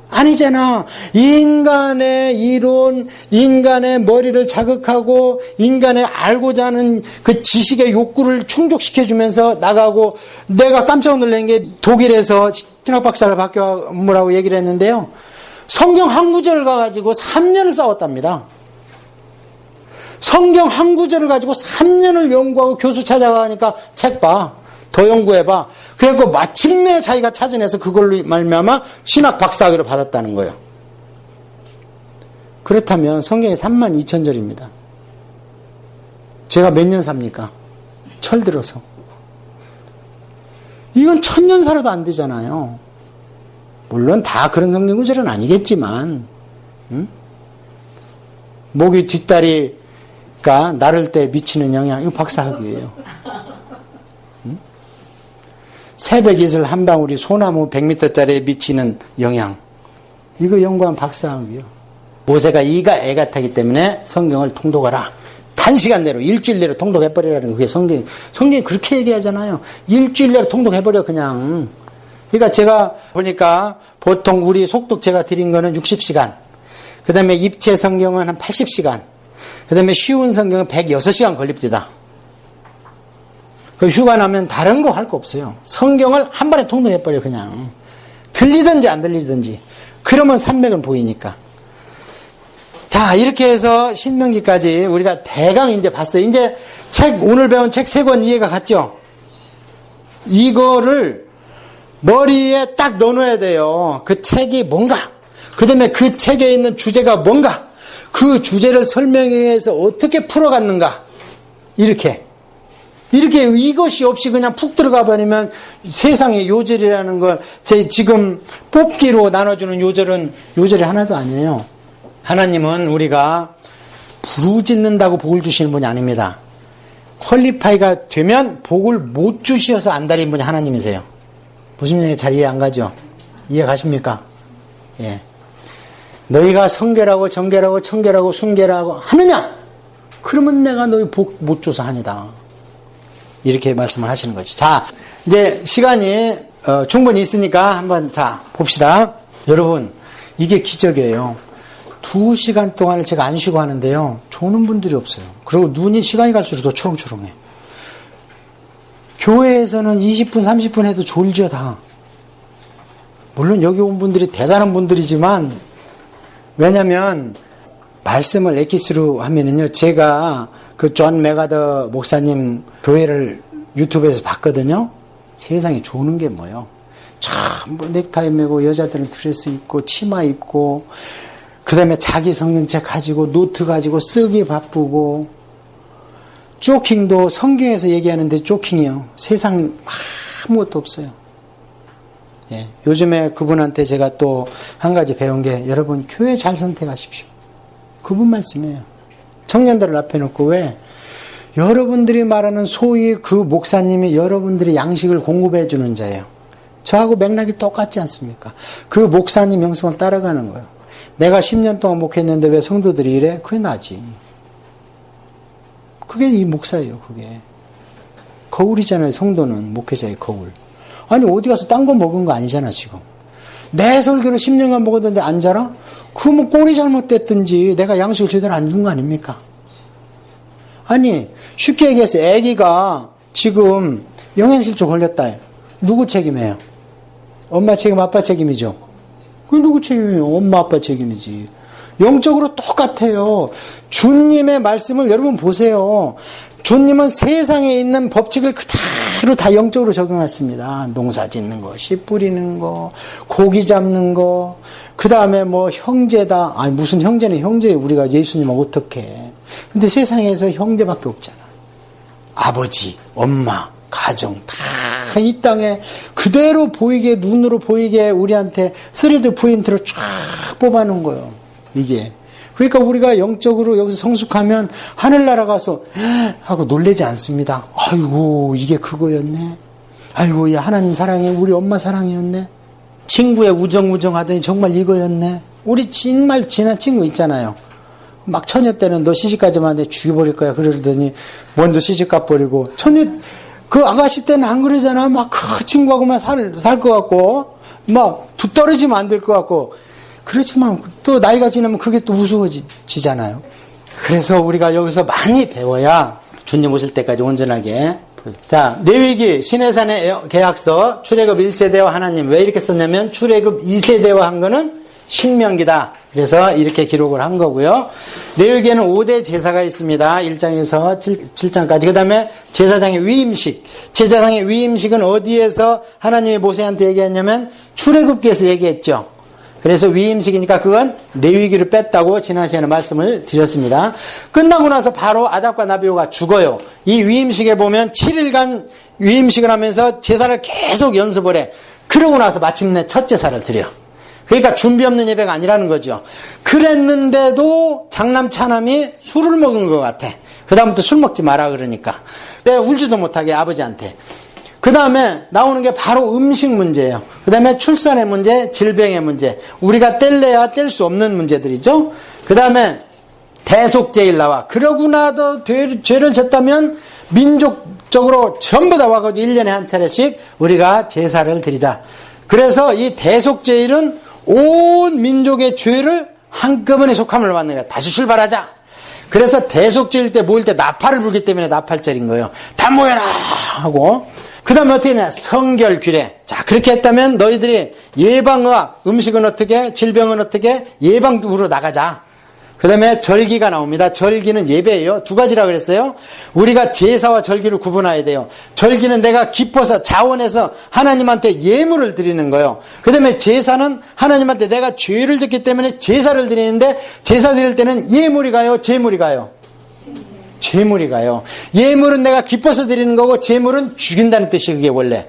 아니잖아. 인간의 이론, 인간의 머리를 자극하고 인간의 알고자 하는 그 지식의 욕구를 충족시켜주면서 나가고 내가 깜짝 놀란 게 독일에서 신학 박사를 바뀌어보라고 얘기를 했는데요. 성경 한 구절을 가지고 3년을 싸웠답니다. 성경 한 구절을 가지고 3년을 연구하고 교수 찾아가니까 책 봐. 더 연구해봐. 그래갖고 마침내 자기가 찾아내서 그걸로 말미암아 신학 박사학위를 받았다는 거예요. 그렇다면 성경이 32,000절입니다. 제가 몇 년 삽니까? 철 들어서. 이건 1000년 살아도 안 되잖아요. 물론 다 그런 성경 구절은 아니겠지만 목이 뒷다리가 나를 때 미치는 영향, 이거 박사학위예요. 새벽 이슬 한 방울이 소나무 100m짜리에 미치는 영향, 이거 연구한 박사학위요. 모세가 이가 애가 타기 때문에 성경을 통독하라. 단시간 내로 일주일 내로 통독해버리라는 그게 성경이 그렇게 얘기하잖아요. 일주일 내로 통독해버려 그냥. 그러니까 제가 보니까 보통 우리 속독 제가 드린 거는 60시간, 그 다음에 입체 성경은 한 80시간, 그 다음에 쉬운 성경은 106시간 걸립니다. 그 휴가 나면 다른 거 할 거 없어요. 성경을 한 번에 통독해버려 그냥. 들리든지 안 들리든지. 그러면 산맥은 보이니까. 자, 이렇게 해서 신명기까지 우리가 대강 이제 봤어요. 이제 오늘 배운 책 3권 이해가 갔죠? 이거를 머리에 딱 넣어놔야 돼요. 그 책이 뭔가, 그 다음에 그 책에 있는 주제가 뭔가, 그 주제를 설명해서 어떻게 풀어갔는가, 이렇게 이것이 없이 그냥 푹 들어가 버리면 세상의 요절이라는 걸 지금 뽑기로 나눠주는 요절이 하나도 아니에요. 하나님은 우리가 부르짖는다고 복을 주시는 분이 아닙니다. 퀄리파이가 되면 복을 못 주셔서 안달인 분이 하나님이세요. 무슨 얘기 잘 이해 안 가죠? 이해 가십니까? 예. 너희가 성결하고 정결하고 청결하고 순결하고 하느냐? 그러면 내가 너희 복 못 줘서 하니다. 이렇게 말씀을 하시는 거죠. 자, 이제 시간이 충분히 있으니까 한번 자 봅시다. 여러분, 이게 기적이에요. 2시간 동안을 제가 안 쉬고 하는데요. 조는 분들이 없어요. 그리고 눈이 시간이 갈수록 더 초롱초롱해. 교회에서는 20분, 30분 해도 졸죠, 다. 물론 여기 온 분들이 대단한 분들이지만, 왜냐면, 말씀을 엑기스로 하면은요, 제가 그 존 메가더 목사님 교회를 유튜브에서 봤거든요. 세상에 조는 게 뭐예요? 전부 넥타이 메고, 여자들은 드레스 입고, 치마 입고, 그 다음에 자기 성경책 가지고, 노트 가지고 쓰기 바쁘고, 조킹도 성경에서 얘기하는데 조킹이요. 세상 아무것도 없어요. 예, 요즘에 그분한테 제가 또 한 가지 배운 게 여러분 교회 잘 선택하십시오. 그분 말씀이에요. 청년들을 앞에 놓고 왜? 여러분들이 말하는 소위 그 목사님이 여러분들이 양식을 공급해 주는 자예요. 저하고 맥락이 똑같지 않습니까? 그 목사님 명성을 따라가는 거예요. 내가 10년 동안 목회했는데 왜 성도들이 이래? 그게 나지. 그게 이 목사예요, 그게. 거울이잖아요, 성도는. 목회자의 거울. 아니, 어디 가서 딴 거 먹은 거 아니잖아, 지금. 내 설교를 10년간 먹었는데 안 자라? 그러면 꼴이 잘못됐든지 내가 양식을 제대로 안 준 거 아닙니까? 아니, 쉽게 얘기해서 애기가 지금 영양실조 걸렸다. 누구 책임이에요? 엄마 책임, 아빠 책임이죠? 그게 누구 책임이에요? 엄마, 아빠 책임이지. 영적으로 똑같아요. 주님의 말씀을 여러분 보세요. 주님은 세상에 있는 법칙을 그대로 다 영적으로 적용했습니다. 농사 짓는 거, 씨 뿌리는 거, 고기 잡는 거, 그 다음에 뭐 형제다. 아니 무슨 형제는 형제, 우리가 예수님은 어떡해. 근데 세상에서 형제밖에 없잖아. 아버지, 엄마, 가정 다 이 땅에 그대로 보이게, 눈으로 보이게 우리한테 3D 프린트로 쫙 뽑아놓은 거예요. 이게. 그러니까 우리가 영적으로 여기서 성숙하면 하늘나라 가서 하고 놀라지 않습니다. 아이고 이게 그거였네. 아이고 야 하나님 사랑해. 우리 엄마 사랑이었네. 친구의 우정 하더니 정말 이거였네. 우리 정말 친한 친구 있잖아요. 막 처녀 때는 너 시집가지만 내 죽여버릴 거야 그러더니 먼저 시집가 버리고 처녀 그 아가씨 때는 안 그러잖아. 막 그 친구하고만 살 것 같고 막 두 떨어지면 안 될 것 같고 그렇지만 또 나이가 지나면 그게 또 무서워지잖아요. 그래서 우리가 여기서 많이 배워야 주님 오실 때까지 온전하게. 자, 레위기 시내산의 계약서 출애굽 1세대와 하나님 왜 이렇게 썼냐면 출애굽 2세대와 한 거는 신명기다. 그래서 이렇게 기록을 한 거고요. 레위기에는 5대 제사가 있습니다. 1장에서 7장까지. 그 다음에 제사장의 위임식. 제사장의 위임식은 어디에서 하나님이 모세한테 얘기했냐면 출애굽기에서 얘기했죠. 그래서 위임식이니까 그건 레위기를 뺐다고 지난 시간에 말씀을 드렸습니다. 끝나고 나서 바로 아답과 나비오가 죽어요. 이 위임식에 보면 7일간 위임식을 하면서 제사를 계속 연습을 해. 그러고 나서 마침내 첫 제사를 드려. 그러니까 준비 없는 예배가 아니라는 거죠. 그랬는데도 장남 차남이 술을 먹은 것 같아. 그 다음부터 술 먹지 마라 그러니까. 내가 울지도 못하게 아버지한테. 그 다음에 나오는 게 바로 음식 문제예요. 그 다음에 출산의 문제, 질병의 문제. 우리가 뗄래야 뗄 수 없는 문제들이죠. 그 다음에 대속죄일 나와. 그러고 나도 죄를 졌다면 민족적으로 전부 다 와가지고 1년에 한 차례씩 우리가 제사를 드리자. 그래서 이 대속죄일은 온 민족의 죄를 한꺼번에 속함을 받는 거야. 다시 출발하자. 그래서 대속죄일 때 모일 때 나팔을 불기 때문에 나팔절인 거예요. 다 모여라 하고. 그 다음에 어떻게 했냐? 성결규례. 자, 그렇게 했다면 너희들이 예방의학, 음식은 어떻게, 질병은 어떻게, 예방으로 나가자. 그 다음에 절기가 나옵니다. 절기는 예배예요. 두 가지라 그랬어요. 우리가 제사와 절기를 구분해야 돼요. 절기는 내가 기뻐서 자원해서 하나님한테 예물을 드리는 거예요. 그 다음에 제사는 하나님한테 내가 죄를 졌기 때문에 제사를 드리는데 제사 드릴 때는 예물이 가요? 제물이 가요? 제물이 가요. 예물은 내가 기뻐서 드리는 거고 제물은 죽인다는 뜻이 그게 원래.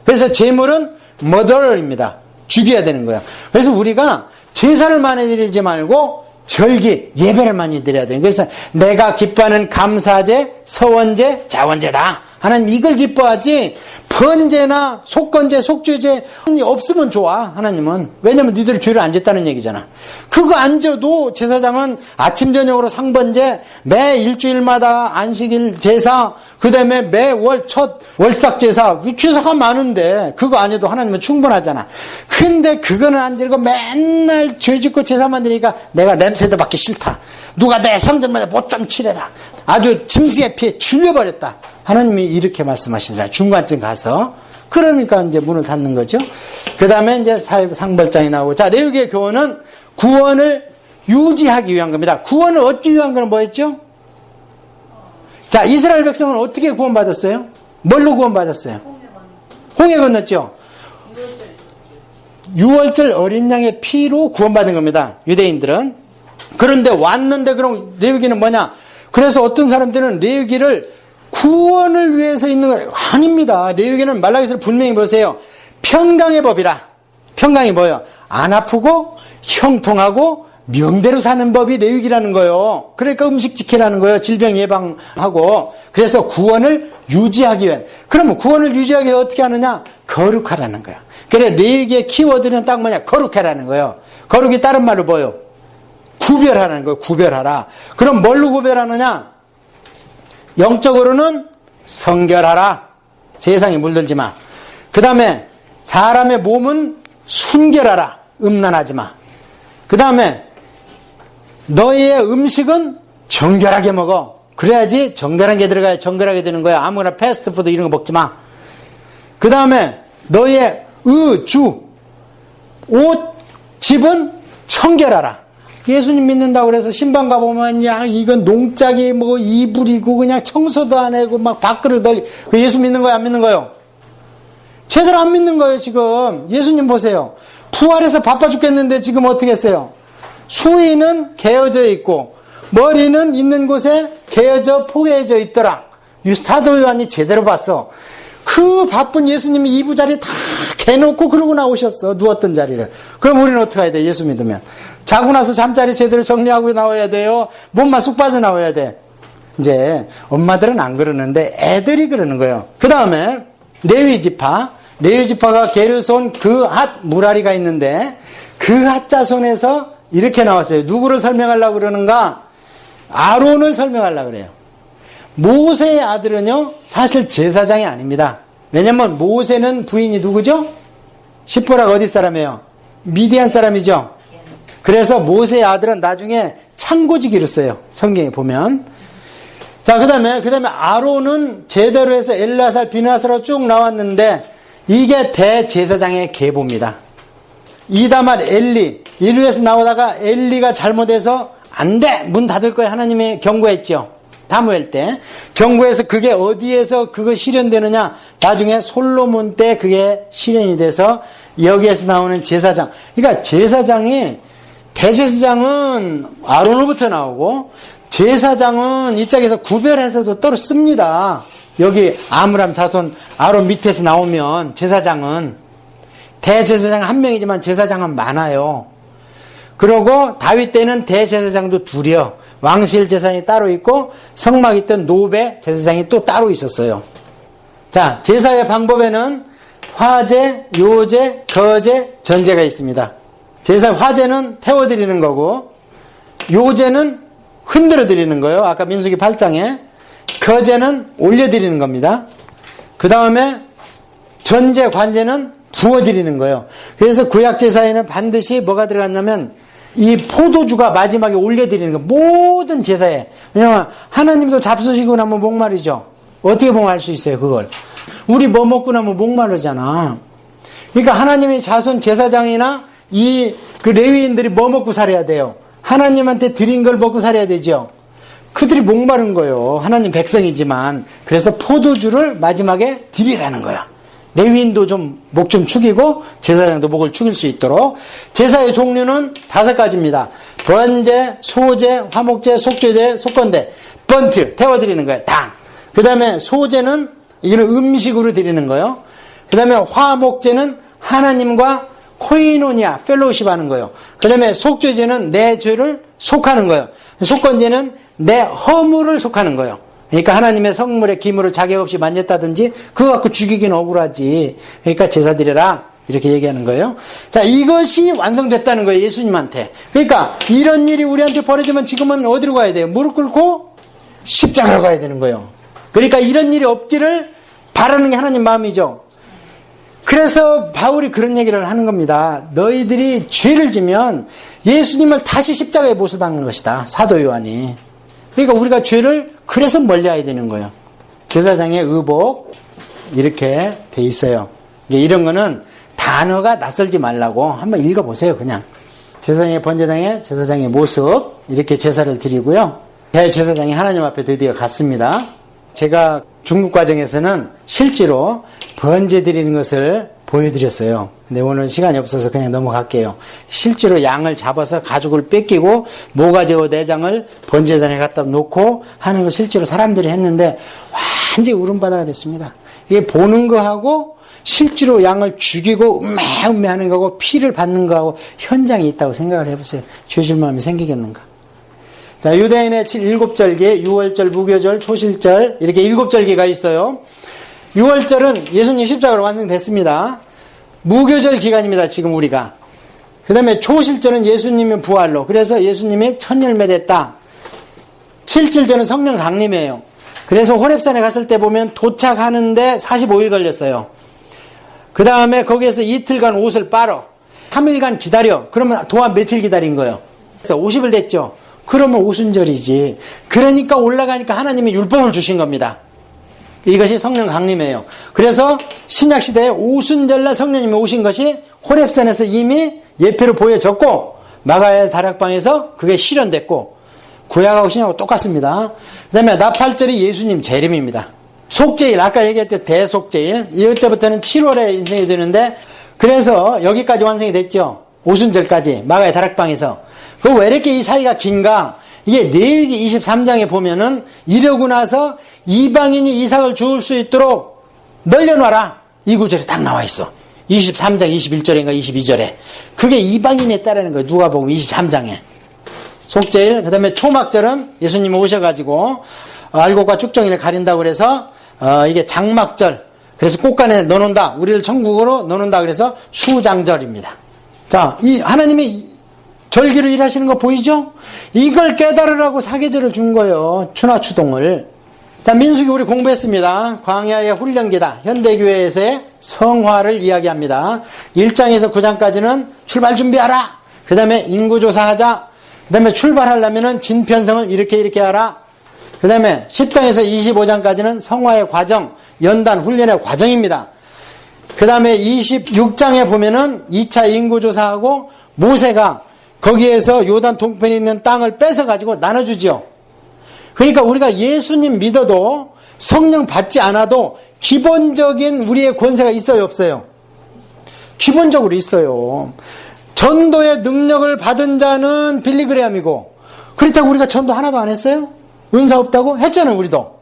그래서 제물은 murder입니다. 죽여야 되는 거예요. 그래서 우리가 제사를 많이 드리지 말고 절기, 예배를 많이 드려야 돼요. 그래서 내가 기뻐하는 감사제, 서원제, 자원제다. 하나님 이걸 기뻐하지 번제나 속건제, 속죄제 없으면 좋아. 하나님은. 왜냐면 니들이 죄를 안 졌다는 얘기잖아. 그거 안 져도 제사장은 아침 저녁으로 상번제, 매 일주일마다 안식일 제사, 그 다음에 매월 첫 월삭 제사, 제사가 많은데 그거 안 해도 하나님은 충분하잖아. 근데 그거는 안 들고 맨날 죄 짓고 제사만 드리니까 내가 냄새도 맡기 싫다. 누가 내 성전마다 못 좀 칠해라. 아주 짐승의 피에 질려버렸다. 하나님이 이렇게 말씀하시더라. 중간쯤 가서. 그러니까 이제 문을 닫는 거죠. 그 다음에 이제 상벌장이 나오고. 자, 레위기의 교훈은 구원을 유지하기 위한 겁니다. 구원을 얻기 위한 건 뭐였죠? 자, 이스라엘 백성은 어떻게 구원받았어요? 뭘로 구원받았어요? 홍해 건넜죠? 유월절 어린 양의 피로 구원받은 겁니다. 유대인들은. 그런데 왔는데 그럼 레위기는 뭐냐? 그래서 어떤 사람들은 레위기를 구원을 위해서 있는 거예요. 아닙니다. 레위기는 말라기서를 분명히 보세요. 평강의 법이라. 평강이 뭐예요? 안 아프고 형통하고 명대로 사는 법이 레위기라는 거예요. 그러니까 음식 지키라는 거예요. 질병 예방하고. 그래서 구원을 유지하기 위한. 그러면 구원을 유지하기 위해 어떻게 하느냐? 거룩하라는 거야. 그래 레위기의 키워드는 딱 뭐냐? 거룩하라는 거예요. 거룩이 다른 말로 뭐예요? 구별하라는 거예요. 구별하라. 그럼 뭘로 구별하느냐? 영적으로는 성결하라. 세상에 물들지 마. 그 다음에 사람의 몸은 순결하라. 음란하지 마. 그 다음에 너희의 음식은 정결하게 먹어. 그래야지 정결한 게 들어가야 정결하게 되는 거야. 아무거나 패스트푸드 이런 거 먹지 마. 그 다음에 너희의 주, 옷, 집은 청결하라. 예수님 믿는다고 그래서 신방 가보면 야 이건 농짝이 뭐 이불이고 그냥 청소도 안 하고 막 밥그릇 널 그 예수 믿는 거예요? 안 믿는 거예요? 제대로 안 믿는 거예요 지금. 예수님 보세요. 부활해서 바빠 죽겠는데 지금 어떻게 했어요? 수의는 개어져 있고 머리는 있는 곳에 개어져 포개져 있더라. 사도 요한이 제대로 봤어. 그 바쁜 예수님이 이부 자리 다 개놓고 그러고 나오셨어. 누웠던 자리를. 그럼 우리는 어떻게 해야 돼? 예수 믿으면. 자고 나서 잠자리 제대로 정리하고 나와야 돼요? 몸만 쑥 빠져나와야 돼? 이제 엄마들은 안 그러는데 애들이 그러는 거예요. 그 다음에 레위지파. 레위지파가 게르손 그핫 무라리가 있는데 그핫 자손에서 이렇게 나왔어요. 누구를 설명하려고 그러는가? 아론을 설명하려고 그래요. 모세의 아들은요 사실 제사장이 아닙니다. 왜냐면 모세는 부인이 누구죠? 시포라가 어디 사람이에요? 미디안 사람이죠. 그래서 모세의 아들은 나중에 창고지기로 써요. 성경에 보면. 자, 그 다음에 아론은 제대로 해서 엘르아살, 비느하스로 쭉 나왔는데 이게 대제사장의 계보입니다. 이다말, 엘리, 인류에서 나오다가 엘리가 잘못해서 안 돼! 문 닫을 거야. 하나님이 경고했죠. 사무엘 때. 경고해서 그게 어디에서 그거 실현되느냐? 나중에 솔로몬 때 그게 실현이 돼서 여기에서 나오는 제사장. 그러니까 대제사장은 아론으로부터 나오고 제사장은 이 짝에서 구별해서도 따로 씁니다. 여기 아므람 자손 아론 밑에서 나오면 제사장은 대제사장 한 명이지만 제사장은 많아요. 그러고 다윗 때는 대제사장도 둘이요. 왕실 제사장이 따로 있고 성막 있던 노베 제사장이 또 따로 있었어요. 자, 제사의 방법에는 화제, 요제, 거제, 전제가 있습니다. 제사 화제는 태워드리는 거고 요제는 흔들어 드리는 거예요. 아까 민수기 8장에 거제는 올려드리는 겁니다. 그 다음에 전제, 관제는 부어드리는 거예요. 그래서 구약제사에는 반드시 뭐가 들어갔냐면 이 포도주가 마지막에 올려드리는 거. 모든 제사에. 왜냐면 하나님도 잡수시고 나면 목마르죠. 어떻게 목마를 수 있어요 그걸. 우리 뭐 먹고 나면 목마르잖아. 그러니까 하나님의 자손 제사장이나 그 레위인들이 뭐 먹고 살아야 돼요? 하나님한테 드린 걸 먹고 살아야 되죠. 그들이 목마른 거예요. 하나님 백성이지만. 그래서 포도주를 마지막에 드리라는 거야. 레위인도 좀 목 좀 축이고 제사장도 목을 축일 수 있도록. 제사의 종류는 5가지입니다. 번제, 소제, 화목제, 속죄제, 속건제. 번트 태워드리는 거예요. 당. 그 다음에 소제는 이거는 음식으로 드리는 거예요. 그 다음에 화목제는 하나님과 코이노니아, 펠로우십 하는 거예요. 그 다음에 속죄제는 내 죄를 속하는 거예요. 속건제는 내 허물을 속하는 거예요. 그러니까 하나님의 성물의 기물을 자격 없이 만졌다든지 그거 갖고 죽이기는 억울하지. 그러니까 제사 드려라. 이렇게 얘기하는 거예요. 자, 이것이 완성됐다는 거예요. 예수님한테. 그러니까 이런 일이 우리한테 벌어지면 지금은 어디로 가야 돼요? 무릎 꿇고 십자가로 가야 되는 거예요. 그러니까 이런 일이 없기를 바라는 게 하나님 마음이죠. 그래서 바울이 그런 얘기를 하는 겁니다. 너희들이 죄를 지면 예수님을 다시 십자가에 못을 박는 것이다. 사도 요한이. 그러니까 우리가 죄를 그래서 멀리해야 되는 거예요. 제사장의 의복 이렇게 돼 있어요. 이런 거는 단어가 낯설지 말라고 한번 읽어보세요. 그냥 제사장의 번제당의 제사장의 모습 이렇게 제사를 드리고요. 대제사장이 하나님 앞에 드디어 갔습니다. 제가 중국 과정에서는 실제로 번제 드리는 것을 보여드렸어요. 근데 오늘 시간이 없어서 그냥 넘어갈게요. 실제로 양을 잡아서 가죽을 뺏기고 모가지와 내장을 번제단에 갖다 놓고 하는 걸 실제로 사람들이 했는데 완전히 울음바다가 됐습니다. 이게 보는 거하고 실제로 양을 죽이고 음메 하는 거하고 피를 받는 거하고 현장이 있다고 생각을 해보세요. 죄질 마음이 생기겠는가. 자, 유대인의 7절기, 6월절, 무교절, 초실절 이렇게 7절기가 있어요. 6월절은 예수님 십자가로 완성됐습니다. 무교절 기간입니다. 지금 우리가. 그 다음에 초실절은 예수님의 부활로. 그래서 예수님이 첫 열매 됐다. 7절절은 성령 강림이에요. 그래서 호렙산에 갔을 때 보면 도착하는데 45일 걸렸어요. 그 다음에 거기에서 이틀간 옷을 빨어 3일간 기다려. 그러면 또한 며칠 기다린 거예요? 그래서 50일 됐죠. 그러면 오순절이지. 그러니까 올라가니까 하나님이 율법을 주신 겁니다. 이것이 성령 강림이에요. 그래서 신약시대에 오순절날 성령님이 오신 것이 호렙산에서 이미 예표로 보여졌고 마가의 다락방에서 그게 실현됐고 구약하고 신약하고 똑같습니다. 그 다음에 나팔절이 예수님 재림입니다. 속죄일, 아까 얘기했던 대속죄일, 이때부터는 7월에 인생이 되는데 그래서 여기까지 완성이 됐죠. 오순절까지 마가의 다락방에서. 그 왜 이렇게 이 사이가 긴가? 이게 레위기 23장에 보면은 이러고 나서 이방인이 이삭을 죽을 수 있도록 널려놔라. 이 구절에 딱 나와 있어. 23장 21절인가 22절에. 그게 이방인이 했다라는 거예요. 누가복음 23장에. 속죄일, 그 다음에 초막절은 예수님이 오셔가지고 알곡과 쭉정이를 가린다고 그래서 이게 장막절. 그래서 꽃간에 넣어놓는다. 우리를 천국으로 넣어놓는다. 그래서 수장절입니다. 자, 이 하나님이 절기로 일하시는 거 보이죠? 이걸 깨달으라고 사계절을 준 거예요. 추나추동을. 자, 민수기 우리 공부했습니다. 광야의 훈련기다. 현대교회에서의 성화를 이야기합니다. 1장에서 9장까지는 출발 준비하라. 그 다음에 인구조사하자. 그 다음에 출발하려면은 진편성을 이렇게 하라. 그 다음에 10장에서 25장까지는 성화의 과정, 연단 훈련의 과정입니다. 그 다음에 26장에 보면은 2차 인구조사하고 모세가 거기에서 요단 동편에 있는 땅을 뺏어가지고 나눠주죠. 그러니까 우리가 예수님 믿어도 성령 받지 않아도 기본적인 우리의 권세가 있어요, 없어요? 기본적으로 있어요. 전도의 능력을 받은 자는 빌리그레암이고, 그렇다고 우리가 전도 하나도 안 했어요? 은사 없다고? 했잖아요, 우리도.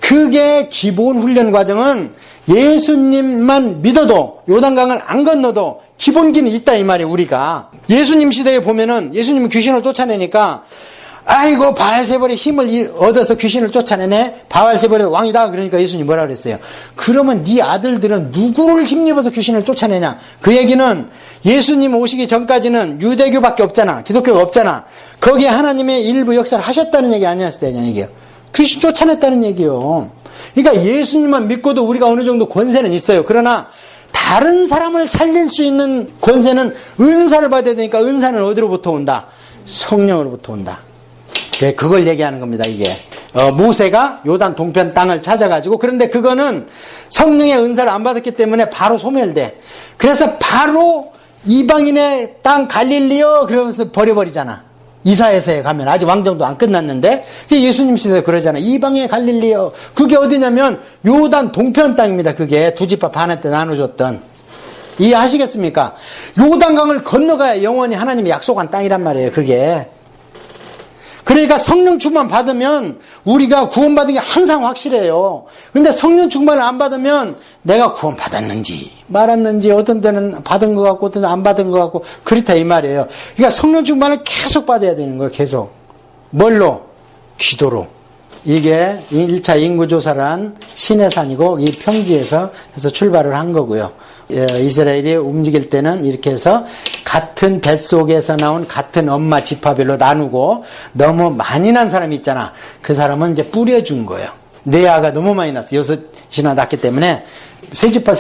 그게 기본 훈련 과정은 예수님만 믿어도 요단강을 안 건너도 기본기는 있다 이 말이에요. 우리가 예수님 시대에 보면은 예수님은 귀신을 쫓아내니까 아이고 바알세벌의 힘을 얻어서 귀신을 쫓아내네. 바알세벌의 왕이다. 그러니까 예수님 뭐라 그랬어요? 그러면 네 아들들은 누구를 힘입어서 귀신을 쫓아내냐? 그 얘기는 예수님 오시기 전까지는 유대교밖에 없잖아. 기독교가 없잖아. 거기에 하나님의 일부 역사를 하셨다는 얘기 아니었을 때냐 얘기예요. 귀신 쫓아냈다는 얘기예요. 그러니까 예수님만 믿고도 우리가 어느 정도 권세는 있어요. 그러나 다른 사람을 살릴 수 있는 권세는 은사를 받아야 되니까 은사는 어디로부터 온다? 성령으로부터 온다. 그걸 얘기하는 겁니다. 이게 모세가 요단 동편 땅을 찾아가지고, 그런데 그거는 성령의 은사를 안 받았기 때문에 바로 소멸돼. 그래서 바로 이방인의 땅 갈릴리요 그러면서 버려버리잖아. 이사야서에 가면 아직 왕정도 안 끝났는데 예수님 시대에 그러잖아요. 이방의 갈릴리요. 그게 어디냐면 요단 동편 땅입니다. 그게 두 집합 반한테 나눠줬던. 이해하시겠습니까? 요단강을 건너가야 영원히 하나님이 약속한 땅이란 말이에요. 그게. 그러니까 성령 충만 받으면 우리가 구원받은 게 항상 확실해요. 근데 성령 충만을 안 받으면 내가 구원 받았는지 말았는지 어떤 때는 받은 것 같고 어떤 때는 안 받은 것 같고 그렇다 이 말이에요. 그러니까 성령 충만을 계속 받아야 되는 거예요. 계속. 뭘로? 기도로. 이게 1차 인구조사를 한 시내산이고 이 평지에서 해서 출발을 한 거고요. 이스라엘이 움직일 때는 이렇게 해서 같은 뱃속에서 나온 같은 엄마 지파별로 나누고 너무 많이 난 사람이 있잖아. 그 사람은 이제 뿌려준 거예요. 레아가 너무 많이 났어. 6이나 났기 때문에 세 지파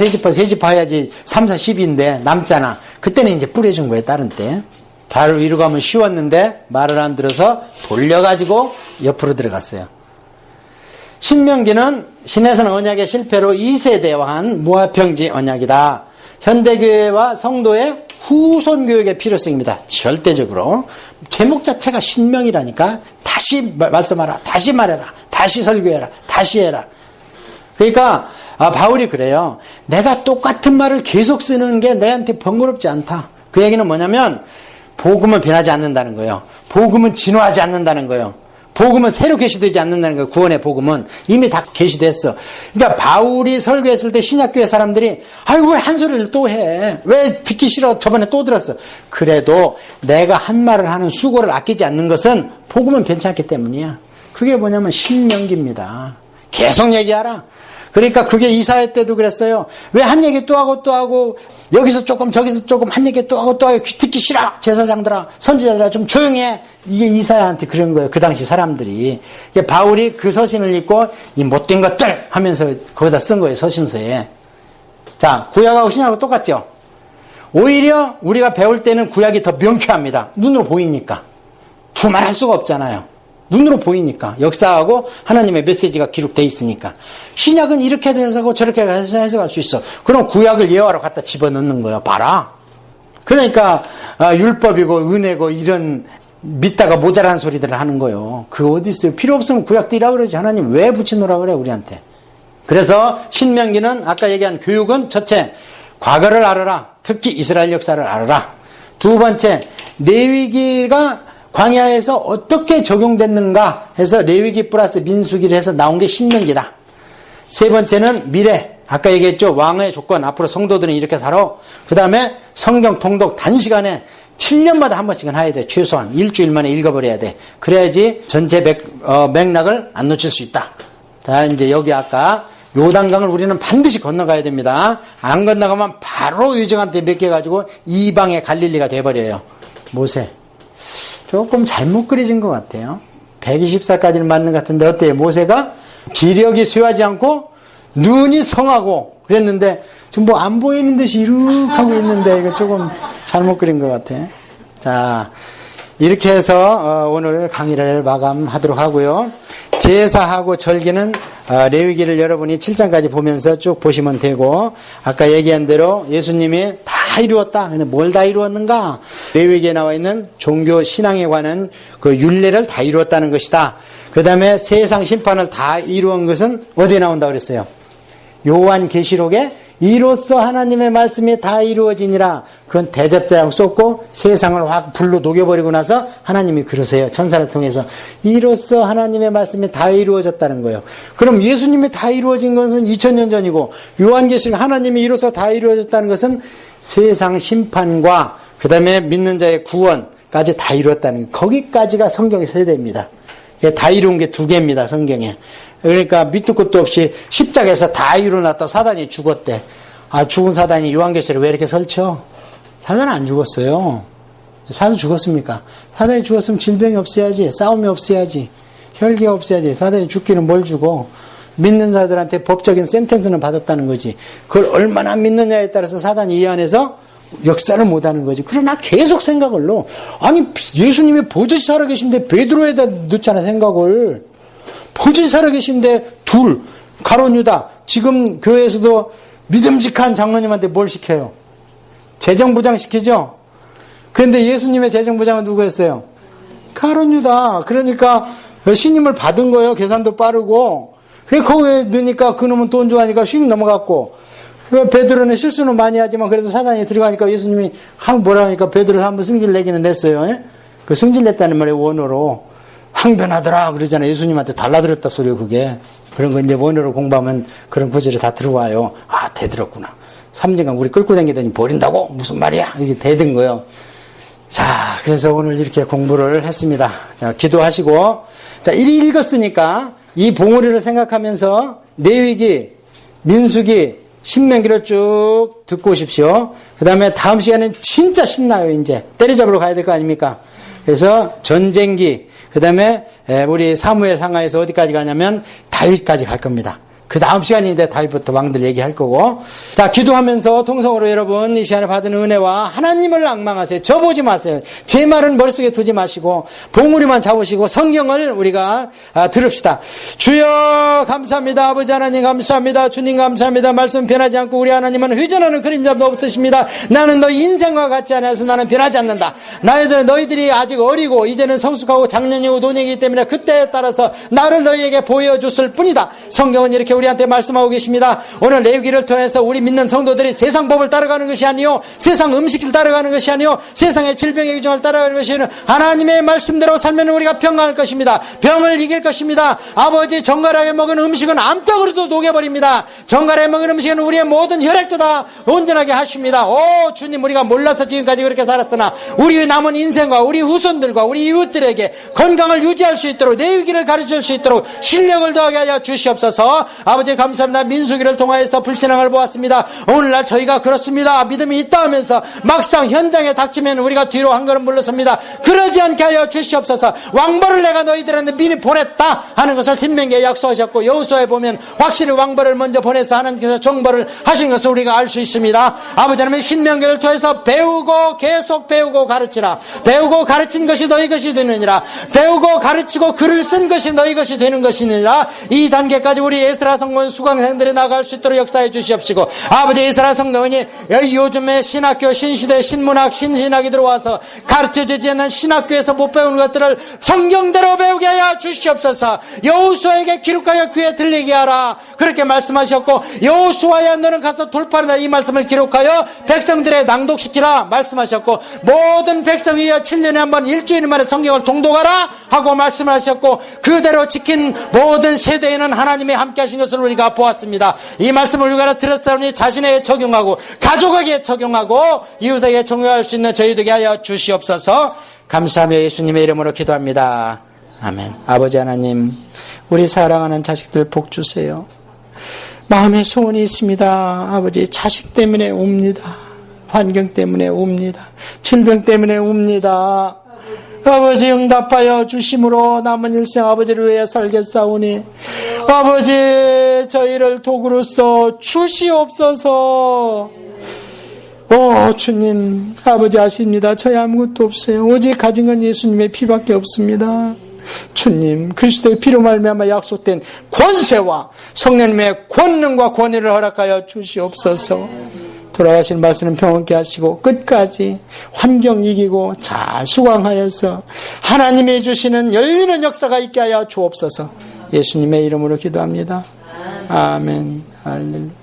해야지 3, 4, 10인데 남잖아. 그때는 이제 뿌려준 거예요. 다른 때. 바로 위로 가면 쉬웠는데 말을 안 들어서 돌려가지고 옆으로 들어갔어요. 신명기는 신해산 언약의 실패로 2세대와 한 모아평지 언약이다. 현대교회와 성도의 후손 교육의 필요성입니다. 절대적으로. 제목 자체가 신명이라니까. 다시 말씀하라. 다시 말해라. 다시 설교해라. 다시 해라. 그러니까 바울이 그래요. 내가 똑같은 말을 계속 쓰는 게 내한테 번거롭지 않다. 그 얘기는 뭐냐면 복음은 변하지 않는다는 거예요. 복음은 진화하지 않는다는 거예요. 복음은 새로 계시되지 않는다는 거예요. 구원의 복음은 이미 다 계시됐어. 그러니까 바울이 설교했을 때 신약교회 사람들이 아이고 왜 한 소리를 또 해? 왜 듣기 싫어? 저번에 또 들었어. 그래도 내가 한 말을 하는 수고를 아끼지 않는 것은 복음은 괜찮기 때문이야. 그게 뭐냐면 신명기입니다. 계속 얘기하라. 그러니까 그게 이사야 때도 그랬어요. 왜 한 얘기 또 하고 여기서 조금 저기서 조금 한 얘기 또 하고 듣기 싫어. 제사장들아 선지자들아 좀 조용해. 이게 이사야한테 그런 거예요. 그 당시 사람들이. 바울이 그 서신을 읽고 이 못된 것들 하면서 거기다 쓴 거예요. 서신서에. 자, 구약하고 신약하고 똑같죠. 오히려 우리가 배울 때는 구약이 더 명쾌합니다. 눈으로 보이니까. 두말할 수가 없잖아요. 눈으로 보이니까. 역사하고 하나님의 메시지가 기록되어 있으니까. 신약은 이렇게 해석하고 저렇게 해석할 수 있어. 그럼 구약을 예화로 갖다 집어넣는 거예요. 봐라. 그러니까 율법이고 은혜고 이런 믿다가 모자란 소리들을 하는 거예요. 그거 어디 있어요. 필요 없으면 구약 띄라 그러지. 하나님 왜 붙여놓으라 그래 우리한테. 그래서 신명기는 아까 얘기한 교육은 첫째 과거를 알아라. 특히 이스라엘 역사를 알아라. 두 번째 레위기가 광야에서 어떻게 적용됐는가 해서 레위기 플러스 민수기를 해서 나온 게 신명기다. 세 번째는 미래. 아까 얘기했죠. 왕의 조건. 앞으로 성도들은 이렇게 살아. 그 다음에 성경 통독 단시간에 7년마다 한 번씩은 해야 돼. 최소한 일주일 만에 읽어버려야 돼. 그래야지 전체 맥락을 안 놓칠 수 있다. 자, 이제 여기 아까 요단강을 우리는 반드시 건너가야 됩니다. 안 건너가면 바로 유정한테 맡겨가지고 이방의 갈릴리가 돼버려요. 모세. 조금 잘못 그려진 것 같아요. 120살까지는 맞는 것 같은데 어때요? 모세가 기력이 쇠하지 않고 눈이 성하고 그랬는데 좀 뭐 안 보이는 듯이 이렇게 하고 있는데 이거 조금 잘못 그린 것 같아. 자, 이렇게 해서 오늘 강의를 마감하도록 하고요. 제사하고 절기는 레위기를 여러분이 7장까지 보면서 쭉 보시면 되고 아까 얘기한 대로 예수님이 다 이루었다. 근데 뭘 다 이루었는가? 레위기에 나와 있는 종교 신앙에 관한 그 율례를 다 이루었다는 것이다. 그 다음에 세상 심판을 다 이루은 것은 어디에 나온다 그랬어요? 요한계시록에 이로써 하나님의 말씀이 다 이루어지니라. 그건 대접자랑 쏟고 세상을 확 불로 녹여버리고 나서 하나님이 그러세요. 천사를 통해서. 이로써 하나님의 말씀이 다 이루어졌다는 거예요. 그럼 예수님이 다 이루어진 것은 2000년 전이고 요한계시록 하나님이 이로써 다 이루어졌다는 것은 세상 심판과 그 다음에 믿는 자의 구원까지 다 이루었다는 거예요. 거기까지가 성경의 세대입니다. 다 이룬 게 두 개입니다. 성경에. 그러니까 밑도 끝도 없이 십자가에서 다 이루어놨다. 사단이 죽었대. 아, 죽은 사단이 요한계시록에 왜 이렇게 설쳐? 사단은 안 죽었어요. 사단 죽었습니까? 사단이 죽었으면 질병이 없어야지. 싸움이 없어야지. 혈기가 없어야지. 사단이 죽기는 뭘 주고 믿는 자들한테 법적인 센텐스는 받았다는 거지. 그걸 얼마나 믿느냐에 따라서 사단이 이 안에서 역사를 못하는 거지. 그러나 계속 생각을 넣어. 아니 예수님이 보듯이 살아계신데 베드로에다 넣잖아 생각을. 보듯이 살아계신데 둘 가룟 유다. 지금 교회에서도 믿음직한 장로님한테 뭘 시켜요? 재정부장 시키죠? 그런데 예수님의 재정부장은 누구였어요? 가룟 유다. 그러니까 신임을 받은 거예요. 계산도 빠르고. 거기에 넣으니까 그놈은 돈 좋아하니까 휙 넘어갔고. 베드로는 실수는 많이 하지만 그래도 사단이 들어가니까 예수님이 뭐라 하니까 베드로 한번 승질 내기는 냈어요. 예? 그 승질 냈다는 말이에요. 원어로. 항변하더라 그러잖아요. 예수님한테 달라들었다 소리요 그게. 그런 거 이제 원어로 공부하면 그런 구절이 다 들어와요. 아 대들었구나. 3년간 우리 끌고 다니더니 버린다고? 무슨 말이야? 이게 대든 거예요. 자, 그래서 오늘 이렇게 공부를 했습니다. 자, 기도하시고 자, 이리 읽었으니까 이 봉우리를 생각하면서 레위기, 민수기, 신명기를 쭉 듣고 오십시오. 그 다음에 다음 시간엔 진짜 신나요. 이제 때려잡으러 가야 될 거 아닙니까? 그래서 전쟁기, 그 다음에 우리 사무엘 상하에서 어디까지 가냐면 다윗까지 갈 겁니다. 그 다음 시간인데 다윗부터 왕들 얘기할 거고. 자, 기도하면서 통성으로 여러분 이 시간에 받은 은혜와 하나님을 앙망하세요. 저 보지 마세요. 제 말은 머릿속에 두지 마시고 봉우리만 잡으시고 성경을 우리가 들읍시다. 주여 감사합니다. 아버지 하나님 감사합니다. 주님 감사합니다. 말씀 변하지 않고 우리 하나님은 회전하는 그림자도 없으십니다. 나는 너희 인생과 같지 않아서 나는 변하지 않는다. 너희들이 아직 어리고 이제는 성숙하고 작년이고 노년이기 때문에 그때에 따라서 나를 너희에게 보여줬을 뿐이다. 성경은 이렇게 우리한테 말씀하고 계십니다. 오늘 레위기를 통해서 우리 믿는 성도들이 세상 법을 따라가는 것이 아니요, 세상 음식을 따라가는 것이 아니요, 세상의 질병의 규정을 따라가는 것이 아니요, 하나님의 말씀대로 살면 우리가 평강할 것입니다. 병을 이길 것입니다. 아버지, 정갈하게 먹은 음식은 암적으로도 녹여버립니다. 정갈하게 먹은 음식은 우리의 모든 혈액도 다 온전하게 하십니다. 오 주님, 우리가 몰라서 지금까지 그렇게 살았으나 우리 남은 인생과 우리 후손들과 우리 이웃들에게 건강을 유지할 수 있도록, 레위기를 가르칠 수 있도록 실력을 더하게 하여 주시옵소서. 아버지 감사합니다. 민수기를 통하여서 불신앙을 보았습니다. 오늘날 저희가 그렇습니다. 믿음이 있다 하면서 막상 현장에 닥치면 우리가 뒤로 한 걸음 물러섭니다. 그러지 않게 하여 주시옵소서. 왕벌을 내가 너희들한테 미리 보냈다 하는 것을 신명기에 약속하셨고, 여호수아에 보면 확실히 왕벌을 먼저 보내서 하나님께서 정벌을 하신 것을 우리가 알 수 있습니다. 아버지 하나님, 신명기를 통해서 배우고 계속 배우고 가르치라. 배우고 가르친 것이 너희 것이 되느니라. 배우고 가르치고 글을 쓴 것이 너희 것이 되는 것이니라. 이 단계까지 우리 에스라 성문 수강생들이 나갈 수 있도록 역사해 주시옵시고, 아버지 에스라 성도원이 요즘에 신학교, 신시대, 신문학, 신신학이 들어와서 가르쳐지지 않는 신학교에서 못 배우는 것들을 성경대로 배우게 하여 주시옵소서. 여호수아에게 기록하여 귀에 들리게 하라. 그렇게 말씀하셨고, 여호수아야 너는 가서 돌파한다. 이 말씀을 기록하여 백성들에 낭독시키라 말씀하셨고, 모든 백성이여 7년에 한 번 일주일 만에 성경을 통독하라 하고 말씀을 하셨고, 그대로 지킨 모든 세대에는 하나님이 함께 하신 것을 우리가 보았습니다. 이 말씀을 우리가 들었사오니 자신에게 적용하고 가족에게 적용하고 이웃에게 적용할 수 있는 저희 되게 하여 주시옵소서. 감사하며 예수님의 이름으로 기도합니다. 아멘. 아버지 하나님, 우리 사랑하는 자식들 복 주세요. 마음에 소원이 있습니다. 아버지, 자식 때문에 옵니다. 환경 때문에 옵니다. 질병 때문에 옵니다. 아버지 응답하여 주심으로 남은 일생 아버지를 위해 살겠사오니 아버지 저희를 도구로 써 주시옵소서. 오 주님, 아버지 아십니다. 저희 아무것도 없어요. 오직 가진 건 예수님의 피밖에 없습니다. 주님, 그리스도의 피로 말미암아 약속된 권세와 성령님의 권능과 권위를 허락하여 주시옵소서. 돌아가신 말씀은 평온케 하시고 끝까지 환경 이기고 잘 수강하여서 하나님이 주시는 열리는 역사가 있게 하여 주옵소서. 예수님의 이름으로 기도합니다. 아멘. 할렐루야.